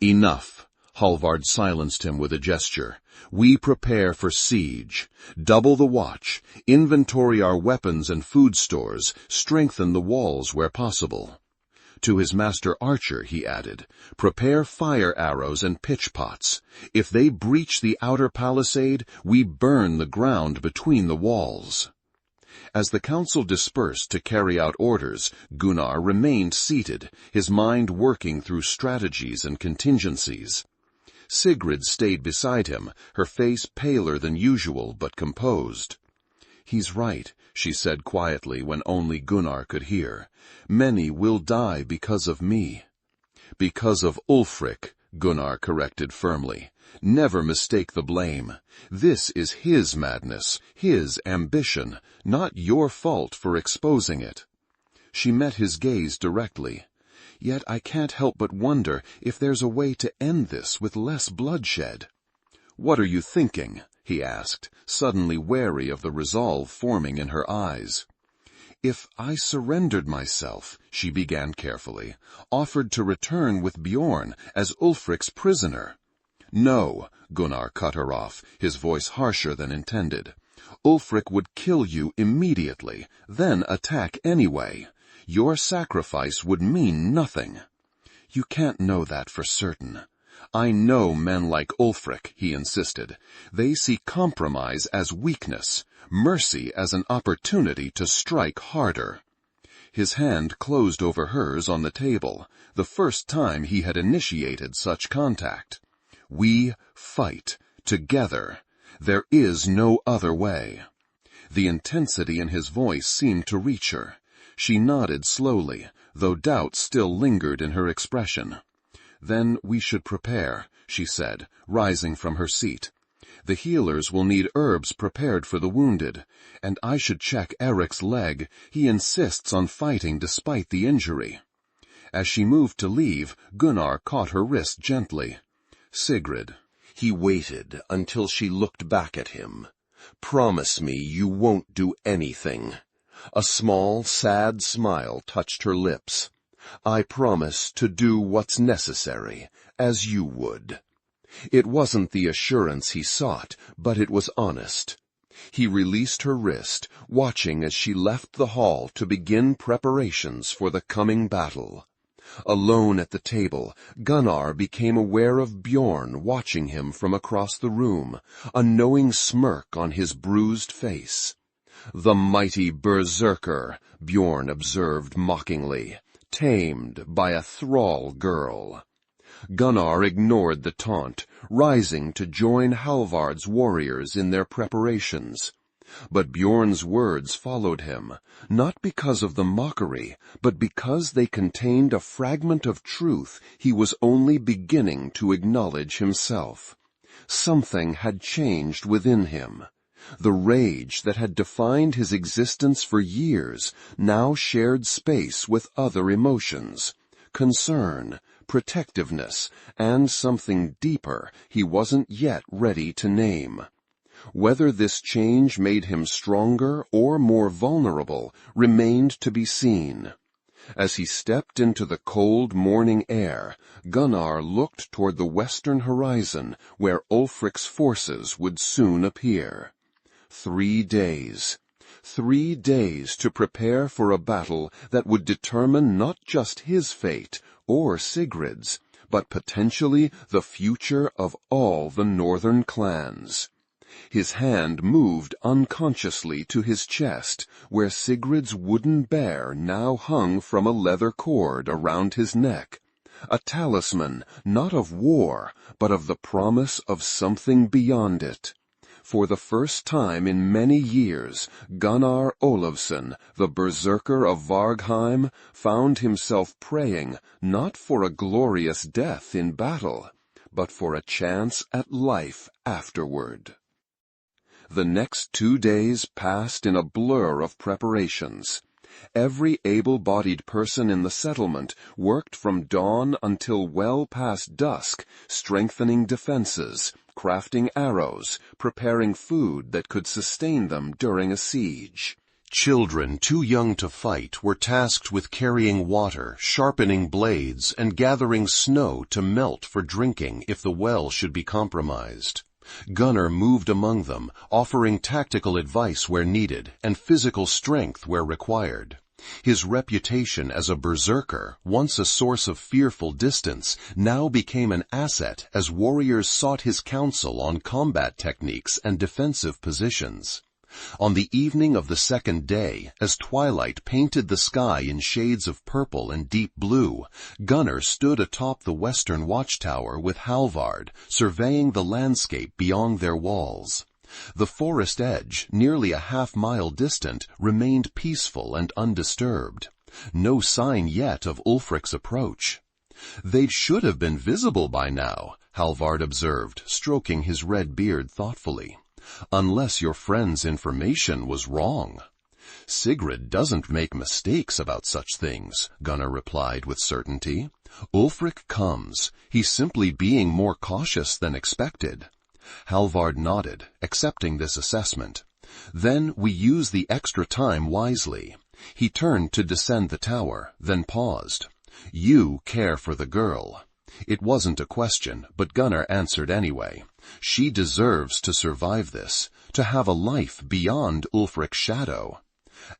Speaker 1: Enough. Halvard silenced him with a gesture. We prepare for siege. Double the watch. Inventory our weapons and food stores. Strengthen the walls where possible. To his master archer, he added, prepare fire arrows and pitch pots. If they breach the outer palisade, we burn the ground between the walls. As the council dispersed to carry out orders, Gunnar remained seated, his mind working through strategies and contingencies. Sigrid stayed beside him, her face paler than usual but composed. He's right, she said quietly when only Gunnar could hear. Many will die because of me. Because of Ulfric, Gunnar corrected firmly. Never mistake the blame. This is his madness, his ambition, not your fault for exposing it. She met his gaze directly. Yet I can't help but wonder if there's a way to end this with less bloodshed. What are you thinking? He asked, suddenly wary of the resolve forming in her eyes. If I surrendered myself, she began carefully, offered to return with Bjorn as Ulfric's prisoner. No, Gunnar cut her off, his voice harsher than intended. Ulfric would kill you immediately, then attack anyway. Your sacrifice would mean nothing. You can't know that for certain. I know men like Ulfric, he insisted. They see compromise as weakness, mercy as an opportunity to strike harder. His hand closed over hers on the table, the first time he had initiated such contact. We fight together. There is no other way. The intensity in his voice seemed to reach her. She nodded slowly, though doubt still lingered in her expression. Then we should prepare, she said, rising from her seat. The healers will need herbs prepared for the wounded, and I should check Eric's leg. He insists on fighting despite the injury. As she moved to leave, Gunnar caught her wrist gently. Sigrid. He waited until she looked back at him. Promise me you won't do anything. A small, sad smile touched her lips. I promise to do what's necessary, as you would. It wasn't the assurance he sought, but it was honest. He released her wrist, watching as she left the hall to begin preparations for the coming battle. Alone at the table, Gunnar became aware of Bjorn watching him from across the room, a knowing smirk on his bruised face. The mighty Berserker, Bjorn observed mockingly, tamed by a thrall girl. Gunnar ignored the taunt, rising to join Halvard's warriors in their preparations. But Bjorn's words followed him, not because of the mockery, but because they contained a fragment of truth he was only beginning to acknowledge himself. Something had changed within him.
Speaker 3: The rage that had defined his existence for years now shared space with other emotions, concern, protectiveness, and something deeper he wasn't yet ready to name. Whether this change made him stronger or more vulnerable remained to be seen. As he stepped into the cold morning air, Gunnar looked toward the western horizon where Ulfric's forces would soon appear. 3 days. 3 days to prepare for a battle that would determine not just his fate or Sigrid's, but potentially the future of all the northern clans. His hand moved unconsciously to his chest, where Sigrid's wooden bear now hung from a leather cord around his neck, a talisman not of war, but of the promise of something beyond it. For the first time in many years, Gunnar Olavsson, the Berserker of Vargheim, found himself praying not for a glorious death in battle, but for a chance at life afterward. The next 2 days passed in a blur of preparations. Every able-bodied person in the settlement worked from dawn until well past dusk, strengthening defenses, crafting arrows, preparing food that could sustain them during a siege.
Speaker 1: Children too young to fight were tasked with carrying water, sharpening blades, and gathering snow to melt for drinking if the well should be compromised. Gunnar moved among them, offering tactical advice where needed and physical strength where required. His reputation as a berserker, once a source of fearful distance, now became an asset as warriors sought his counsel on combat techniques and defensive positions. On the evening of the second day, as twilight painted the sky in shades of purple and deep blue, Gunnar stood atop the western watchtower with Halvard, surveying the landscape beyond their walls. The forest edge, nearly a half-mile distant, remained peaceful and undisturbed. No sign yet of Ulfric's approach. "They should have been visible by now," Halvard observed, stroking his red beard thoughtfully. "Unless your friend's information was wrong." "Sigrid doesn't make mistakes about such things," Gunnar replied with certainty. "Ulfric comes. He's simply being more cautious than expected." Halvard nodded, accepting this assessment. "Then we use the extra time wisely." He turned to descend the tower, then paused. "You care for the girl." It wasn't a question, but Gunnar answered anyway. "She deserves to survive this, to have a life beyond Ulfric's shadow."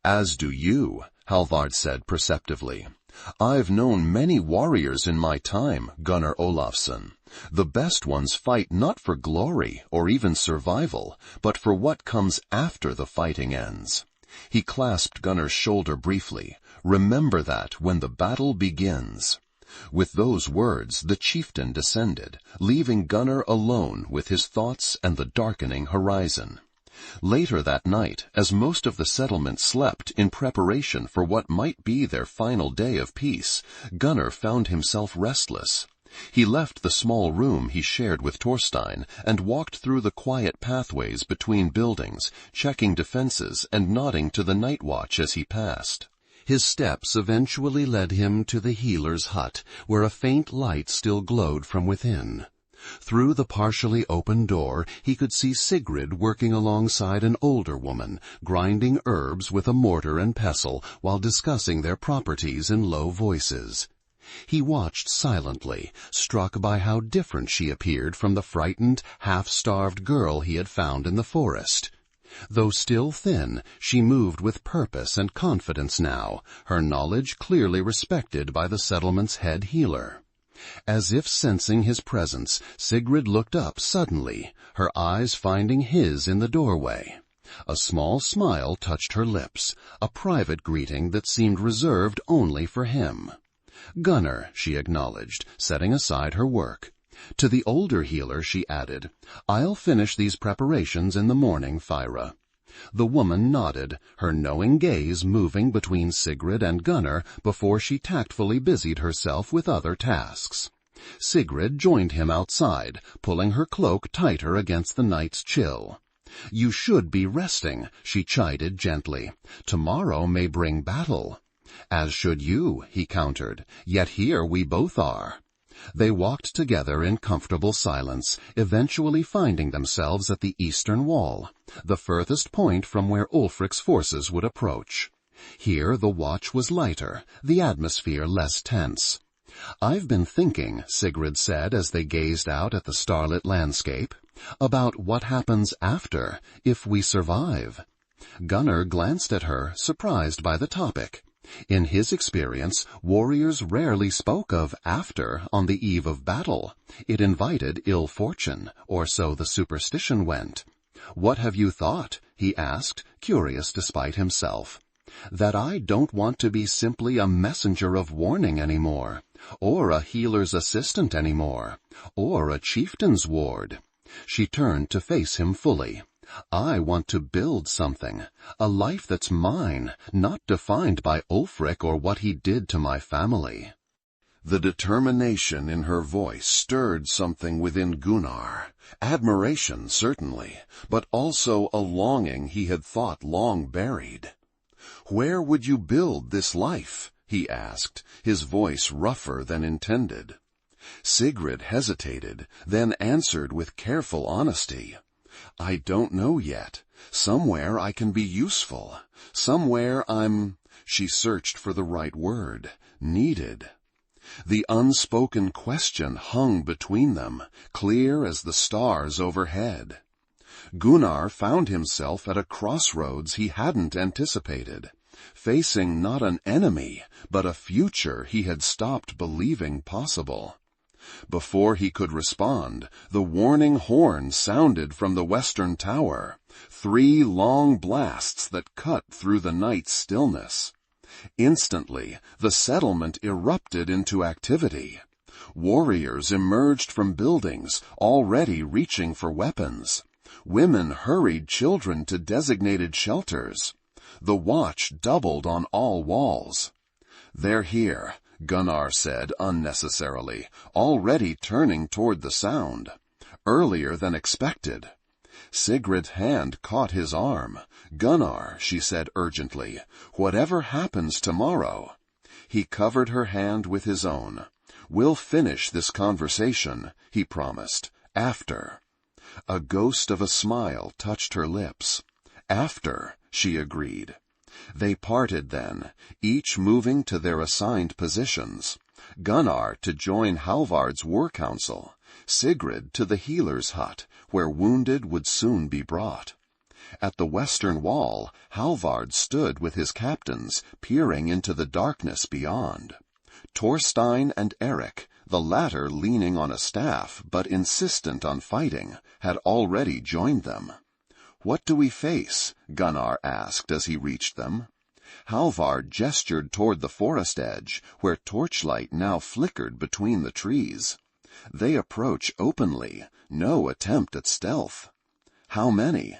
Speaker 1: "As do you," Halvard said perceptively. "I've known many warriors in my time, Gunnar Olavsson. The best ones fight not for glory or even survival, but for what comes after the fighting ends." He clasped Gunnar's shoulder briefly. "Remember that when the battle begins." With those words, the chieftain descended, leaving Gunnar alone with his thoughts and the darkening horizon. Later that night, as most of the settlement slept in preparation for what might be their final day of peace, Gunnar found himself restless. He left the small room he shared with Thorstein and walked through the quiet pathways between buildings, checking defenses and nodding to the night watch as he passed. His steps eventually led him to the healer's hut, where a faint light still glowed from within. Through the partially open door, he could see Sigrid working alongside an older woman, grinding herbs with a mortar and pestle while discussing their properties in low voices. He watched silently, struck by how different she appeared from the frightened, half-starved girl he had found in the forest. Though still thin, she moved with purpose and confidence now, her knowledge clearly respected by the settlement's head healer. As if sensing his presence, Sigrid looked up suddenly, her eyes finding his in the doorway. A small smile touched her lips, a private greeting that seemed reserved only for him. "Gunnar," she acknowledged, setting aside her work. To the older healer she added, "I'll finish these preparations in the morning, Thyra." The woman nodded, her knowing gaze moving between Sigrid and Gunnar before she tactfully busied herself with other tasks. Sigrid joined him outside, pulling her cloak tighter against the night's chill.
Speaker 3: "You should be resting," she chided gently. "Tomorrow may bring battle." "As should you," he countered, "yet here we both are." They walked together in comfortable silence, eventually finding themselves at the eastern wall, the furthest point from where Ulfric's forces would approach. Here the watch was lighter, the atmosphere less tense. "I've been thinking," Sigrid said as they gazed out at the starlit landscape, "about what happens after, if we survive." Gunnar glanced at her, surprised by the topic. In his experience, warriors rarely spoke of after on the eve of battle. It invited ill fortune, or so the superstition went. "What have you thought?" he asked, curious despite himself. "That I don't want to be simply a messenger of warning anymore, or a healer's assistant anymore, or a chieftain's ward." She turned to face him fully. "I want to build something, a life that's mine, not defined by Ulfric or what he did to my family."
Speaker 1: The determination in her voice stirred something within Gunnar. Admiration, certainly, but also a longing he had thought long buried. "Where would you build this life?" he asked, his voice rougher than intended. Sigrid hesitated, then answered with careful honesty. "I don't know yet. Somewhere I can be useful. Somewhere She searched for the right word. Needed. The unspoken question hung between them, clear as the stars overhead. Gunnar found himself at a crossroads he hadn't anticipated, facing not an enemy, but a future he had stopped believing possible. Before he could respond, the warning horn sounded from the western tower, 3 long blasts that cut through the night's stillness. Instantly, the settlement erupted into activity. Warriors emerged from buildings, already reaching for weapons. Women hurried children to designated shelters. The watch doubled on all walls. "They're here," Gunnar said unnecessarily, already turning toward the sound. "Earlier than expected." Sigrid's hand caught his arm. "Gunnar," she said urgently, "whatever happens tomorrow—" He covered her hand with his own. "We'll finish this conversation," he promised. "After." A ghost of a smile touched her lips. "After," she agreed. They parted then, each moving to their assigned positions. Gunnar to join Halvard's war council, Sigrid to the healer's hut, where wounded would soon be brought. At the western wall, Halvard stood with his captains, peering into the darkness beyond. Thorstein and Eric, the latter leaning on a staff but insistent on fighting, had already joined them. "What do we face?" Gunnar asked as he reached them. Halvard gestured toward the forest edge, where torchlight now flickered between the trees. "They approach openly, no attempt at stealth." "How many?"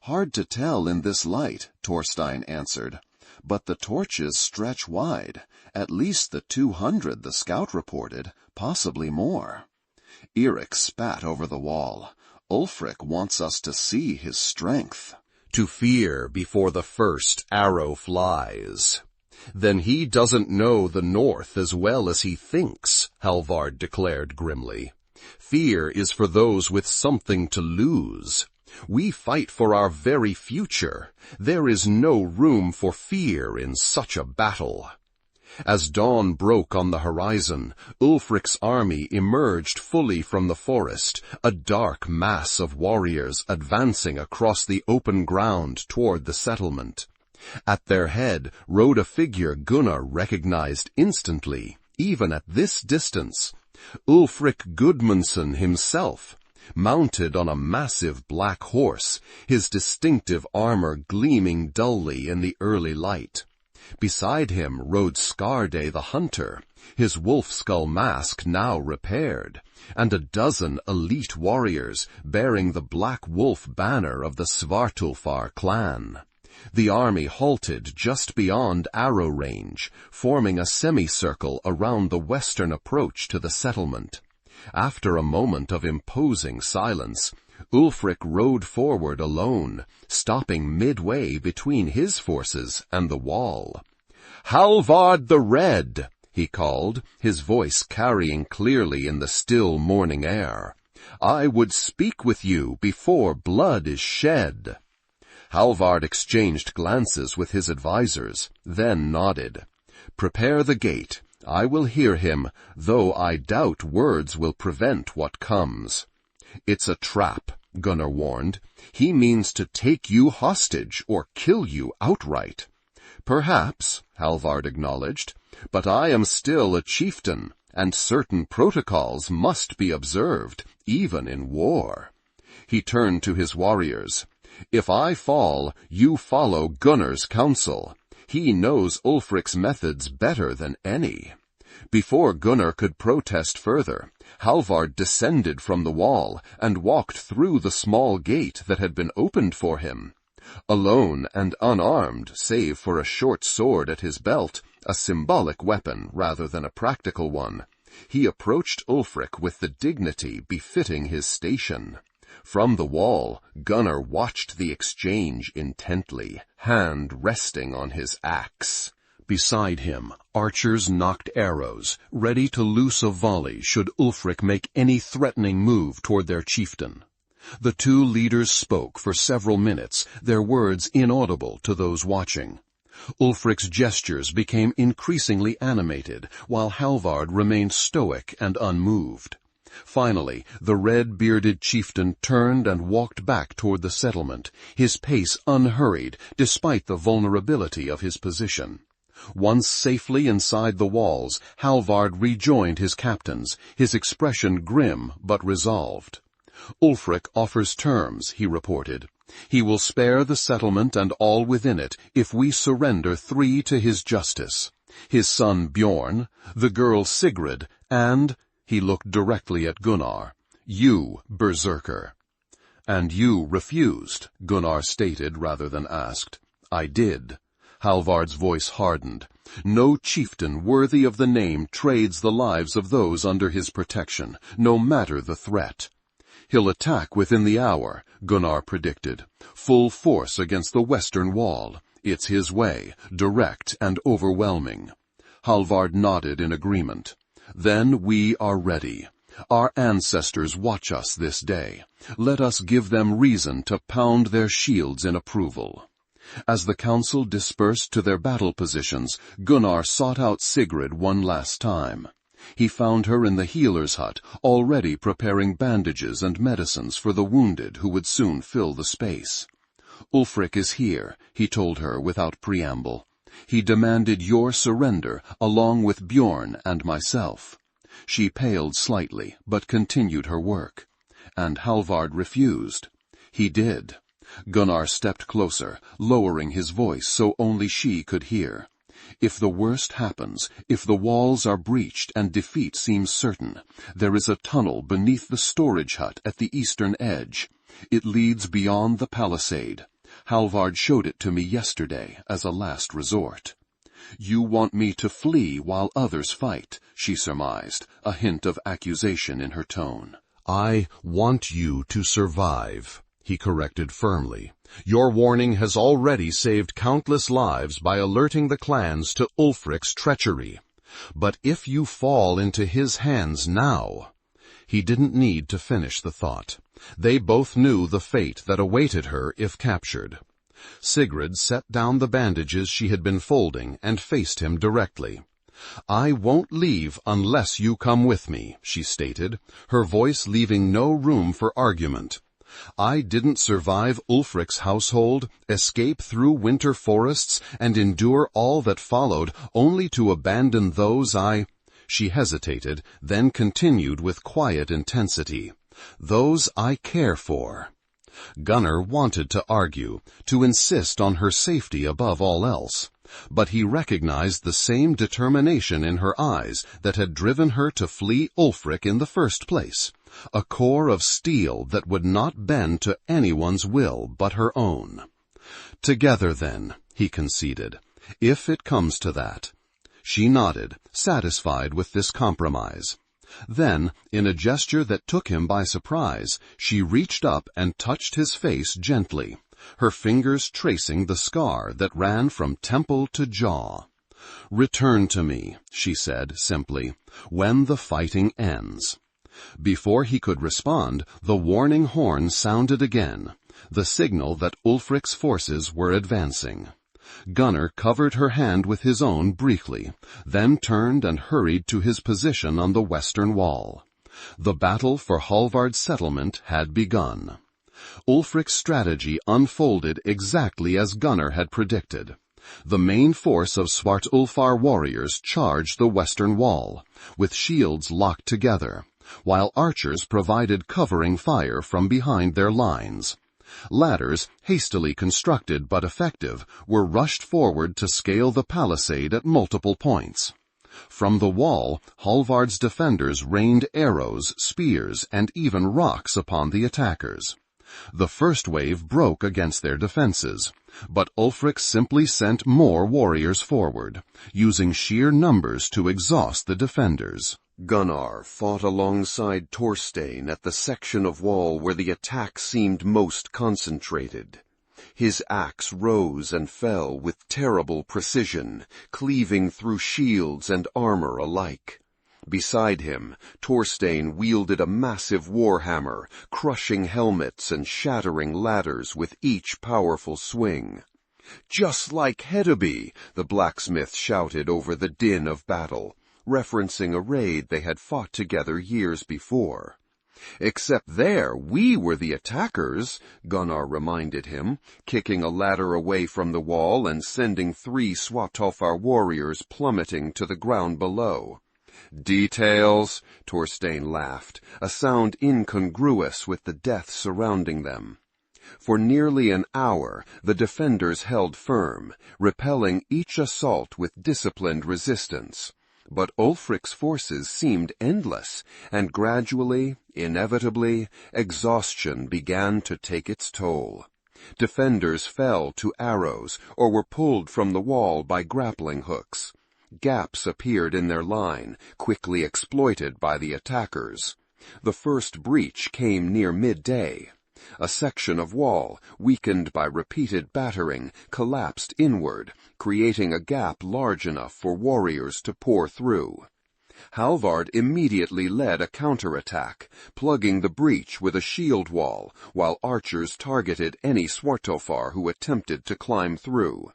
Speaker 1: "Hard to tell in this light," Thorstein answered. "But the torches stretch wide, at least the 200 the scout reported, possibly more." Eric spat over the wall. "Ulfric wants us to see his strength.
Speaker 3: To fear before the first arrow flies." "Then he doesn't know the North as well as he thinks," Halvard declared grimly. "Fear is for those with something to lose. We fight for our very future. There is no room for fear in such a battle." As dawn broke on the horizon, Ulfric's army emerged fully from the forest, a dark mass of warriors advancing across the open ground toward the settlement. At their head rode a figure Gunnar recognized instantly, even at this distance. Ulfric Gudmundsson himself, mounted on a massive black horse, his distinctive armor gleaming dully in the early light. Beside him rode Skarde the hunter, his wolf-skull mask now repaired, and a dozen elite warriors bearing the black wolf banner of the Svartulfar clan. The army halted just beyond arrow range, forming a semicircle around the western approach to the settlement. After a moment of imposing silence, Ulfric rode forward alone, stopping midway between his forces and the wall. "Halvard the Red!" he called, his voice carrying clearly in the still morning air. "I would speak with you before blood is shed." Halvard exchanged glances with his advisers, then nodded. "Prepare the gate. I will hear him, though I doubt words will prevent what comes." "It's a trap," Gunnar warned. "He means to take you hostage or kill you outright." "Perhaps," Halvard acknowledged, "but I am still a chieftain, and certain protocols must be observed, even in war." He turned to his warriors. "If I fall, you follow Gunnar's counsel. He knows Ulfric's methods better than any." Before Gunnar could protest further, Halvard descended from the wall and walked through the small gate that had been opened for him. Alone and unarmed, save for a short sword at his belt, a symbolic weapon rather than a practical one, he approached Ulfric with the dignity befitting his station. From the wall, Gunnar watched the exchange intently, hand resting on his axe. Beside him, archers nocked arrows, ready to loose a volley should Ulfric make any threatening move toward their chieftain. The two leaders spoke for several minutes, their words inaudible to those watching. Ulfric's gestures became increasingly animated, while Halvard remained stoic and unmoved. Finally, the red-bearded chieftain turned and walked back toward the settlement, his pace unhurried despite the vulnerability of his position. Once safely inside the walls, Halvard rejoined his captains, his expression grim but resolved. "Ulfric offers terms," he reported. "He will spare the settlement and all within it if we surrender 3 to his justice: his son Bjorn, the girl Sigrid, and," he looked directly at Gunnar, "you, Berserker." "And you refused," Gunnar stated rather than asked. "I did." Halvard's voice hardened. "No chieftain worthy of the name trades the lives of those under his protection, no matter the threat." "He'll attack within the hour," Gunnar predicted. "Full force against the western wall. It's his way, direct and overwhelming." Halvard nodded in agreement. "Then we are ready. Our ancestors watch us this day. Let us give them reason to pound their shields in approval." As the council dispersed to their battle positions, Gunnar sought out Sigrid one last time. He found her in the healer's hut, already preparing bandages and medicines for the wounded who would soon fill the space. "Ulfric is here," he told her without preamble. "He demanded your surrender, along with Bjorn and myself." She paled slightly, but continued her work. "And Halvard refused." "He did." Gunnar stepped closer, lowering his voice so only she could hear. "If the worst happens, if the walls are breached and defeat seems certain, there is a tunnel beneath the storage hut at the eastern edge. It leads beyond the palisade. Halvard showed it to me yesterday as a last resort." "You want me to flee while others fight," she surmised, a hint of accusation in her tone.
Speaker 1: "I want you to survive," he corrected firmly. "Your warning has already saved countless lives by alerting the clans to Ulfric's treachery. But if you fall into his hands now—" He didn't need to finish the thought. They both knew the fate that awaited her if captured. Sigrid set down the bandages she had been folding and faced him directly. "I won't leave unless you come with me," she stated, her voice leaving no room for argument. "I didn't survive Ulfric's household, escape through winter forests, and endure all that followed, only to abandon those She hesitated, then continued with quiet intensity. "Those I care for." Gunnar wanted to argue, to insist on her safety above all else, but he recognized the same determination in her eyes that had driven her to flee Ulfric in the first place, a core of steel that would not bend to anyone's will but her own. "Together, then," he conceded, "if it comes to that." She nodded, satisfied with this compromise.
Speaker 3: Then, in a gesture that took him by surprise, she reached up and touched his face gently, her fingers tracing the scar that ran from temple to jaw. "Return to me," she said simply, "when the fighting ends." Before he could respond, the warning horn sounded again, the signal that Ulfric's forces were advancing. Gunnar covered her hand with his own briefly, then turned and hurried to his position on the western wall. The battle for Hallvard's settlement had begun. Ulfric's strategy unfolded exactly as Gunnar had predicted. The main force of Svartulfar warriors charged the western wall, with shields locked together, while archers provided covering fire from behind their lines. Ladders, hastily constructed but effective, were rushed forward to scale the palisade at multiple points. From the wall, Hallvard's defenders rained arrows, spears, and even rocks upon the attackers. The first wave broke against their defenses, but Ulfric simply sent more warriors forward, using sheer numbers to exhaust the defenders.
Speaker 1: Gunnar fought alongside Thorstein at the section of wall where the attack seemed most concentrated. His axe rose and fell with terrible precision, cleaving through shields and armor alike. Beside him, Thorstein wielded a massive warhammer, crushing helmets and shattering ladders with each powerful swing. "Just like Hedeby," the blacksmith shouted over the din of battle, referencing a raid they had fought together years before. "Except there, we were the attackers," Gunnar reminded him, kicking a ladder away from the wall and sending 3 Svartulfar warriors plummeting to the ground below. "Details," Thorstein laughed, a sound incongruous with the death surrounding them. For nearly an hour, the defenders held firm, repelling each assault with disciplined resistance. But Ulfric's forces seemed endless, and gradually, inevitably, exhaustion began to take its toll. Defenders fell to arrows or were pulled from the wall by grappling hooks. Gaps appeared in their line, quickly exploited by the attackers. The first breach came near midday. A section of wall, weakened by repeated battering, collapsed inward, creating a gap large enough for warriors to pour through. Hallvard immediately led a counterattack, plugging the breach with a shield wall, while archers targeted any Svartulfar who attempted to climb through.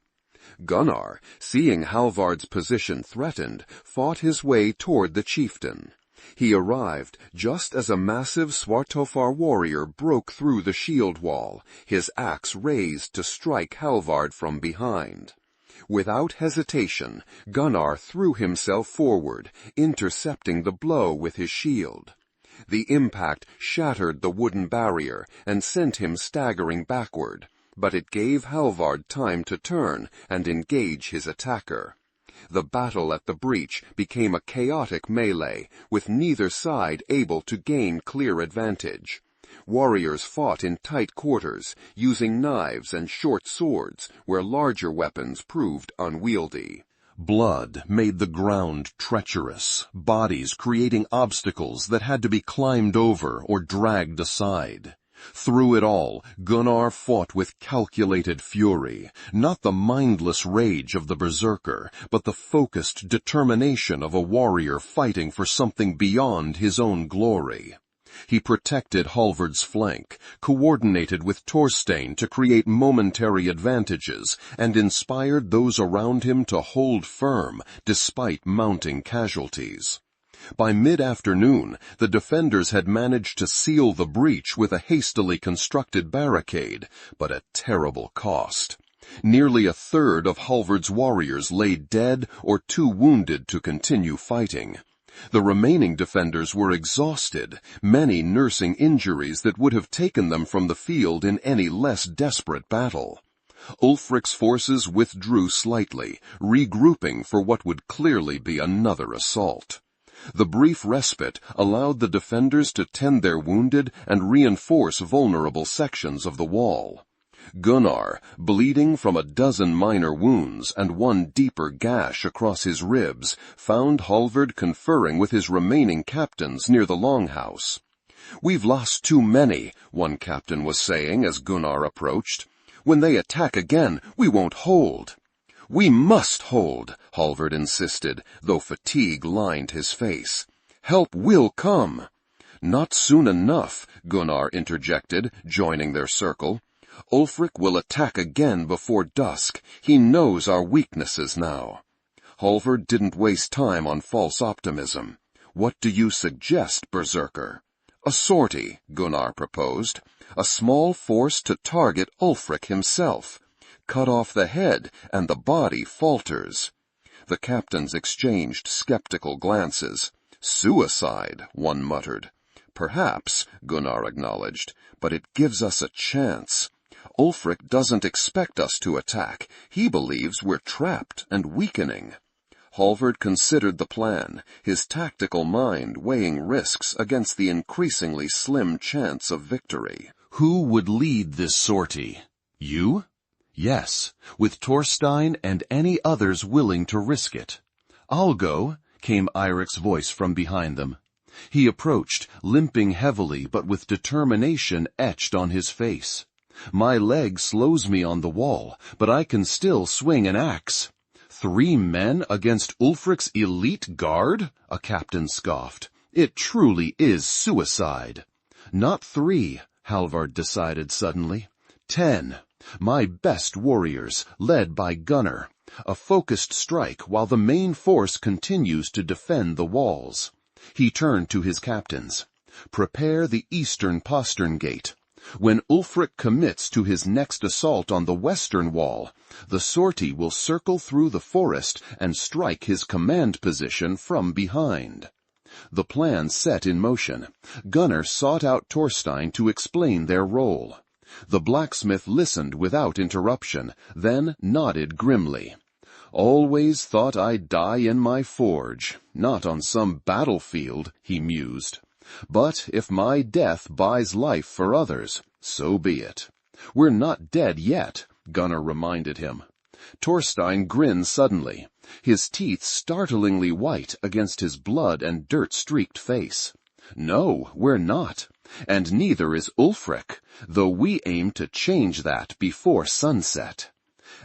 Speaker 1: Gunnar, seeing Hallvard's position threatened, fought his way toward the chieftain. He arrived just as a massive Svartulfar warrior broke through the shield wall, his axe raised to strike Hallvard from behind. Without hesitation, Gunnar threw himself forward, intercepting the blow with his shield. The impact shattered the wooden barrier and sent him staggering backward, but it gave Hallvard time to turn and engage his attacker. The battle at the breach became a chaotic melee, with neither side able to gain clear advantage. Warriors fought in tight quarters, using knives and short swords, where larger weapons proved unwieldy.
Speaker 3: Blood made the ground treacherous, bodies creating obstacles that had to be climbed over or dragged aside. Through it all, Gunnar fought with calculated fury, not the mindless rage of the Berserker, but the focused determination of a warrior fighting for something beyond his own glory. He protected Hallvard's flank, coordinated with Thorstein to create momentary advantages, and inspired those around him to hold firm despite mounting casualties. By mid-afternoon, the defenders had managed to seal the breach with a hastily constructed barricade, but at terrible cost. Nearly a third of Hallvard's warriors lay dead or too wounded to continue fighting. The remaining defenders were exhausted, many nursing injuries that would have taken them from the field in any less desperate battle. Ulfric's forces withdrew slightly, regrouping for what would clearly be another assault. The brief respite allowed the defenders to tend their wounded and reinforce vulnerable sections of the wall. Gunnar, bleeding from a dozen minor wounds and one deeper gash across his ribs, found Hallvard conferring with his remaining captains near the longhouse. "We've lost too many," one captain was saying as Gunnar approached. "When they attack again, we won't hold." "We must hold," Hallvard insisted, though fatigue lined his face. "Help will come." "Not soon enough," Gunnar interjected, joining their circle. "Ulfric will attack again before dusk. He knows our weaknesses now." Hallvard didn't waste time on false optimism. "What do you suggest, Berserker?" "A sortie," Gunnar proposed. "A small force to target Ulfric himself. Cut off the head, and the body falters." The captains exchanged skeptical glances. "Suicide," one muttered. "Perhaps," Gunnar acknowledged, "but it gives us a chance. Ulfric doesn't expect us to attack. He believes we're trapped and weakening." Hallvard considered the plan, his tactical mind weighing risks against the increasingly slim chance of victory.
Speaker 1: Who would lead this sortie? You? Yes, with Thorstein and any others willing to risk it. "I'll go," came Eirik's voice from behind them. He approached, limping heavily but with determination etched on his face. "My leg slows me on the wall, but I can still swing an axe." 3 men against Ulfric's elite guard? A captain scoffed. "It truly is suicide." "Not 3, Hallvard decided suddenly. 10. My best warriors, led by Gunnar. A focused strike while the main force continues to defend the walls." He turned to his captains. "Prepare the eastern postern gate. When Ulfric commits to his next assault on the western wall, the sortie will circle through the forest and strike his command position from behind." The plan set in motion, Gunnar sought out Thorstein to explain their role. The blacksmith listened without interruption, then nodded grimly. "Always thought I'd die in my forge, not on some battlefield," he mused. "But if my death buys life for others, so be it." "We're not dead yet," Gunnar reminded him. Thorstein grinned suddenly, his teeth startlingly white against his blood and dirt-streaked face. "No, we're not. And neither is Ulfric, though we aim to change that before sunset."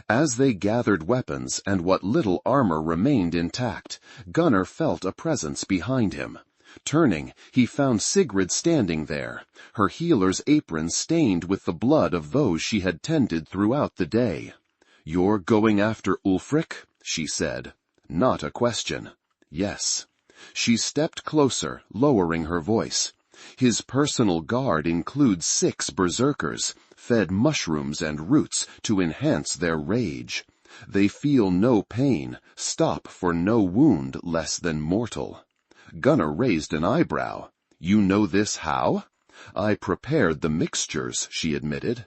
Speaker 1: As they gathered weapons and what little armor remained intact, Gunnar felt a presence behind him. Turning, he found Sigrid standing there, her healer's apron stained with the blood of those she had tended throughout the day. "You're going after Ulfric?" she said. Not a question. "Yes." She stepped closer, lowering her voice. "His personal guard includes 6 berserkers, fed mushrooms and roots to enhance their rage. They feel no pain, stop for no wound less than mortal." Gunnar raised an eyebrow. "You know this how?" "I prepared the mixtures," she admitted.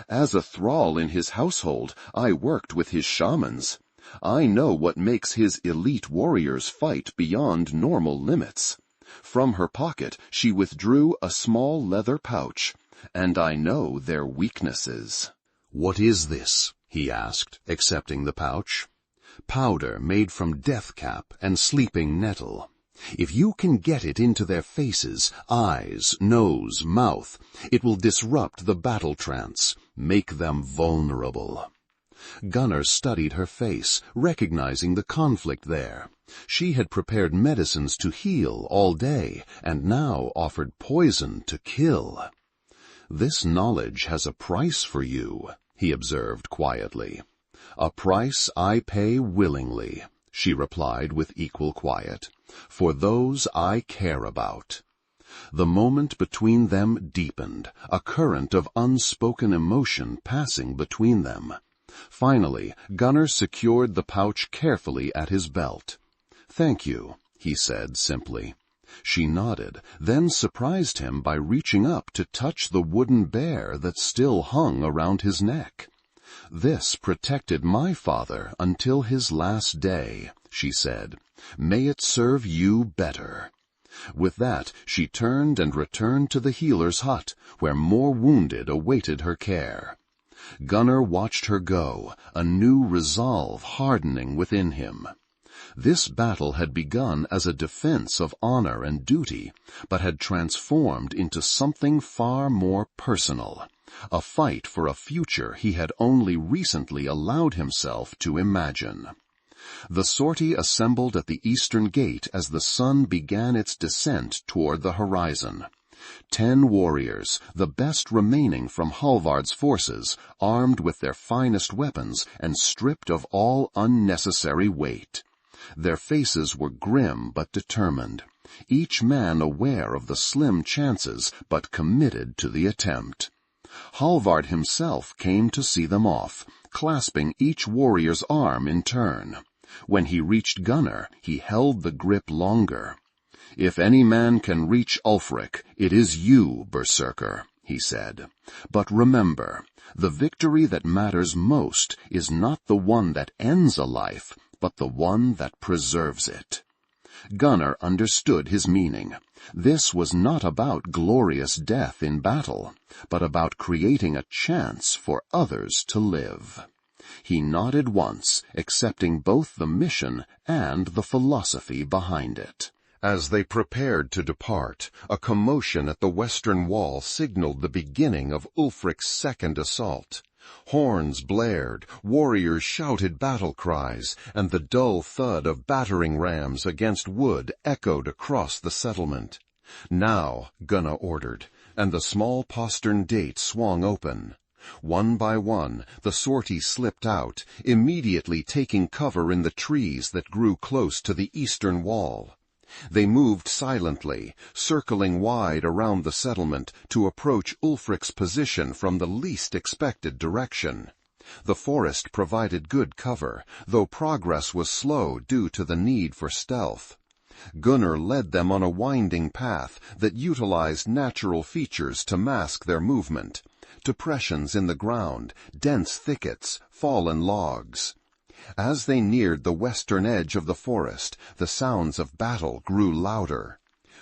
Speaker 1: "As a thrall in his household, I worked with his shamans. I know what makes his elite warriors fight beyond normal limits." From her pocket, she withdrew a small leather pouch. "And I know their weaknesses." "What is this?" he asked, accepting the pouch. "Powder made from deathcap and sleeping nettle. If you can get it into their faces, eyes, nose, mouth, it will disrupt the battle trance, make them vulnerable." Gunnar studied her face, recognizing the conflict there. She had prepared medicines to heal all day, and now offered poison to kill. "This knowledge has a price for you," he observed quietly. "A price I pay willingly," she replied with equal quiet, "for those I care about." The moment between them deepened, a current of unspoken emotion passing between them. Finally, Gunnar secured the pouch carefully at his belt. "Thank you," he said simply. She nodded, then surprised him by reaching up to touch the wooden bear that still hung around his neck. "This protected my father until his last day," she said. "May it serve you better." With that, she turned and returned to the healer's hut, where more wounded awaited her care. Gunnar watched her go, a new resolve hardening within him. This battle had begun as a defense of honor and duty, but had transformed into something far more personal, a fight for a future he had only recently allowed himself to imagine. The sortie assembled at the eastern gate as the sun began its descent toward the horizon. 10 warriors, the best remaining from Hallvard's forces, armed with their finest weapons and stripped of all unnecessary weight. Their faces were grim but determined, each man aware of the slim chances but committed to the attempt. Hallvard himself came to see them off, clasping each warrior's arm in turn. When he reached Gunnar, he held the grip longer. "If any man can reach Ulfric, it is you, Berserker," he said. "But remember, the victory that matters most is not the one that ends a life, but the one that preserves it." Gunnar understood his meaning. This was not about glorious death in battle, but about creating a chance for others to live. He nodded once, accepting both the mission and the philosophy behind it. As they prepared to depart, a commotion at the western wall signaled the beginning of Ulfric's second assault. Horns blared, warriors shouted battle cries, and the dull thud of battering rams against wood echoed across the settlement. "Now," Gunnar ordered, and the small postern gate swung open. One by one, the sortie slipped out, immediately taking cover in the trees that grew close to the eastern wall. They moved silently, circling wide around the settlement to approach Ulfric's position from the least expected direction. The forest provided good cover, though progress was slow due to the need for stealth. Gunnar led them on a winding path that utilized natural features to mask their movement: depressions in the ground, dense thickets, fallen logs. As they neared the western edge of the forest, the sounds of battle grew louder.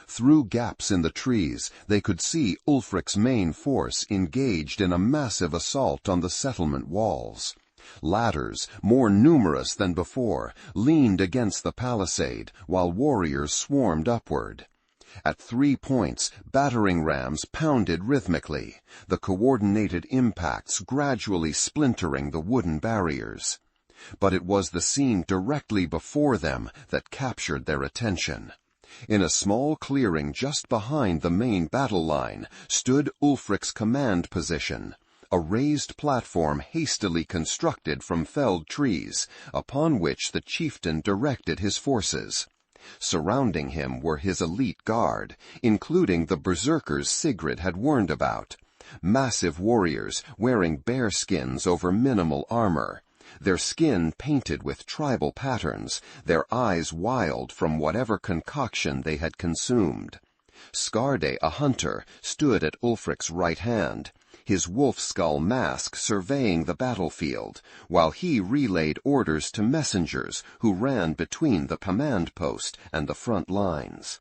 Speaker 1: Through gaps in the trees, they could see Ulfric's main force engaged in a massive assault on the settlement walls. Ladders, more numerous than before, leaned against the palisade, while warriors swarmed upward. At 3 points, battering rams pounded rhythmically, the coordinated impacts gradually splintering the wooden barriers. But it was the scene directly before them that captured their attention. In a small clearing just behind the main battle line stood Ulfric's command position, a raised platform hastily constructed from felled trees, upon which the chieftain directed his forces. Surrounding him were his elite guard, including the berserkers Sigrid had warned about, massive warriors wearing bear skins over minimal armor, their skin painted with tribal patterns, their eyes wild from whatever concoction they had consumed. Skarde, a hunter, stood at Ulfric's right hand, his wolf-skull mask surveying the battlefield, while he relayed orders to messengers who ran between the command post and the front lines.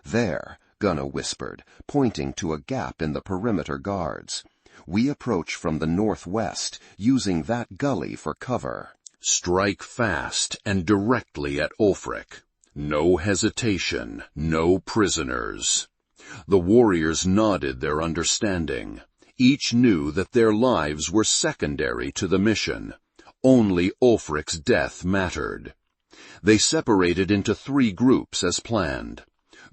Speaker 1: "There," Gunnar whispered, pointing to a gap in the perimeter guards. "We approach from the northwest, using that gully for cover."
Speaker 3: Strike fast and directly at Ulfric. No hesitation, no prisoners. The warriors nodded their understanding. Each knew that their lives were secondary to the mission. Only Ulfric's death mattered. They separated into 3 groups as planned.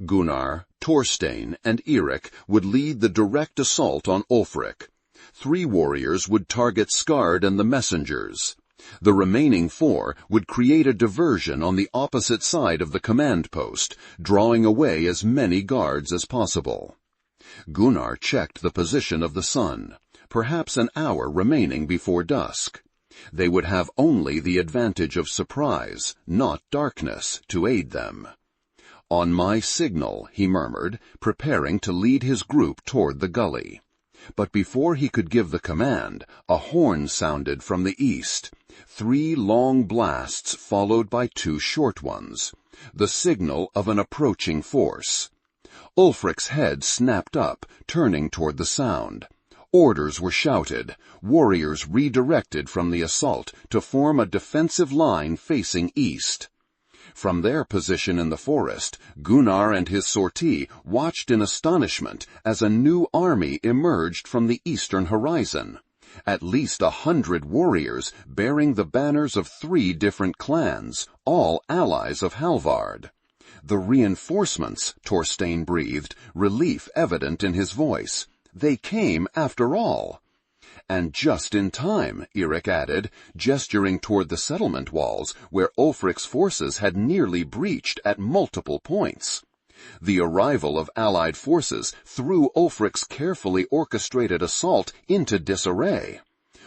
Speaker 3: Gunnar, Thorstein, and Eirik would lead the direct assault on Ulfric. 3 warriors would target Skard and the messengers. The remaining 4 would create a diversion on the opposite side of the command post, drawing away as many guards as possible. Gunnar checked the position of the sun, perhaps an hour remaining before dusk. They would have only the advantage of surprise, not darkness, to aid them. "On my signal," he murmured, preparing to lead his group toward the gully. But before he could give the command, a horn sounded from the east. 3 long blasts followed by 2 short ones, the signal of an approaching force. Ulfric's head snapped up, turning toward the sound.
Speaker 2: Orders were shouted, warriors redirected from the assault to form a defensive line facing east. From their position in the forest, Gunnar and his sortie watched in astonishment as a new army emerged from the eastern horizon. At least 100 warriors bearing the banners of 3 different clans, all allies of Halvard. The reinforcements, Thorstein breathed, relief evident in his voice. They came after all. And just in time, Eirik added, gesturing toward the settlement walls where Ulfric's forces had nearly breached at multiple points. The arrival of allied forces threw Ulfric's carefully orchestrated assault into disarray.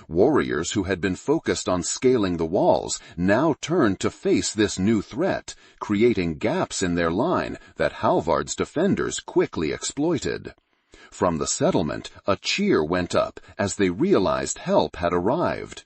Speaker 2: Warriors who had been focused on scaling the walls now turned to face this new threat, creating gaps in their line that Halvard's defenders quickly exploited. From the settlement, a cheer went up as they realized help had arrived.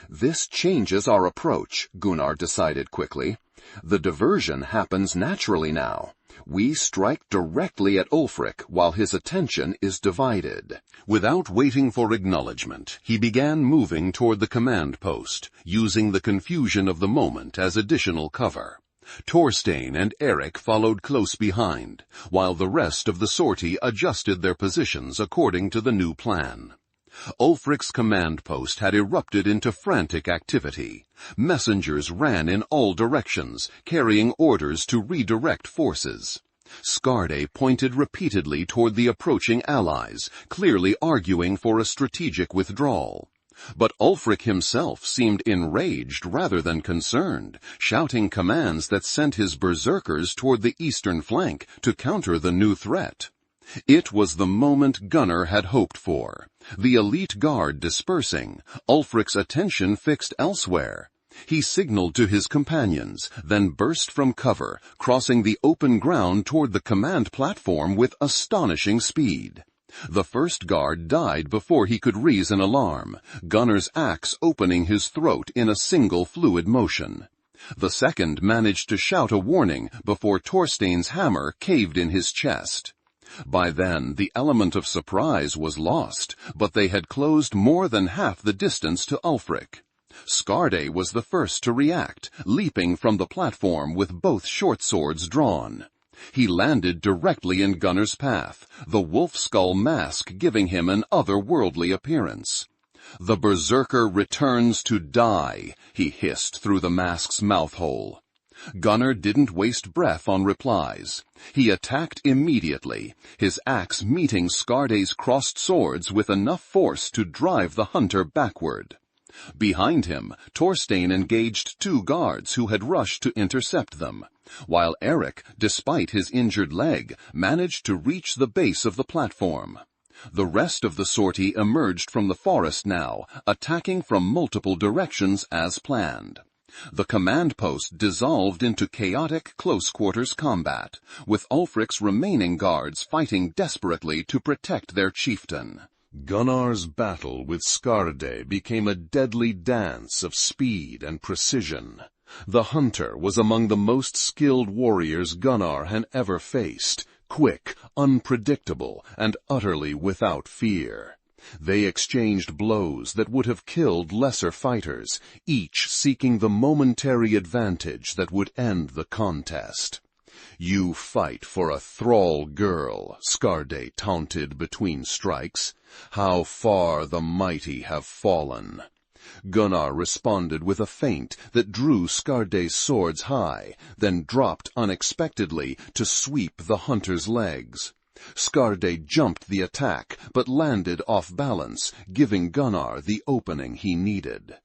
Speaker 2: This changes our approach, Gunnar decided quickly. The diversion happens naturally now. We strike directly at Ulfric while his attention is divided.
Speaker 3: Without waiting for acknowledgement, he began moving toward the command post, using the confusion of the moment as additional cover. Thorstein and Eirik followed close behind, while the rest of the sortie adjusted their positions according to the new plan. Ulfric's command post had erupted into frantic activity. Messengers ran in all directions, carrying orders to redirect forces. Skarde pointed repeatedly toward the approaching allies, clearly arguing for a strategic withdrawal. But Ulfric himself seemed enraged rather than concerned, shouting commands that sent his berserkers toward the eastern flank to counter the new threat. It was the moment Gunnar had hoped for. The elite guard dispersing, Ulfric's attention fixed elsewhere. He signaled to his companions, then burst from cover, crossing the open ground toward the command platform with astonishing speed. The first guard died before he could raise an alarm, Gunnar's axe opening his throat in a single fluid motion. The second managed to shout a warning before Thorstein's hammer caved in his chest. By then, the element of surprise was lost, but they had closed more than half the distance to Ulfric. Skarde was the first to react, leaping from the platform with both short swords drawn. He landed directly in Gunnar's path, the wolf skull mask giving him an otherworldly appearance. "The Berserker returns to die," he hissed through the mask's mouth hole. Gunnar didn't waste breath on replies. He attacked immediately, his axe meeting Skarde's crossed swords with enough force to drive the hunter backward. Behind him, Thorstein engaged 2 guards who had rushed to intercept them, while Eirik, despite his injured leg, managed to reach the base of the platform. The rest of the sortie emerged from the forest now, attacking from multiple directions as planned. The command post dissolved into chaotic close-quarters combat, with Ulfric's remaining guards fighting desperately to protect their chieftain.
Speaker 1: Gunnar's battle with Skarde became a deadly dance of speed and precision. The hunter was among the most skilled warriors Gunnar had ever faced, quick, unpredictable, and utterly without fear. They exchanged blows that would have killed lesser fighters, each seeking the momentary advantage that would end the contest. "You fight for a thrall girl," Skarde taunted between strikes. "How far the mighty have fallen." Gunnar responded with a feint that drew Skarde's swords high, then dropped unexpectedly to sweep the hunter's legs. Skarde jumped the attack, but landed off balance, giving Gunnar the opening he needed.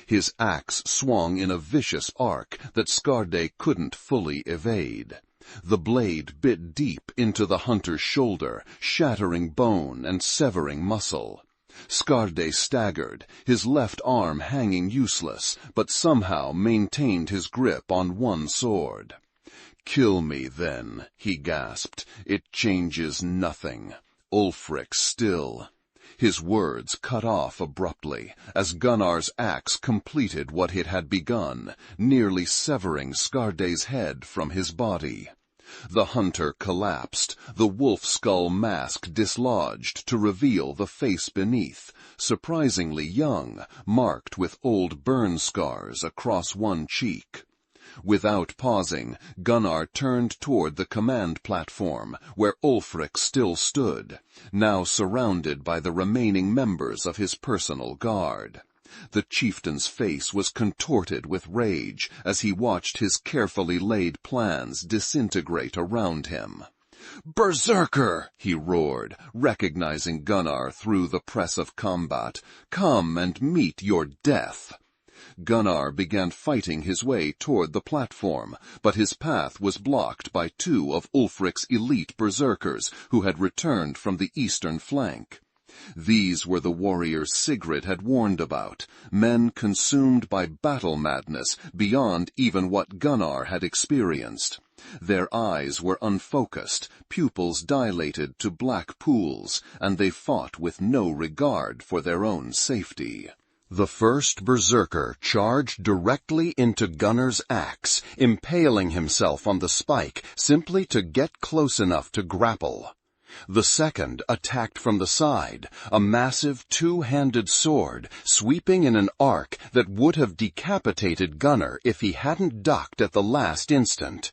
Speaker 1: His axe swung in a vicious arc that Skarde couldn't fully evade. The blade bit deep into the hunter's shoulder, shattering bone and severing muscle. Skarde staggered, his left arm hanging useless, but somehow maintained his grip on one sword. "Kill me, then," he gasped. "It changes nothing. Ulfric still." His words cut off abruptly, as Gunnar's axe completed what it had begun, nearly severing Skarde's head from his body.
Speaker 2: The hunter collapsed, the wolf skull mask dislodged to reveal the face beneath, surprisingly young, marked with old burn scars across one cheek. Without pausing, Gunnar turned toward the command platform, where Ulfric still stood, now surrounded by the remaining members of his personal guard. The chieftain's face was contorted with rage as he watched his carefully laid plans disintegrate around him. "Berserker!" he roared, recognizing Gunnar through the press of combat. "Come and meet your death!" Gunnar began fighting his way toward the platform, but his path was blocked by two of Ulfric's elite berserkers who had returned from the eastern flank. These were the warriors Sigrid had warned about, men consumed by battle madness beyond even what Gunnar had experienced. Their eyes were unfocused, pupils dilated to black pools, and they fought with no regard for their own safety.
Speaker 3: The first berserker charged directly into Gunnar's axe, impaling himself on the spike simply to get close enough to grapple. The second attacked from the side, a massive two-handed sword sweeping in an arc that would have decapitated Gunnar if he hadn't ducked at the last instant.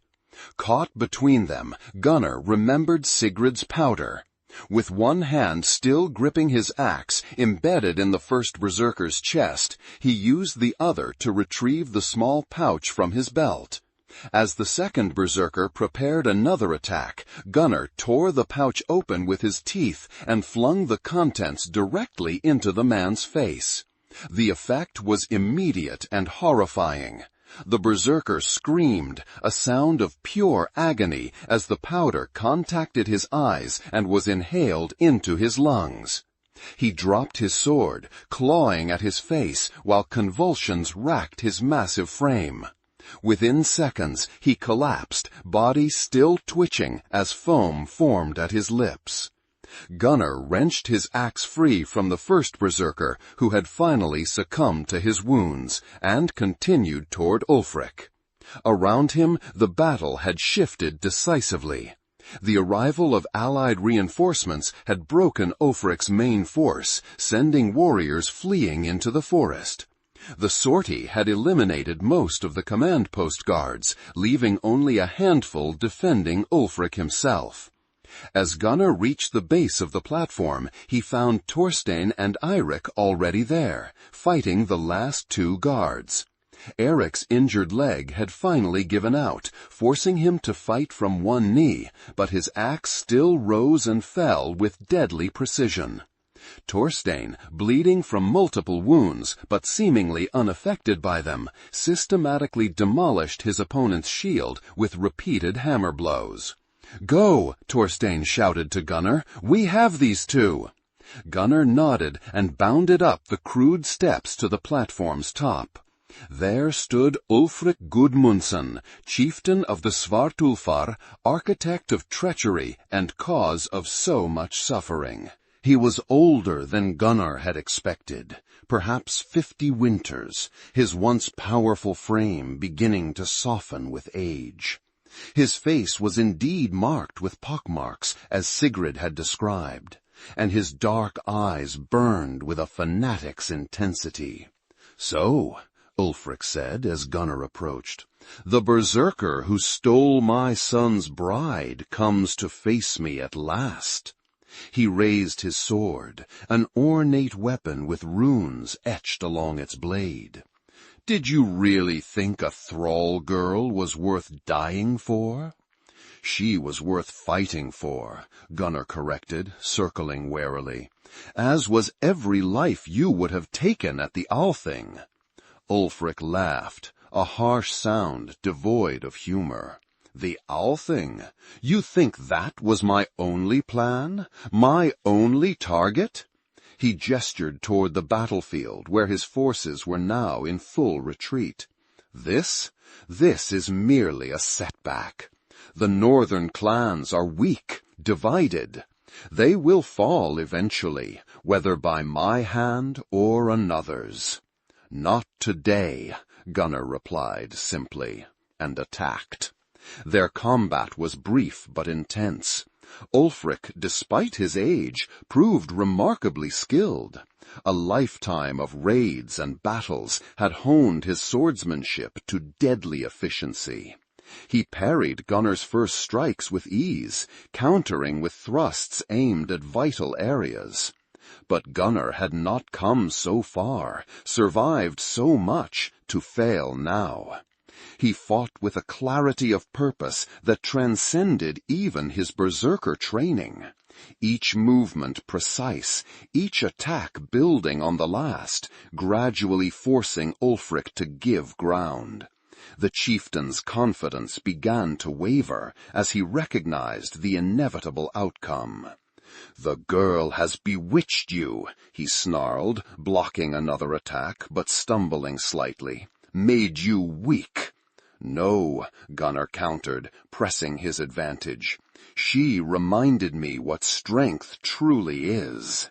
Speaker 3: Caught between them, Gunnar remembered Sigrid's powder. With one hand still gripping his axe embedded in the first berserker's chest, he used the other to retrieve the small pouch from his belt. As the second berserker prepared another attack, Gunnar tore the pouch open with his teeth and flung the contents directly into the man's face. The effect was immediate and horrifying. The berserker screamed, a sound of pure agony, as the powder contacted his eyes and was inhaled into his lungs. He dropped his sword, clawing at his face while convulsions racked his massive frame. Within seconds, he collapsed, body still twitching as foam formed at his lips. Gunnar wrenched his axe free from the first berserker, who had finally succumbed to his wounds, and continued toward Ulfric. Around him, the battle had shifted decisively. The arrival of allied reinforcements had broken Ulfric's main force, sending warriors fleeing into the forest. The sortie had eliminated most of the command post guards, leaving only a handful defending Ulfric himself. As Gunnar reached the base of the platform, he found Thorstein and Eirik already there, fighting the last two guards. Eric's injured leg had finally given out, forcing him to fight from one knee, but his axe still rose and fell with deadly precision. Thorstein, bleeding from multiple wounds, but seemingly unaffected by them, systematically demolished his opponent's shield with repeated hammer blows. "Go!" Thorstein shouted to Gunnar. "We have these two!" Gunnar nodded and bounded up the crude steps to the platform's top. There stood Ulfric Gudmundsson, chieftain of the Svartulfar, architect of treachery and cause of so much suffering. He was older than Gunnar had expected, perhaps 50 winters, his once powerful frame beginning to soften with age. His face was indeed marked with pockmarks, as Sigrid had described, and his dark eyes burned with a fanatic's intensity. "So," Ulfric said as Gunnar approached, "the berserker who stole my son's bride comes to face me at last." He raised his sword, an ornate weapon with runes etched along its blade. "Did you really think a thrall girl was worth dying for?" "She was worth fighting for," Gunnar corrected, circling warily, "as was every life you would have taken at the Althing." Ulfric laughed, a harsh sound devoid of humor. "The Althing? You think that was my only plan? My only target?" He gestured toward the battlefield where his forces were now in full retreat. This is merely a setback. The northern clans are weak, divided. They will fall eventually, whether by my hand or another's." "Not today," Gunnar replied simply, and attacked.
Speaker 2: Their combat was brief but intense. Ulfric, despite his age, proved remarkably skilled. A lifetime of raids and battles had honed his swordsmanship to deadly efficiency. He parried Gunnar's first strikes with ease, countering with thrusts aimed at vital areas. But Gunnar had not come so far, survived so much, to fail now. He fought with a clarity of purpose that transcended even his berserker training. Each movement precise, each attack building on the last, gradually forcing Ulfric to give ground. The chieftain's confidence began to waver as he recognized the inevitable outcome. "The girl has bewitched you," he snarled, blocking another attack, but stumbling slightly. "Made you weak." "No," Gunnar countered, pressing his advantage. "She reminded me what strength truly is."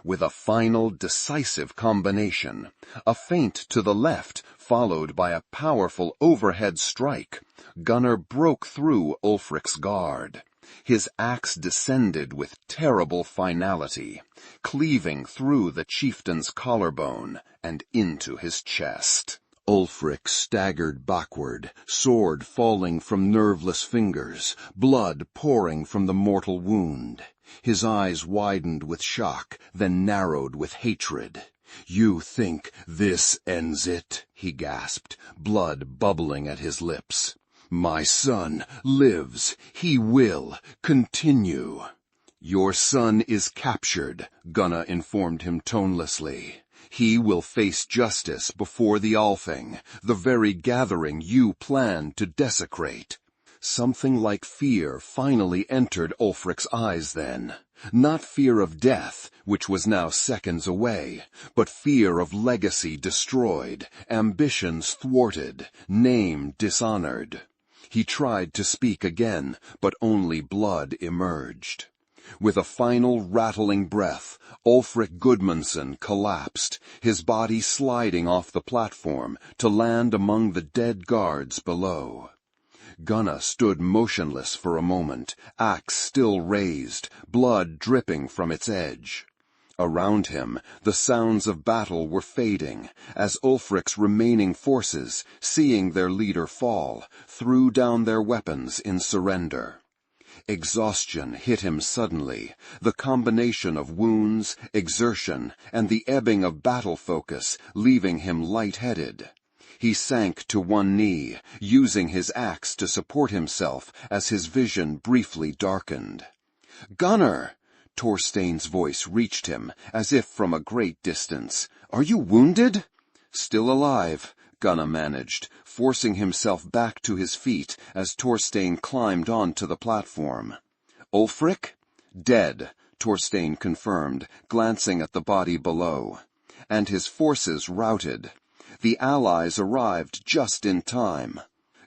Speaker 2: With a final decisive combination, a feint to the left followed by a powerful overhead strike, Gunnar broke through Ulfric's guard. His axe descended with terrible finality, cleaving through the chieftain's collarbone and into his chest.
Speaker 3: Ulfric staggered backward, sword falling from nerveless fingers, blood pouring from the mortal wound. His eyes widened with shock, then narrowed with hatred. "You think this ends it?" he gasped, blood bubbling at his lips. "My son lives. He will continue." "Your son is captured," Gunnar informed him tonelessly. "He will face justice before the Althing, the very gathering you planned to desecrate." Something like fear finally entered Ulfric's eyes then. Not fear of death, which was now seconds away, but fear of legacy destroyed, ambitions thwarted, name dishonored. He tried to speak again, but only blood emerged. With a final rattling breath, Ulfric Gudmundsson collapsed, his body sliding off the platform to land among the dead guards below. Gunnar stood motionless for a moment, axe still raised, blood dripping from its edge. Around him, the sounds of battle were fading, as Ulfric's remaining forces, seeing their leader fall, threw down their weapons in surrender. Exhaustion hit him suddenly, the combination of wounds, exertion, and the ebbing of battle focus, leaving him light-headed. He sank to one knee, using his axe to support himself as his vision briefly darkened. "Gunnar!" Thorstein's voice reached him, as if from a great distance. "Are you wounded?" "Still alive," Gunnar managed, forcing himself back to his feet as Thorstein climbed onto the platform. "Ulfric?" "Dead," Thorstein confirmed, glancing at the body below. "And his forces routed. The allies arrived just in time."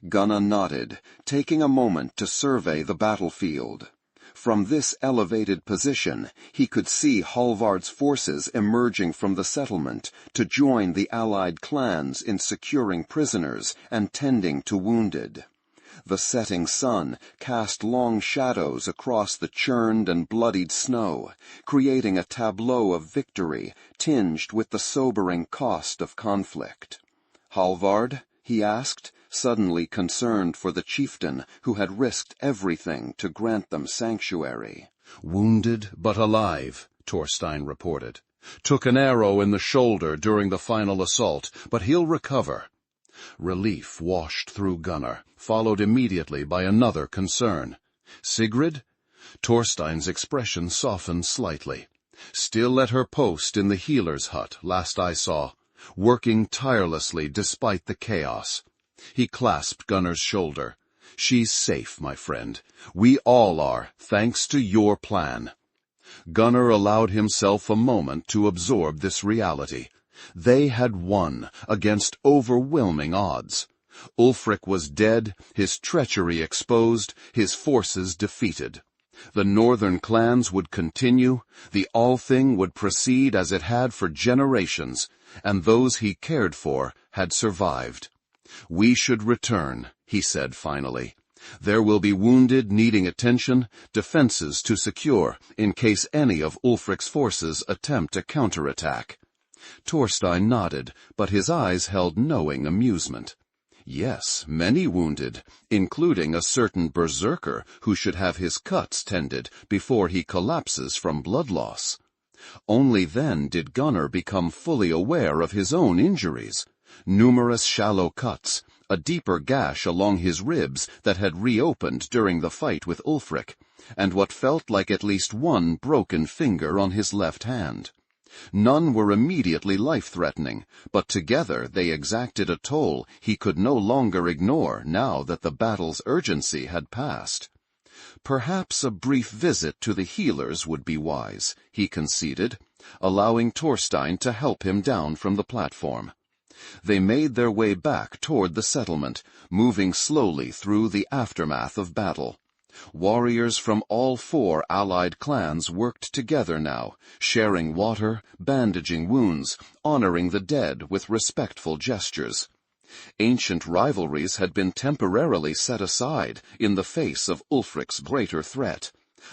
Speaker 3: Gunnar nodded, taking a moment to survey the battlefield. From this elevated position, he could see Hallvard's forces emerging from the settlement to join the allied clans in securing prisoners and tending to wounded. The setting sun cast long shadows across the churned and bloodied snow, creating a tableau of victory tinged with the sobering cost of conflict. "Hallvard?" he asked, suddenly concerned for the chieftain who had risked everything to grant them sanctuary. "Wounded but alive," Thorstein reported. "Took an arrow in the shoulder during the final assault, but he'll recover." Relief washed through Gunnar, followed immediately by another concern. "Sigrid?" Thorstein's expression softened slightly. "Still at her post in the healer's hut, last I saw, working tirelessly despite the chaos." He clasped Gunnar's shoulder. "She's safe, my friend. We all are, thanks to your plan." Gunnar allowed himself a moment to absorb this reality. They had won, against overwhelming odds. Ulfric was dead, his treachery exposed, his forces defeated. The northern clans would continue, the Althing would proceed as it had for generations, and those he cared for had survived. "We should return," he said finally.
Speaker 2: There will be wounded needing attention, defenses to secure, in case any of Ulfric's forces attempt a counterattack. Thorstein nodded, but his eyes held knowing amusement. Yes, many wounded, including a certain Berserker who should have his cuts tended before he collapses from blood loss. Only then did Gunnar become fully aware of his own injuries. Numerous shallow cuts, a deeper gash along his ribs that had reopened during the fight with Ulfric, and what felt like at least one broken finger on his left hand. None were immediately life-threatening, but together they exacted a toll he could no longer ignore now that the battle's urgency had passed. Perhaps a brief visit to the healers would be wise, he conceded, allowing Thorstein to help him down from the platform. They made their way back toward the settlement, moving slowly through the aftermath of battle. Warriors from all 4 allied clans worked together now, sharing water, bandaging wounds, honoring the dead with respectful gestures. Ancient rivalries had been temporarily set aside in the face of Ulfric's greater threat,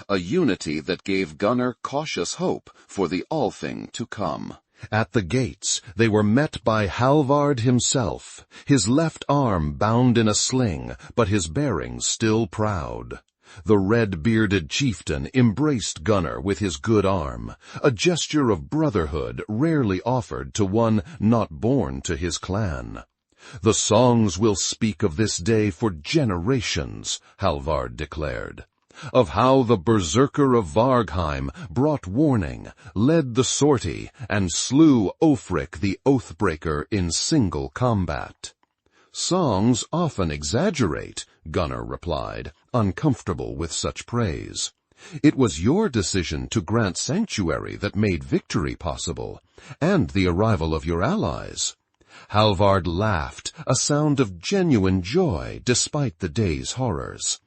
Speaker 2: a unity that gave Gunnar cautious hope for the Althing to come.
Speaker 1: At the gates, they were met by Halvard himself, his left arm bound in a sling, but his bearing still proud. The red-bearded chieftain embraced Gunnar with his good arm, a gesture of brotherhood rarely offered to one not born to his clan. The songs will speak of this day for generations, Halvard declared, of how the Berserker of Vargheim brought warning, led the sortie, and slew Ulfric the Oathbreaker in single combat. Songs often exaggerate, Gunnar replied, uncomfortable with such praise. It was your decision to grant sanctuary that made victory possible, and the arrival of your allies. Halvard laughed, a sound of genuine joy despite the day's horrors.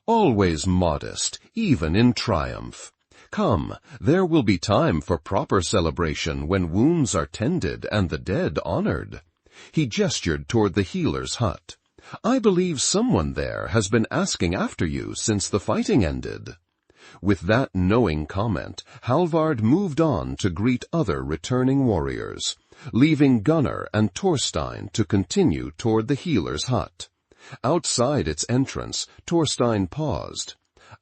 Speaker 1: Always modest, even in triumph. Come, there will be time for proper celebration when wounds are tended and the dead honored. He gestured toward the healer's hut. I believe someone there has been asking after you since the fighting ended. With that knowing comment, Halvard moved on to greet other returning warriors, leaving Gunnar and Thorstein to continue toward the healer's hut. Outside its entrance, Thorstein paused.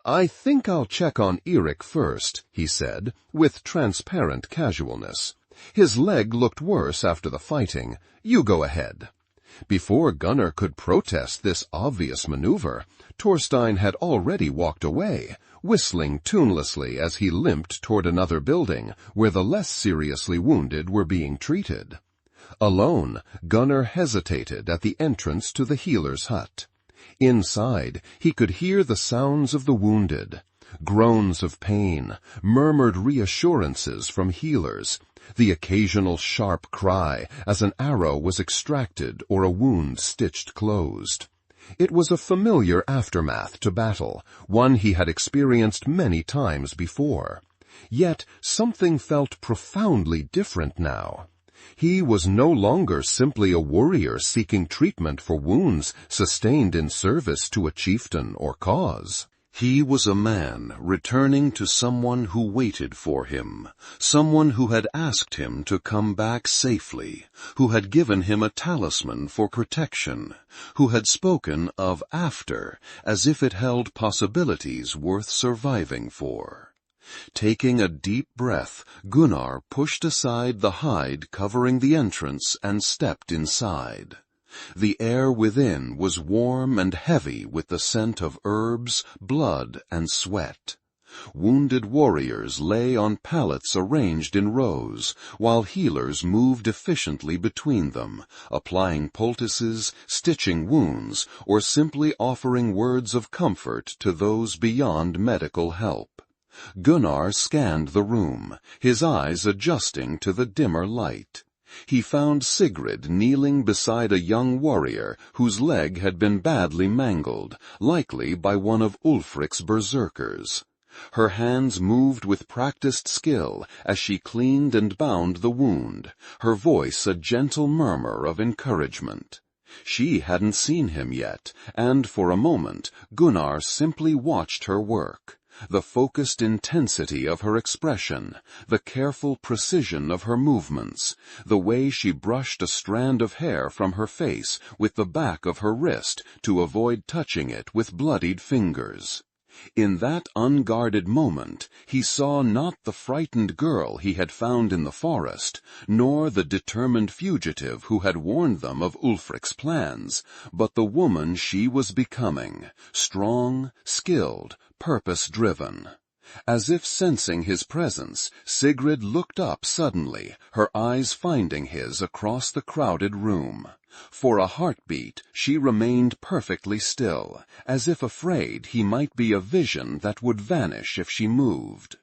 Speaker 1: I think I'll check on Eirik first, he said, with transparent casualness. His leg looked worse after the fighting. You go ahead. Before Gunnar could protest this obvious maneuver, Thorstein had already walked away, whistling tunelessly as he limped toward another building where the less seriously wounded were being treated. Alone, Gunnar hesitated at the entrance to the healer's hut. Inside, he could hear the sounds of the wounded, groans of pain, murmured reassurances from healers, the occasional sharp cry as an arrow was extracted or a wound stitched closed. It was a familiar aftermath to battle, one he had experienced many times before. Yet something felt profoundly different now. He was no longer simply a warrior seeking treatment for wounds sustained in service to a chieftain or cause. He was a man returning to someone who waited for him, someone who had asked him to come back safely, who had given him a talisman for protection, who had spoken of after as if it held possibilities worth surviving for. Taking a deep breath, Gunnar pushed aside the hide covering the entrance and stepped inside. The air within was warm and heavy with the scent of herbs, blood, and sweat. Wounded warriors lay on pallets arranged in rows, while healers moved efficiently between them, applying poultices, stitching wounds, or simply offering words of comfort to those beyond medical help. Gunnar scanned the room, his eyes adjusting to the dimmer light. He found Sigrid kneeling beside a young warrior whose leg had been badly mangled, likely by one of Ulfric's berserkers. Her hands moved with practiced skill as she cleaned and bound the wound, her voice a gentle murmur of encouragement.
Speaker 2: She hadn't seen him yet, and for a moment Gunnar simply watched her work. The focused intensity of her expression, the careful precision of her movements, the way she brushed a strand of hair from her face with the back of her wrist to avoid touching it with bloodied fingers. In that unguarded moment, he saw not the frightened girl he had found in the forest, nor the determined fugitive who had warned them of Ulfric's plans, but the woman she was becoming, strong, skilled, purpose-driven. As if sensing his presence, Sigrid looked up suddenly, her eyes finding his across the crowded room. For a heartbeat, she remained perfectly still, as if afraid he might be a vision that would vanish if she moved.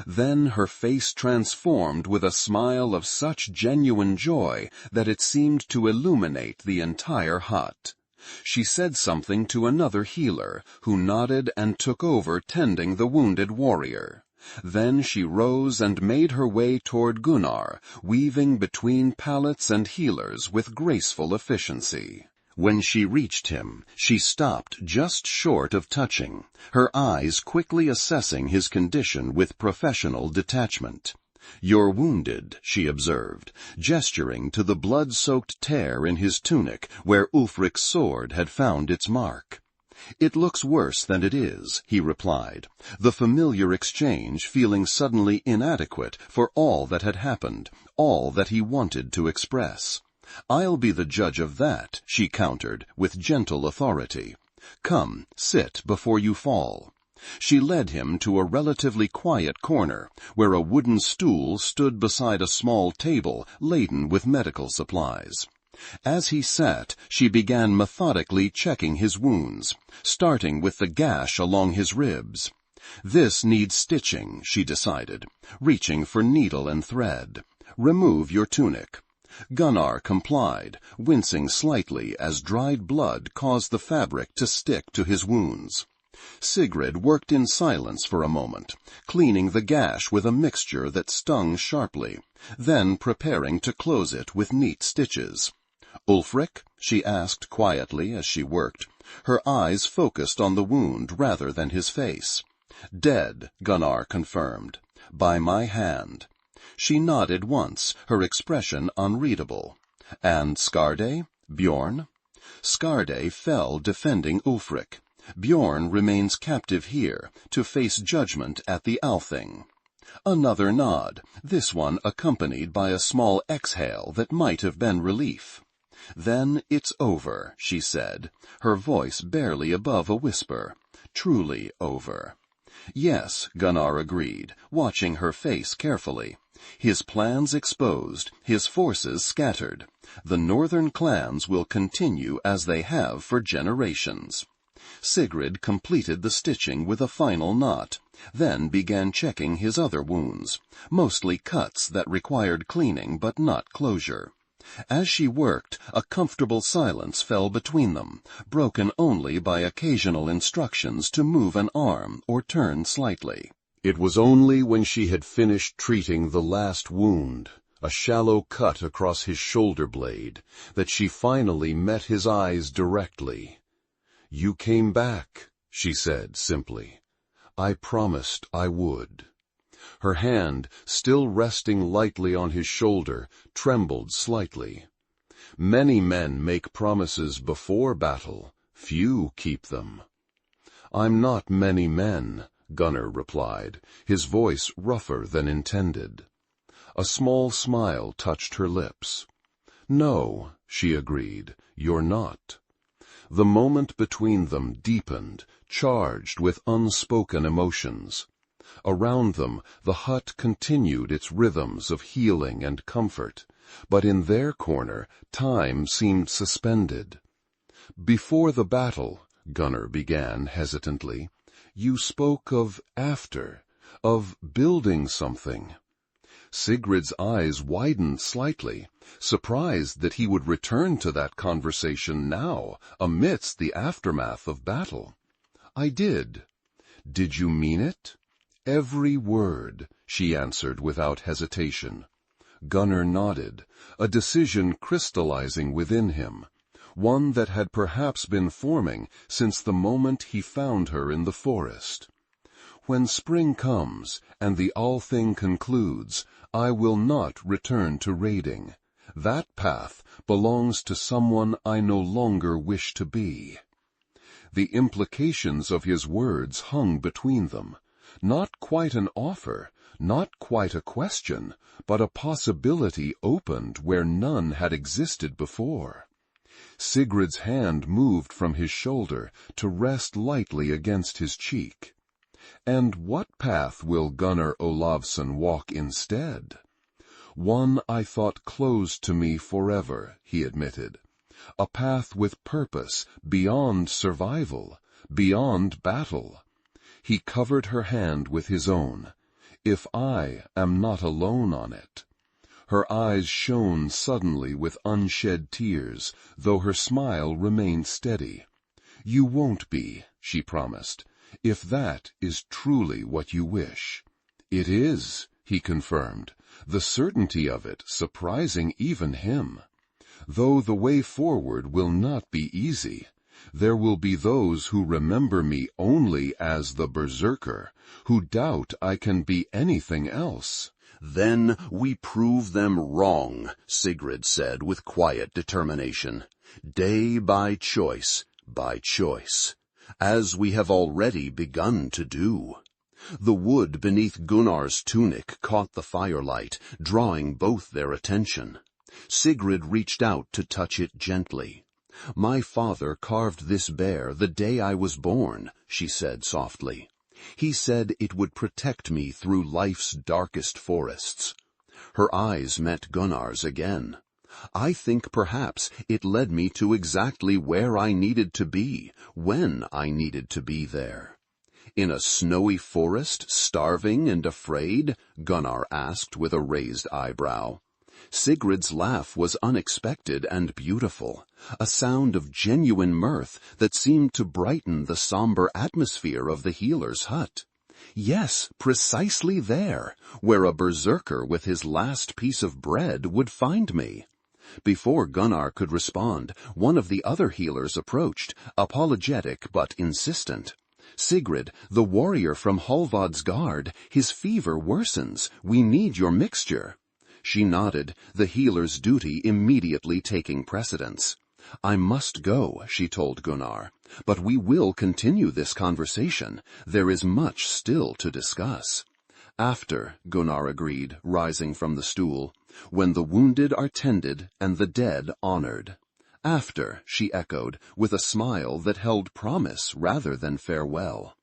Speaker 2: Then her face transformed with a smile of such genuine joy that it seemed to illuminate the entire hut. She said something to another healer, who nodded and took over tending the wounded warrior. Then she rose and made her way toward Gunnar, weaving between pallets and healers with graceful efficiency. When she reached him, she stopped just short of touching, her eyes quickly assessing his condition with professional detachment. "You're wounded," she observed, gesturing to the blood-soaked tear in his tunic where Ulfric's sword had found its mark. "It looks worse than it is," he replied, the familiar exchange feeling suddenly inadequate for all that had happened, all that he wanted to express. "I'll be the judge of that," she countered, with gentle authority. "Come, sit before you fall." She led him to a relatively quiet corner, where a wooden stool stood beside a small table laden with medical supplies. As he sat, she began methodically checking his wounds, starting with the gash along his ribs. "This needs stitching," she decided, reaching for needle and thread. "Remove your tunic." Gunnar complied, wincing slightly as dried blood caused the fabric to stick to his wounds. Sigrid worked in silence for a moment, cleaning the gash with a mixture that stung sharply, then preparing to close it with neat stitches. "Ulfric?" she asked quietly as she worked, her eyes focused on the wound rather than his face. "Dead," Gunnar confirmed. "By my hand." She nodded once, her expression unreadable. "And Skarde? Bjorn?" "Skarde fell defending Ulfric. Bjorn remains captive here, to face judgment at the Althing." Another nod, this one accompanied by a small exhale that might have been relief. "Then it's over," she said, her voice barely above a whisper. "Truly over." "Yes," Gunnar agreed, watching her face carefully. "His plans exposed, his forces scattered. The northern clans will continue as they have for generations." Sigrid completed the stitching with a final knot, then began checking his other wounds, mostly cuts that required cleaning but not closure. As she worked, a comfortable silence fell between them, broken only by occasional instructions to move an arm or turn slightly.
Speaker 1: It was only when she had finished treating the last wound, a shallow cut across his shoulder blade, that she finally met his eyes directly. "You came back," she said simply. "I promised I would." Her hand, still resting lightly on his shoulder, trembled slightly. "Many men make promises before battle. Few keep them." "I'm not many men," Gunnar replied, his voice rougher than intended. A small smile touched her lips. "No," she agreed, "you're not." The moment between them deepened, charged with unspoken emotions. Around them, the hut continued its rhythms of healing and comfort, but in their corner, time seemed suspended. "Before the battle," Gunnar began hesitantly, "you spoke of after, of building something." Sigrid's eyes widened slightly, surprised that he would return to that conversation now, amidst the aftermath of battle. "I did." "Did you mean it?" "Every word," she answered without hesitation. Gunnar nodded, a decision crystallizing within him.
Speaker 3: one that had perhaps been forming since the moment he found her in the forest. When spring comes and the all-thing concludes, I will not return to raiding. That path belongs to someone I no longer wish to be. The implications of his words hung between them. Not quite an offer, not quite a question, but a possibility opened where none had existed before. Sigrid's hand moved from his shoulder to rest lightly against his cheek. And what path will Gunnar Olavsson walk instead? One I thought closed to me forever, he admitted. A path with purpose, beyond survival, beyond battle. He covered her hand with his own. If I am not alone on it. Her eyes shone suddenly with unshed tears, though her smile remained steady. You won't be, she promised, if that is truly what you wish. It is, he confirmed, the certainty of it surprising even him. Though the way forward will not be easy, there will be those who remember me only as the Berserker, who doubt I can be anything else.
Speaker 1: Then we prove them wrong, Sigrid said with quiet determination. Day by choice, as we have already begun to do. The wood beneath Gunnar's tunic caught the firelight, drawing both their attention. Sigrid reached out to touch it gently. My father carved this bear the day I was born, she said softly. He said it would protect me through life's darkest forests. Her eyes met Gunnar's again. I think perhaps it led me to exactly where I needed to be, when I needed to be there. In a snowy forest, starving and afraid? Gunnar asked with a raised eyebrow. Sigrid's laugh was unexpected and beautiful, a sound of genuine mirth that seemed to brighten the somber atmosphere of the healer's hut. Yes, precisely there, where a berserker with his last piece of bread would find me. Before Gunnar could respond, one of the other healers approached, apologetic but insistent. Sigrid, the warrior from Halvard's guard, his fever worsens. We need your mixture. She nodded, the healer's duty immediately taking precedence. I must go, she told Gunnar, but we will continue this conversation. There is much still to discuss. After, Gunnar agreed, rising from the stool, when the wounded are tended and the dead honored. After, she echoed, with a smile that held promise rather than farewell.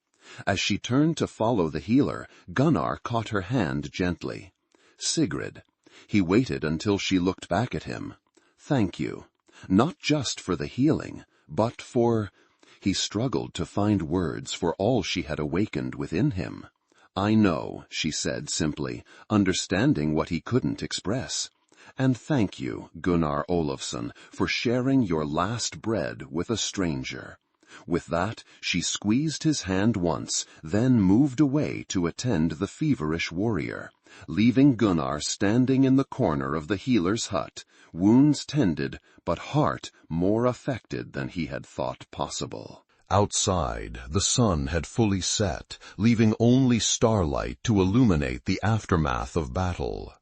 Speaker 1: As she turned to follow the healer, Gunnar caught her hand gently. Sigrid. He waited until she looked back at him. Thank you. Not just for the healing, but for... He struggled to find words for all she had awakened within him. I know, she said simply, understanding what he couldn't express. And thank you, Gunnar Olavsson, for sharing your last bread with a stranger. With that, she squeezed his hand once, then moved away to attend the feverish warrior, leaving Gunnar standing in the corner of the healer's hut, wounds tended, but heart more affected than he had thought possible.
Speaker 3: Outside, the sun had fully set, leaving only starlight to illuminate the aftermath of battle.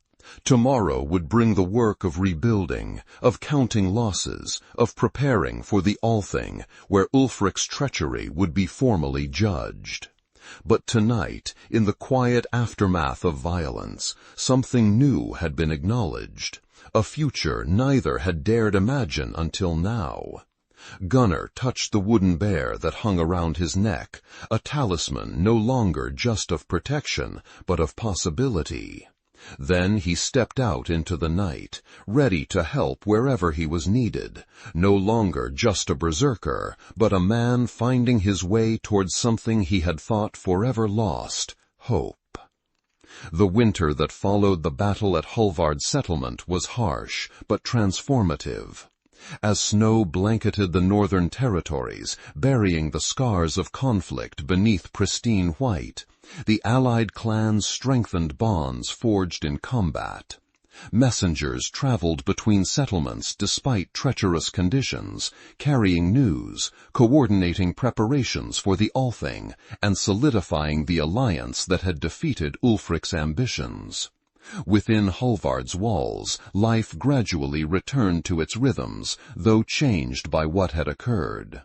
Speaker 3: Tomorrow would bring the work of rebuilding, of counting losses, of preparing for the All-Thing, where Ulfric's treachery would be formally judged. But tonight, in the quiet aftermath of violence, something new had been acknowledged, a future neither had dared imagine until now. Gunnar touched the wooden bear that hung around his neck, a talisman no longer just of protection, but of possibility. Then he stepped out into the night, ready to help wherever he was needed, no longer just a berserker, but a man finding his way towards something he had thought forever lost, hope. The winter that followed the battle at Halvard's settlement was harsh, but transformative. As snow blanketed the northern territories, burying the scars of conflict beneath pristine white, the allied clans strengthened bonds forged in combat. Messengers traveled between settlements despite treacherous conditions, carrying news, coordinating preparations for the Althing, and solidifying the alliance that had defeated Ulfric's ambitions. Within Halvard's walls, life gradually returned to its rhythms, though changed by what had occurred.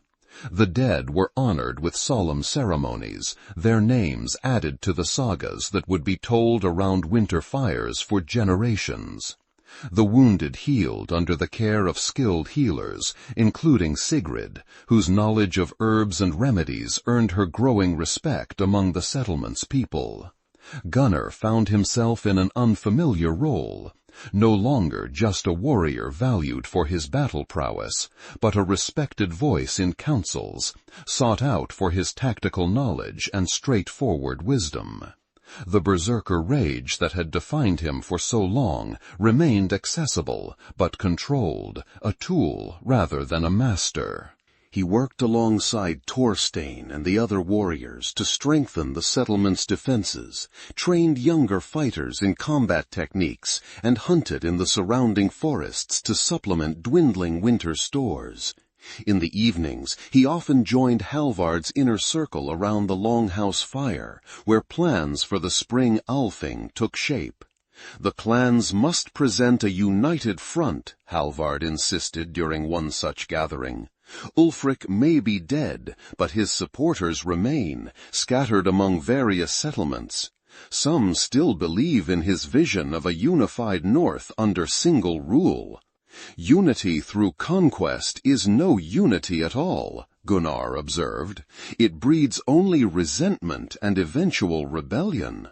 Speaker 3: The dead were honored with solemn ceremonies, their names added to the sagas that would be told around winter fires for generations. The wounded healed under the care of skilled healers, including Sigrid, whose knowledge of herbs and remedies earned her growing respect among the settlement's people. Gunnar found himself in an unfamiliar role, no longer just a warrior valued for his battle prowess, but a respected voice in councils, sought out for his tactical knowledge and straightforward wisdom. The berserker rage that had defined him for so long remained accessible, but controlled, a tool rather than a master.
Speaker 1: He worked alongside Thorstein and the other warriors to strengthen the settlement's defenses, trained younger fighters in combat techniques, and hunted in the surrounding forests to supplement dwindling winter stores. In the evenings, he often joined Halvard's inner circle around the longhouse fire, where plans for the spring Althing took shape. The clans must present a united front, Halvard insisted during one such gathering. Ulfric may be dead, but his supporters remain, scattered among various settlements. Some still believe in his vision of a unified North under single rule. Unity through conquest is no unity at all, Gunnar observed. It breeds only resentment and eventual rebellion.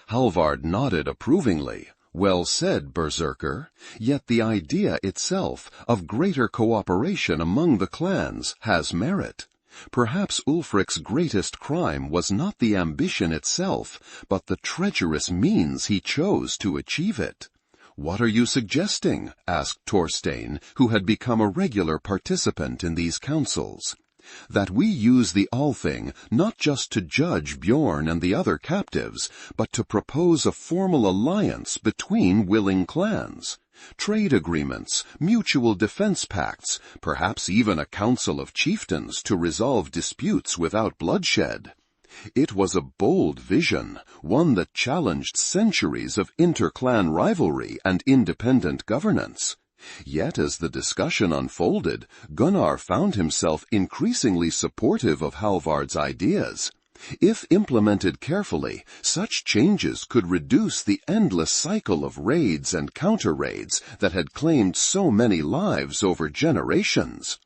Speaker 1: Halvard nodded approvingly. Well said, Berserker. Yet the idea itself of greater cooperation among the clans has merit. Perhaps Ulfric's greatest crime was not the ambition itself, but the treacherous means he chose to achieve it. "What are you suggesting?" asked Thorstein, who had become a regular participant in these councils. "That we use the Althing not just to judge Bjorn and the other captives, but to propose a formal alliance between willing clans. Trade agreements, mutual defense pacts, perhaps even a council of chieftains to resolve disputes without bloodshed." It was a bold vision, one that challenged centuries of inter-clan rivalry and independent governance. Yet as the discussion unfolded, Gunnar found himself increasingly supportive of Halvard's ideas. If implemented carefully, such changes could reduce the endless cycle of raids and counter-raids that had claimed so many lives over generations.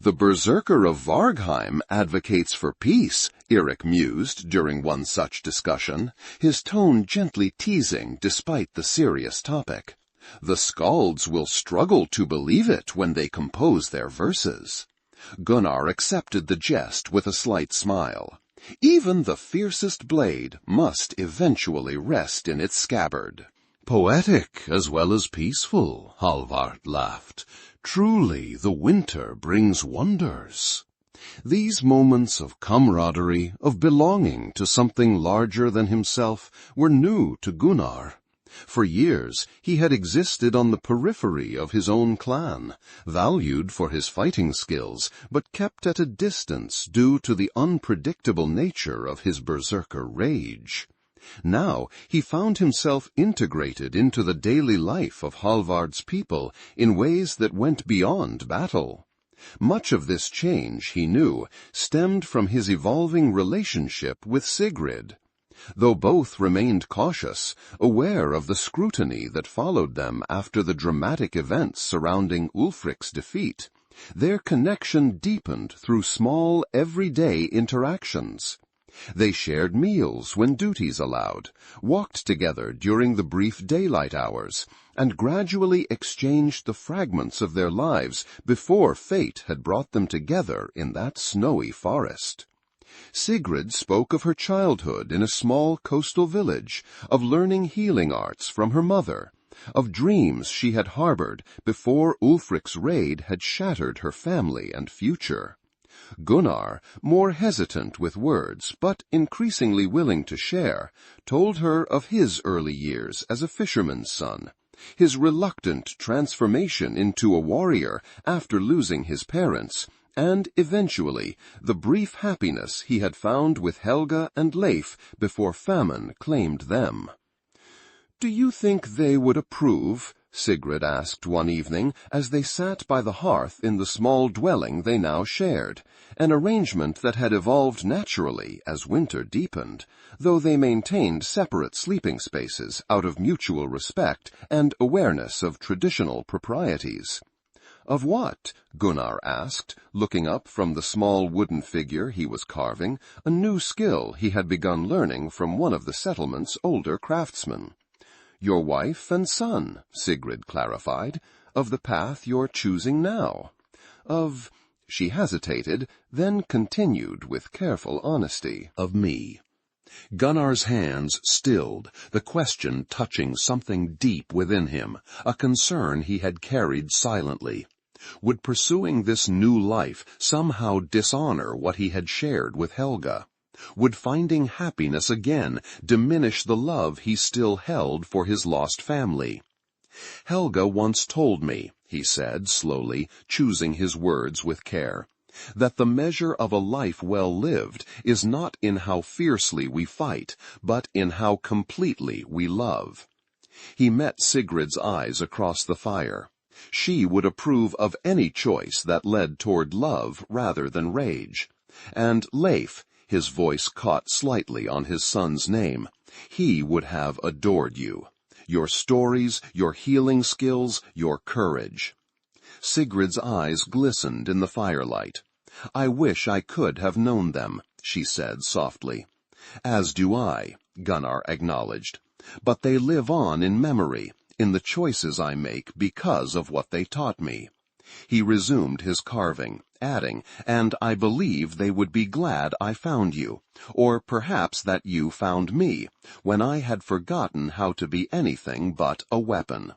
Speaker 1: "The Berserker of Vargheim advocates for peace," Eirik mused during one such discussion, his tone gently teasing despite the serious topic. "The Skalds will struggle to believe it when they compose their verses." Gunnar accepted the jest with a slight smile. Even the fiercest blade must eventually rest in its scabbard.
Speaker 3: "Poetic as well as peaceful," Halvard laughed. "Truly, the winter brings wonders." These moments of camaraderie, of belonging to something larger than himself, were new to Gunnar. For years, he had existed on the periphery of his own clan, valued for his fighting skills, but kept at a distance due to the unpredictable nature of his berserker rage. Now he found himself integrated into the daily life of Halvard's people in ways that went beyond battle. Much of this change, he knew, stemmed from his evolving relationship with Sigrid. Though both remained cautious, aware of the scrutiny that followed them after the dramatic events surrounding Ulfric's defeat, their connection deepened through small, everyday interactions. They shared meals when duties allowed, walked together during the brief daylight hours, and gradually exchanged the fragments of their lives before fate had brought them together in that snowy forest. Sigrid spoke of her childhood in a small coastal village, of learning healing arts from her mother, of dreams she had harbored before Ulfric's raid had shattered her family and future. Gunnar, more hesitant with words but increasingly willing to share, told her of his early years as a fisherman's son, his reluctant transformation into a warrior after losing his parents, and eventually the brief happiness he had found with Helga and Leif before famine claimed them. "Do you think they would approve?" Sigrid asked one evening as they sat by the hearth in the small dwelling they now shared, an arrangement that had evolved naturally as winter deepened, though they maintained separate sleeping spaces out of mutual respect and awareness of traditional proprieties. "Of what?" Gunnar asked, looking up from the small wooden figure he was carving, a new skill he had begun learning from one of the settlement's older craftsmen. "Your wife and son," Sigrid clarified, "of the path you're choosing now. Of—" she hesitated, then continued with careful honesty,
Speaker 1: "of me." Gunnar's hands stilled, the question touching something deep within him, a concern he had carried silently. Would pursuing this new life somehow dishonor what he had shared with Helga? Would finding happiness again diminish the love he still held for his lost family? "Helga once told me," he said slowly, choosing his words with care, "that the measure of a life well lived is not in how fiercely we fight, but in how completely we love." He met Sigrid's eyes across the fire. She would approve of any choice that led toward love rather than rage. And Leif, his voice caught slightly on his son's name, he would have adored you. Your stories, your healing skills, your courage. Sigrid's eyes glistened in the firelight. "I wish I could have known them," she said softly. "As do I," Gunnar acknowledged. "But they live on in memory, in the choices I make because of what they taught me." He resumed his carving, adding, "And I believe they would be glad I found you, or perhaps that you found me, when I had forgotten how to be anything but a weapon."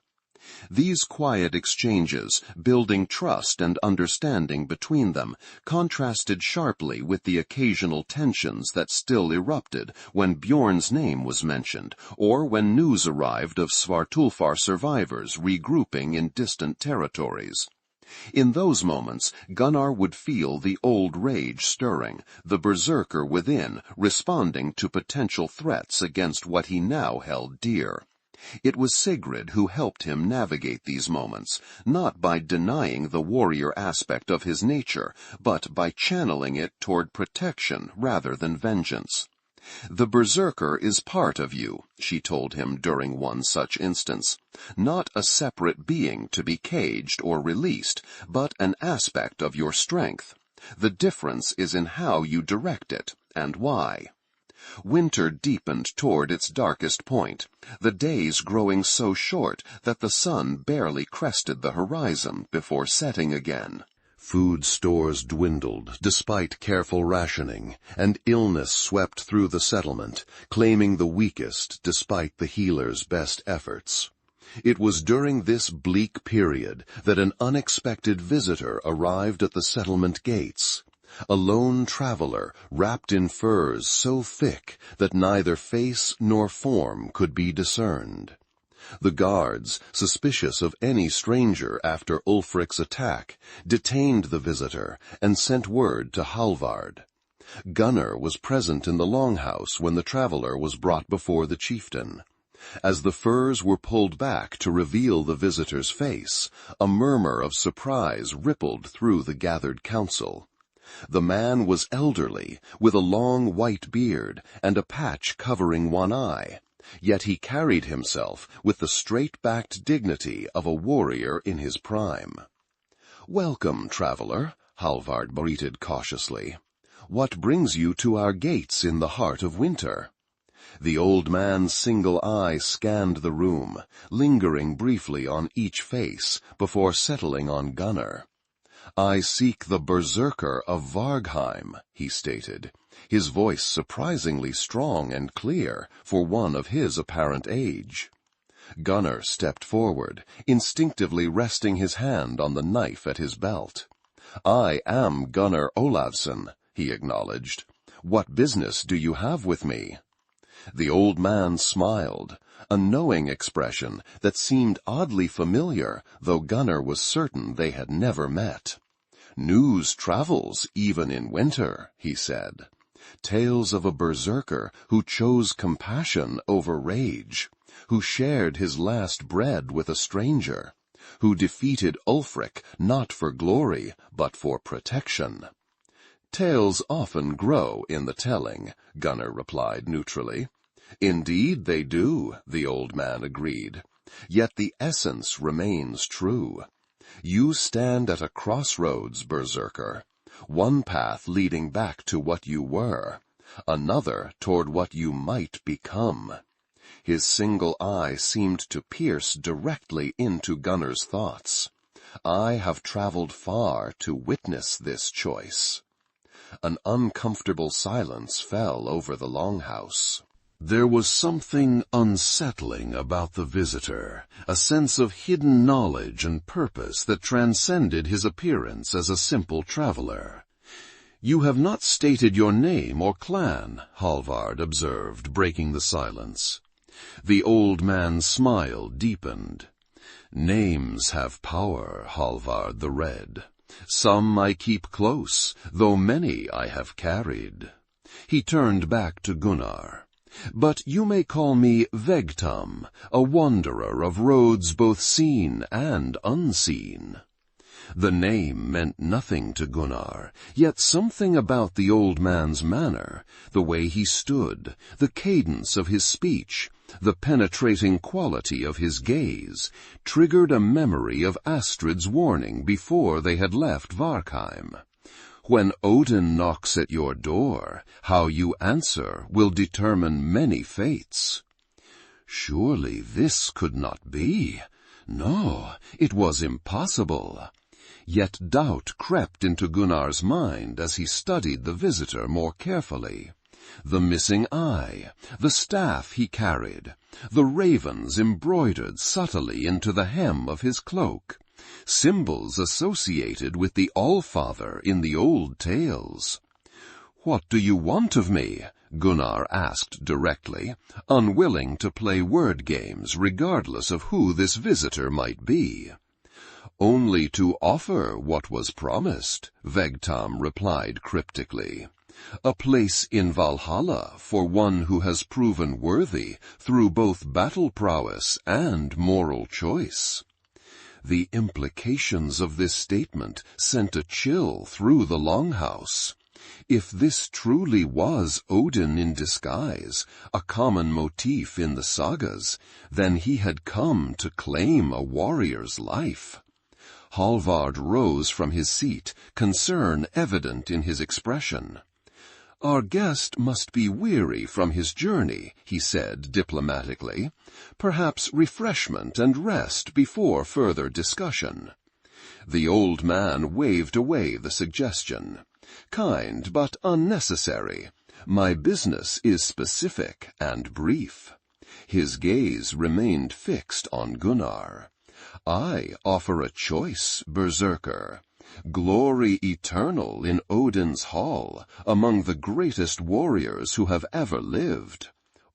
Speaker 1: These quiet exchanges, building trust and understanding between them, contrasted sharply with the occasional tensions that still erupted when Bjorn's name was mentioned, or when news arrived of Svartulfar survivors regrouping in distant territories. In those moments, Gunnar would feel the old rage stirring, the berserker within responding to potential threats against what he now held dear. It was Sigrid who helped him navigate these moments, not by denying the warrior aspect of his nature, but by channeling it toward protection rather than vengeance. "The berserker is part of you," she told him during one such instance. "Not a separate being to be caged or released, but an aspect of your strength. The difference is in how you direct it, and why." Winter deepened toward its darkest point, the days growing so short that the sun barely crested the horizon before setting again. Food stores dwindled despite careful rationing, and illness swept through the settlement, claiming the weakest despite the healer's best efforts. It was during this bleak period that an unexpected visitor arrived at the settlement gates. A lone traveler wrapped in furs so thick that neither face nor form could be discerned. The guards, suspicious of any stranger after Ulfric's attack, detained the visitor and sent word to Halvard. Gunnar was present in the longhouse when the traveler was brought before the chieftain. As the furs were pulled back to reveal the visitor's face, a murmur of surprise rippled through the gathered council. The man was elderly, with a long white beard and a patch covering one eye. Yet he carried himself with the straight-backed dignity of a warrior in his prime. "Welcome, traveler," Halvard greeted cautiously. "What brings you to our gates in the heart of winter?" The old man's single eye scanned the room, lingering briefly on each face before settling on Gunnar. "I seek the Berserker of Vargheim," he stated, his voice surprisingly strong and clear for one of his apparent age. Gunnar stepped forward, instinctively resting his hand on the knife at his belt. "I am Gunnar Olavsson," he acknowledged. "What business do you have with me?" The old man smiled,
Speaker 2: a knowing expression that seemed oddly familiar, though Gunnar was certain they had never met. "News travels even in winter," he said. "Tales of a berserker who chose compassion over rage, who shared his last bread with a stranger, who defeated Ulfric not for glory, but for protection." "Tales often grow in the telling," Gunnar replied neutrally. "Indeed they do," the old man agreed. "Yet the essence remains true. You stand at a crossroads, Berserker. One path leading back to what you were, another toward what you might become." His single eye seemed to pierce directly into Gunnar's thoughts. "I have traveled far to witness this choice." An uncomfortable silence fell over the longhouse.
Speaker 3: There was something unsettling about the visitor, a sense of hidden knowledge and purpose that transcended his appearance as a simple traveler. "You have not stated your name or clan," Hallvard observed, breaking the silence. The old man's smile deepened. "Names have power, Hallvard the Red. Some I keep close, though many I have carried." He turned back to Gunnar. "But you may call me Vegtam, a wanderer of roads both seen and unseen." The name meant nothing to Gunnar, yet something about the old man's manner, the way he stood, the cadence of his speech, the penetrating quality of his gaze, triggered a memory of Astrid's warning before they had left Varkheim. "When Odin knocks at your door, how you answer will determine many fates." Surely this could not be. No, it was impossible. Yet doubt crept into Gunnar's mind as he studied the visitor more carefully. The missing eye, the staff he carried, the ravens embroidered subtly into the hem of his cloak, symbols associated with the Allfather in the old tales. "What do you want of me?" Gunnar asked directly, unwilling to play word games regardless of who this visitor might be. "Only to offer what was promised," Vegtam replied cryptically. "A place in Valhalla for one who has proven worthy through both battle prowess and moral choice." The implications of this statement sent a chill through the longhouse. If this truly was Odin in disguise, a common motif in the sagas, then he had come to claim a warrior's life. Hallvard rose from his seat, concern evident in his expression. "Our guest must be weary from his journey," he said diplomatically. "Perhaps refreshment and rest before further discussion." The old man waved away the suggestion. "Kind, but unnecessary. My business is specific and brief." His gaze remained fixed on Gunnar. "I offer a choice, Berserker. Glory eternal in Odin's hall, among the greatest warriors who have ever lived.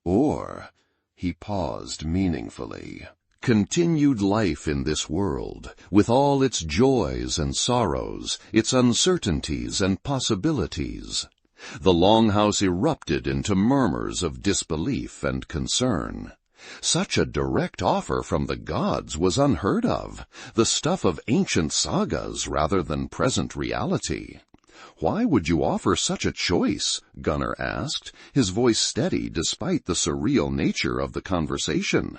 Speaker 3: Or," he paused meaningfully, "continued life in this world, with all its joys and sorrows, its uncertainties and possibilities." The longhouse erupted into murmurs of disbelief and concern. Such a direct offer from the gods was unheard of, the stuff of ancient sagas rather than present reality. "Why would you offer such a choice?" Gunnar asked, his voice steady despite the surreal nature of the conversation.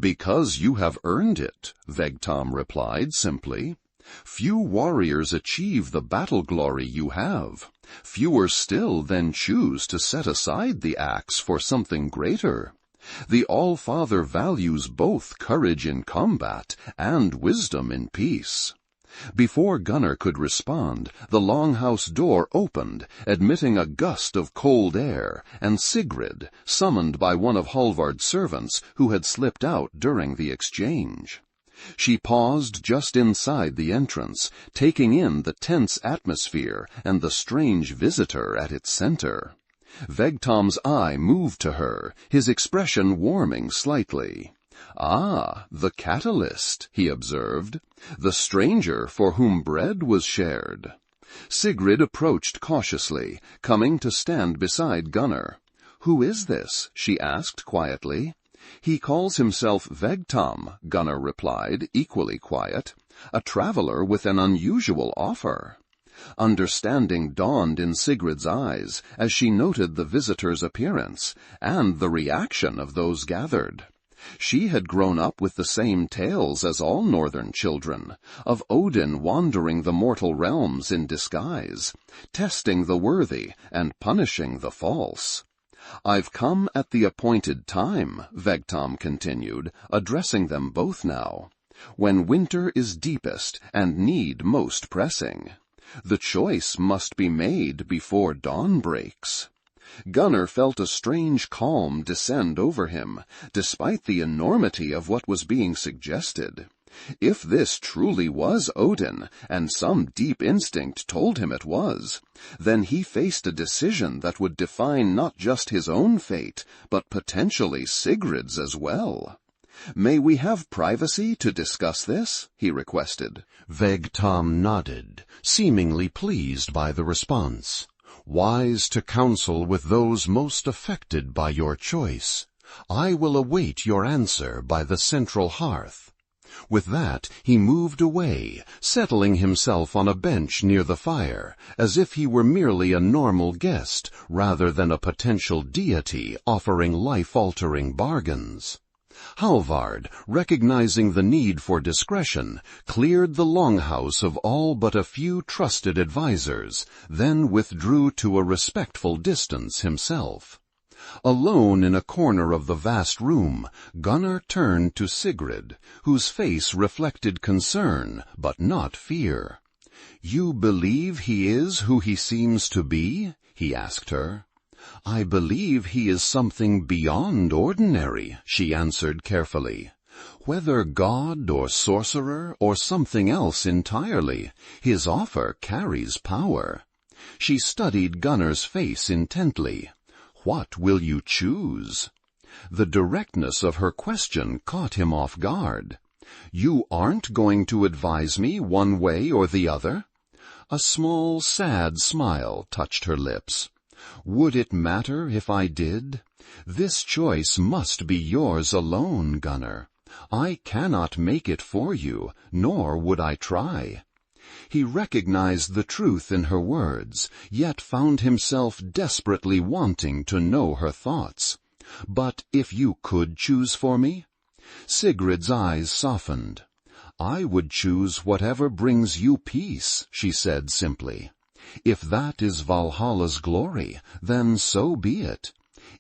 Speaker 3: "Because you have earned it," Vegtam replied simply. "Few warriors achieve the battle glory you have. Fewer still then choose to set aside the axe for something greater. The All-Father values both courage in combat and wisdom in peace." Before Gunnar could respond, the longhouse door opened, admitting a gust of cold air, and Sigrid, summoned by one of Hallvard's servants who had slipped out during the exchange. She paused just inside the entrance, taking in the tense atmosphere and the strange visitor at its center.
Speaker 2: Vegtam's eye moved to her, his expression warming slightly. "Ah, the catalyst," he observed, "the stranger for whom bread was shared." Sigrid approached cautiously, coming to stand beside Gunnar. "Who is this?" she asked quietly. "He calls himself Vegtam," Gunnar replied, equally quiet. "A traveler with an unusual offer." Understanding dawned in Sigrid's eyes as she noted the visitor's appearance and the reaction of those gathered. She had grown up with the same tales as all northern children, of Odin wandering the mortal realms in disguise, testing the worthy and punishing the false. "I've come at the appointed time," Vegtam continued, addressing them both now, "when winter is deepest and need most pressing. The choice must be made before dawn breaks." Gunnar felt a strange calm descend over him, despite the enormity of what was being suggested. If this truly was Odin, and some deep instinct told him it was, then he faced a decision that would define not just his own fate, but potentially Sigrid's as well. "May we have privacy to discuss this?" he requested.
Speaker 3: Vegtam nodded, seemingly pleased by the response. "Wise to counsel with those most affected by your choice. I will await your answer by the central hearth." With that, he moved away, settling himself on a bench near the fire, as if he were merely a normal guest rather than a potential deity offering life-altering bargains. Halvard, recognizing the need for discretion, cleared the longhouse of all but a few trusted advisers, then withdrew to a respectful distance himself. Alone in a corner of the vast room, Gunnar turned to Sigrid, whose face reflected concern, but not fear. "You believe he is who he seems to be?" he asked her. "I believe he is something beyond ordinary," she answered carefully. "Whether god or sorcerer or something else entirely, his offer carries power." She studied Gunnar's face intently. "What will you choose?" The directness of her question caught him off guard. "You aren't going to advise me one way or the other?" A small, sad smile touched her lips. "Would it matter if I did? This choice must be yours alone, Gunnar. I cannot make it for you, nor would I try." He recognized the truth in her words, yet found himself desperately wanting to know her thoughts. "But if you could choose for me?" Sigrid's eyes softened. "I would choose whatever brings you peace," she said simply. "If that is Valhalla's glory, then so be it.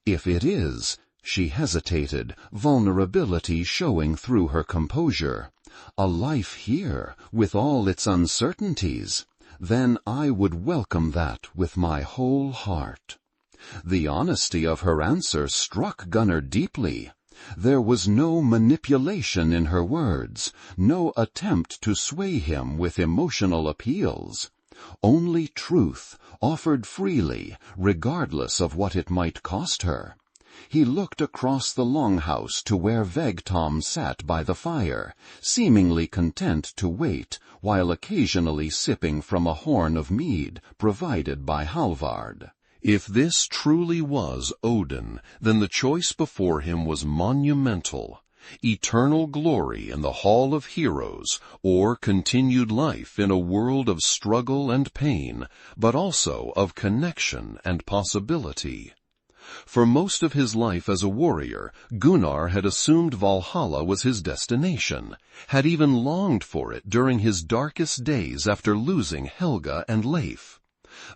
Speaker 3: If it is—" she hesitated, vulnerability showing through her composure, "a life here, with all its uncertainties, then I would welcome that with my whole heart." The honesty of her answer struck Gunnar deeply. There was no manipulation in her words, no attempt to sway him with emotional appeals. Only truth, offered freely, regardless of what it might cost her. He looked across the longhouse to where Vegtam sat by the fire, seemingly content to wait, while occasionally sipping from a horn of mead provided by Halvard.
Speaker 1: If this truly was Odin, then the choice before him was monumental. Eternal glory in the Hall of Heroes, or continued life in a world of struggle and pain, but also of connection and possibility. For most of his life as a warrior, Gunnar had assumed Valhalla was his destination, had even longed for it during his darkest days after losing Helga and Leif.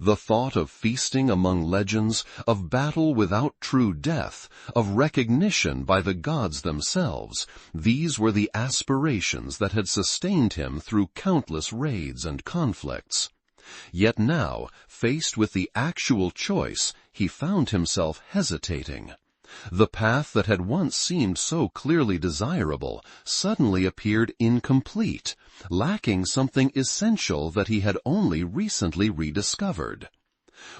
Speaker 1: The thought of feasting among legends, of battle without true death, of recognition by the gods themselves, these were the aspirations that had sustained him through countless raids and conflicts. Yet now, faced with the actual choice, he found himself hesitating. The path that had once seemed so clearly desirable suddenly appeared incomplete, lacking something essential that he had only recently rediscovered.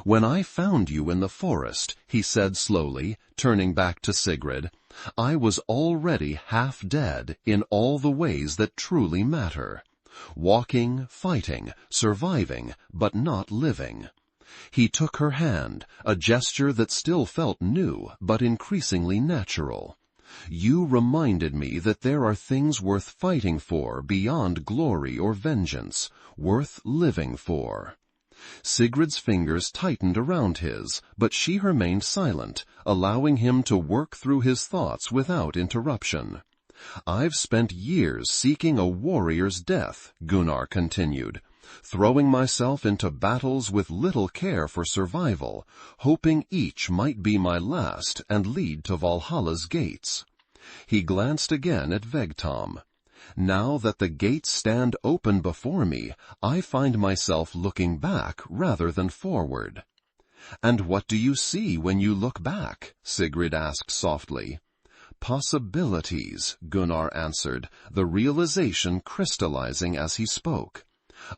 Speaker 1: "When I found you in the forest," he said slowly, turning back to Sigrid, "I was already half dead in all the ways that truly matter. Walking, fighting, surviving, but not living." He took her hand, a gesture that still felt new, but increasingly natural. "You reminded me that there are things worth fighting for beyond glory or vengeance, worth living for." Sigrid's fingers tightened around his, but she remained silent, allowing him to work through his thoughts without interruption. "I've spent years seeking a warrior's death," Gunnar continued, "throwing myself into battles with little care for survival, hoping each might be my last and lead to Valhalla's gates." He glanced again at Vegtam. "Now that the gates stand open before me, I find myself looking back rather than forward." "And what do you see when you look back?" Sigrid asked softly. "Possibilities," Gunnar answered, the realization crystallizing as he spoke.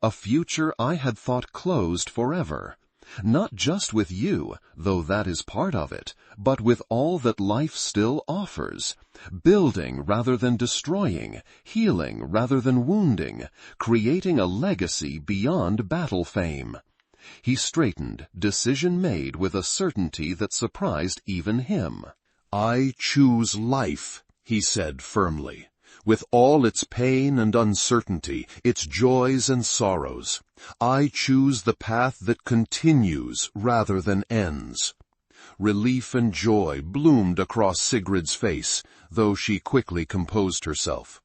Speaker 1: "A future I had thought closed forever. Not just with you, though that is part of it, but with all that life still offers. Building rather than destroying, healing rather than wounding, creating a legacy beyond battle fame." He straightened, decision made with a certainty that surprised even him.
Speaker 3: "I choose life," he said firmly, "with all its pain and uncertainty, its joys and sorrows. I choose the path that continues rather than ends." Relief and joy bloomed across Sigrid's face, though she quickly composed herself.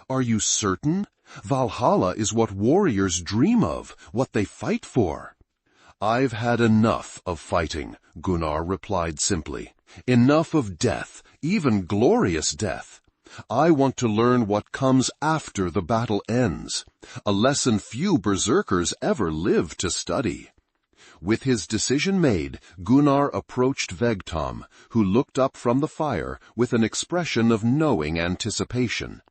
Speaker 3: "Are you certain? Valhalla is what warriors dream of, what they fight for." "I've had enough of fighting," Gunnar replied simply. "Enough of death, even glorious death. I want to learn what comes after the battle ends, a lesson few berserkers ever live to study." With his decision made, Gunnar approached Vegtam, who looked up from the fire with an expression of knowing anticipation.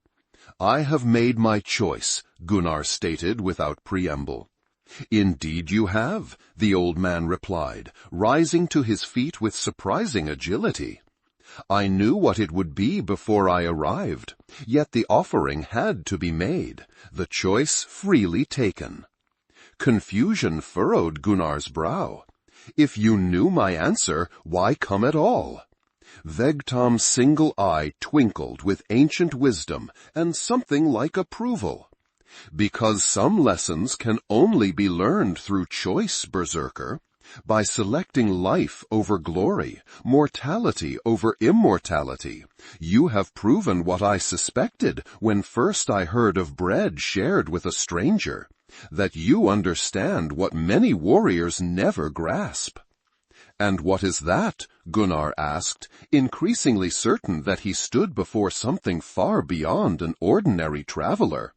Speaker 3: "I have made my choice," Gunnar stated without preamble. "Indeed you have," the old man replied, rising to his feet with surprising agility. "I knew what it would be before I arrived, yet the offering had to be made, the choice freely taken." Confusion furrowed Gunnar's brow. "If you knew my answer, why come at all?" Vegtam's single eye twinkled with ancient wisdom and something like approval. "Because some lessons can only be learned through choice, Berserker. By selecting life over glory, mortality over immortality, you have proven what I suspected when first I heard of bread shared with a stranger, that you understand what many warriors never grasp." "And what is that?" Gunnar asked, increasingly certain that he stood before something far beyond an ordinary traveler.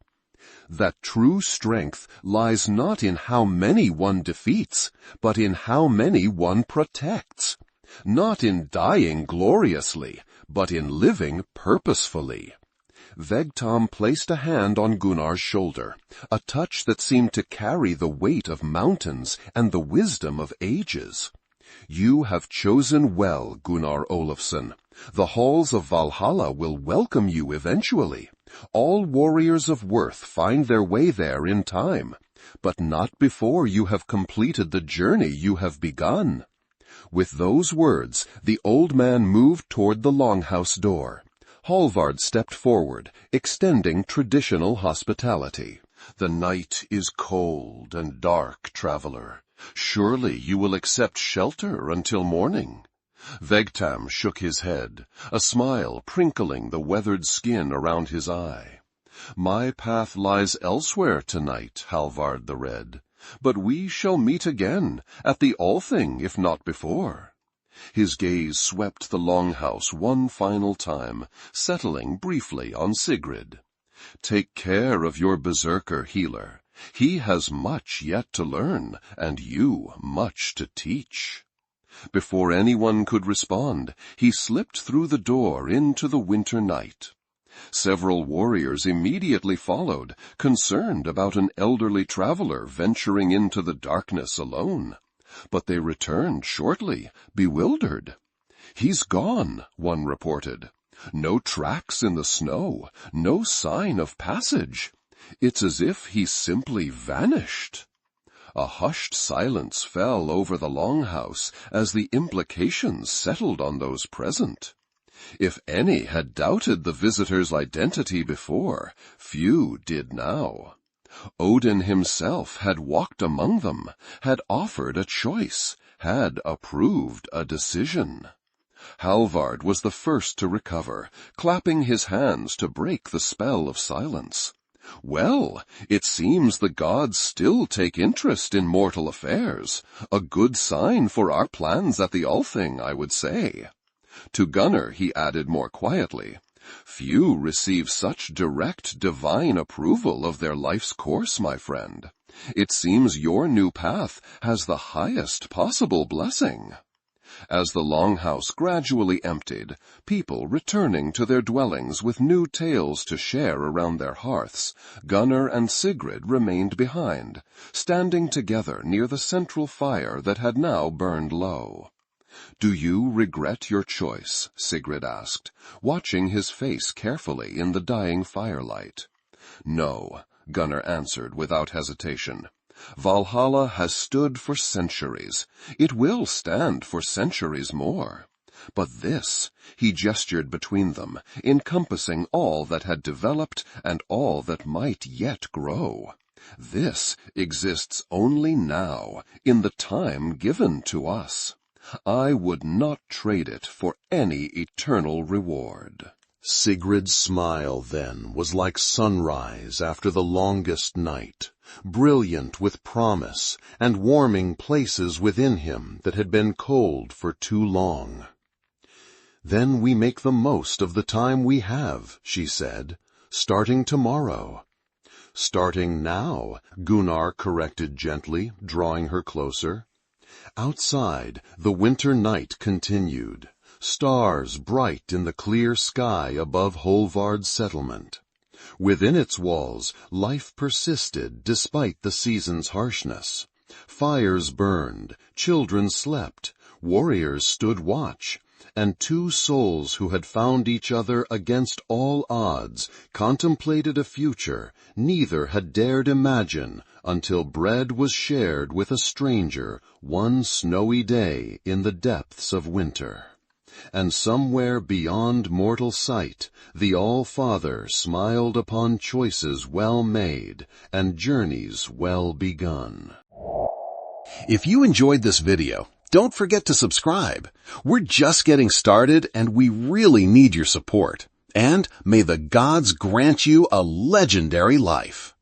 Speaker 3: "That true strength lies not in how many one defeats, but in how many one protects. Not in dying gloriously, but in living purposefully." Vegtam placed a hand on Gunnar's shoulder, a touch that seemed to carry the weight of mountains and the wisdom of ages. "You have chosen well, Gunnar Olavsson. The halls of Valhalla will welcome you eventually. All warriors of worth find their way there in time, but not before you have completed the journey you have begun." With those words, the old man moved toward the longhouse door. Hallvard stepped forward, extending traditional hospitality. "The night is cold and dark, traveler. Surely you will accept shelter until morning." Vegtam shook his head, a smile prinkling the weathered skin around his eye. "My path lies elsewhere tonight, Hallvard the Red, but we shall meet again, at the Althing if not before." His gaze swept the longhouse one final time, settling briefly on Sigrid. "Take care of your berserker, healer. He has much yet to learn, and you much to teach." Before anyone could respond, he slipped through the door into the winter night. Several warriors immediately followed, concerned about an elderly traveler venturing into the darkness alone. but they returned shortly, bewildered. "He's gone," one reported. "No tracks in the snow, no sign of passage. It's as if he simply vanished." A hushed silence fell over the longhouse as the implications settled on those present. If any had doubted the visitor's identity before, few did now. Odin himself had walked among them, had offered a choice, had approved a decision. Halvard was the first to recover, clapping his hands to break the spell of silence. "Well, it seems the gods still take interest in mortal affairs. A good sign for our plans at the Althing, I would say." To Gunnar he added more quietly, "Few receive such direct divine approval of their life's course, my friend. It seems your new path has the highest possible blessing." As the longhouse gradually emptied, people returning to their dwellings with new tales to share around their hearths, Gunnar and Sigrid remained behind, standing together near the central fire that had now burned low. "Do you regret your choice?" Sigrid asked, watching his face carefully in the dying firelight. "No," Gunnar answered without hesitation. "Valhalla has stood for centuries. It will stand for centuries more. But this," he gestured between them, encompassing all that had developed and all that might yet grow. "This exists only now, in the time given to us. I would not trade it for any eternal reward."
Speaker 1: Sigrid's smile then was like sunrise after the longest night, brilliant with promise and warming places within him that had been cold for too long. "Then we make the most of the time we have," she said, "starting tomorrow." "Starting now," Gunnar corrected gently, drawing her closer. Outside, the winter night continued, stars bright in the clear sky above Holvard's settlement. Within its walls, life persisted despite the season's harshness. Fires burned, children slept, warriors stood watch, and two souls who had found each other against all odds contemplated a future neither had dared imagine until bread was shared with a stranger one snowy day in the depths of winter. And somewhere beyond mortal sight, the All-Father smiled upon choices well made and journeys well begun. If you enjoyed this video, don't forget to subscribe. We're just getting started and we really need your support. And may the gods grant you a legendary life.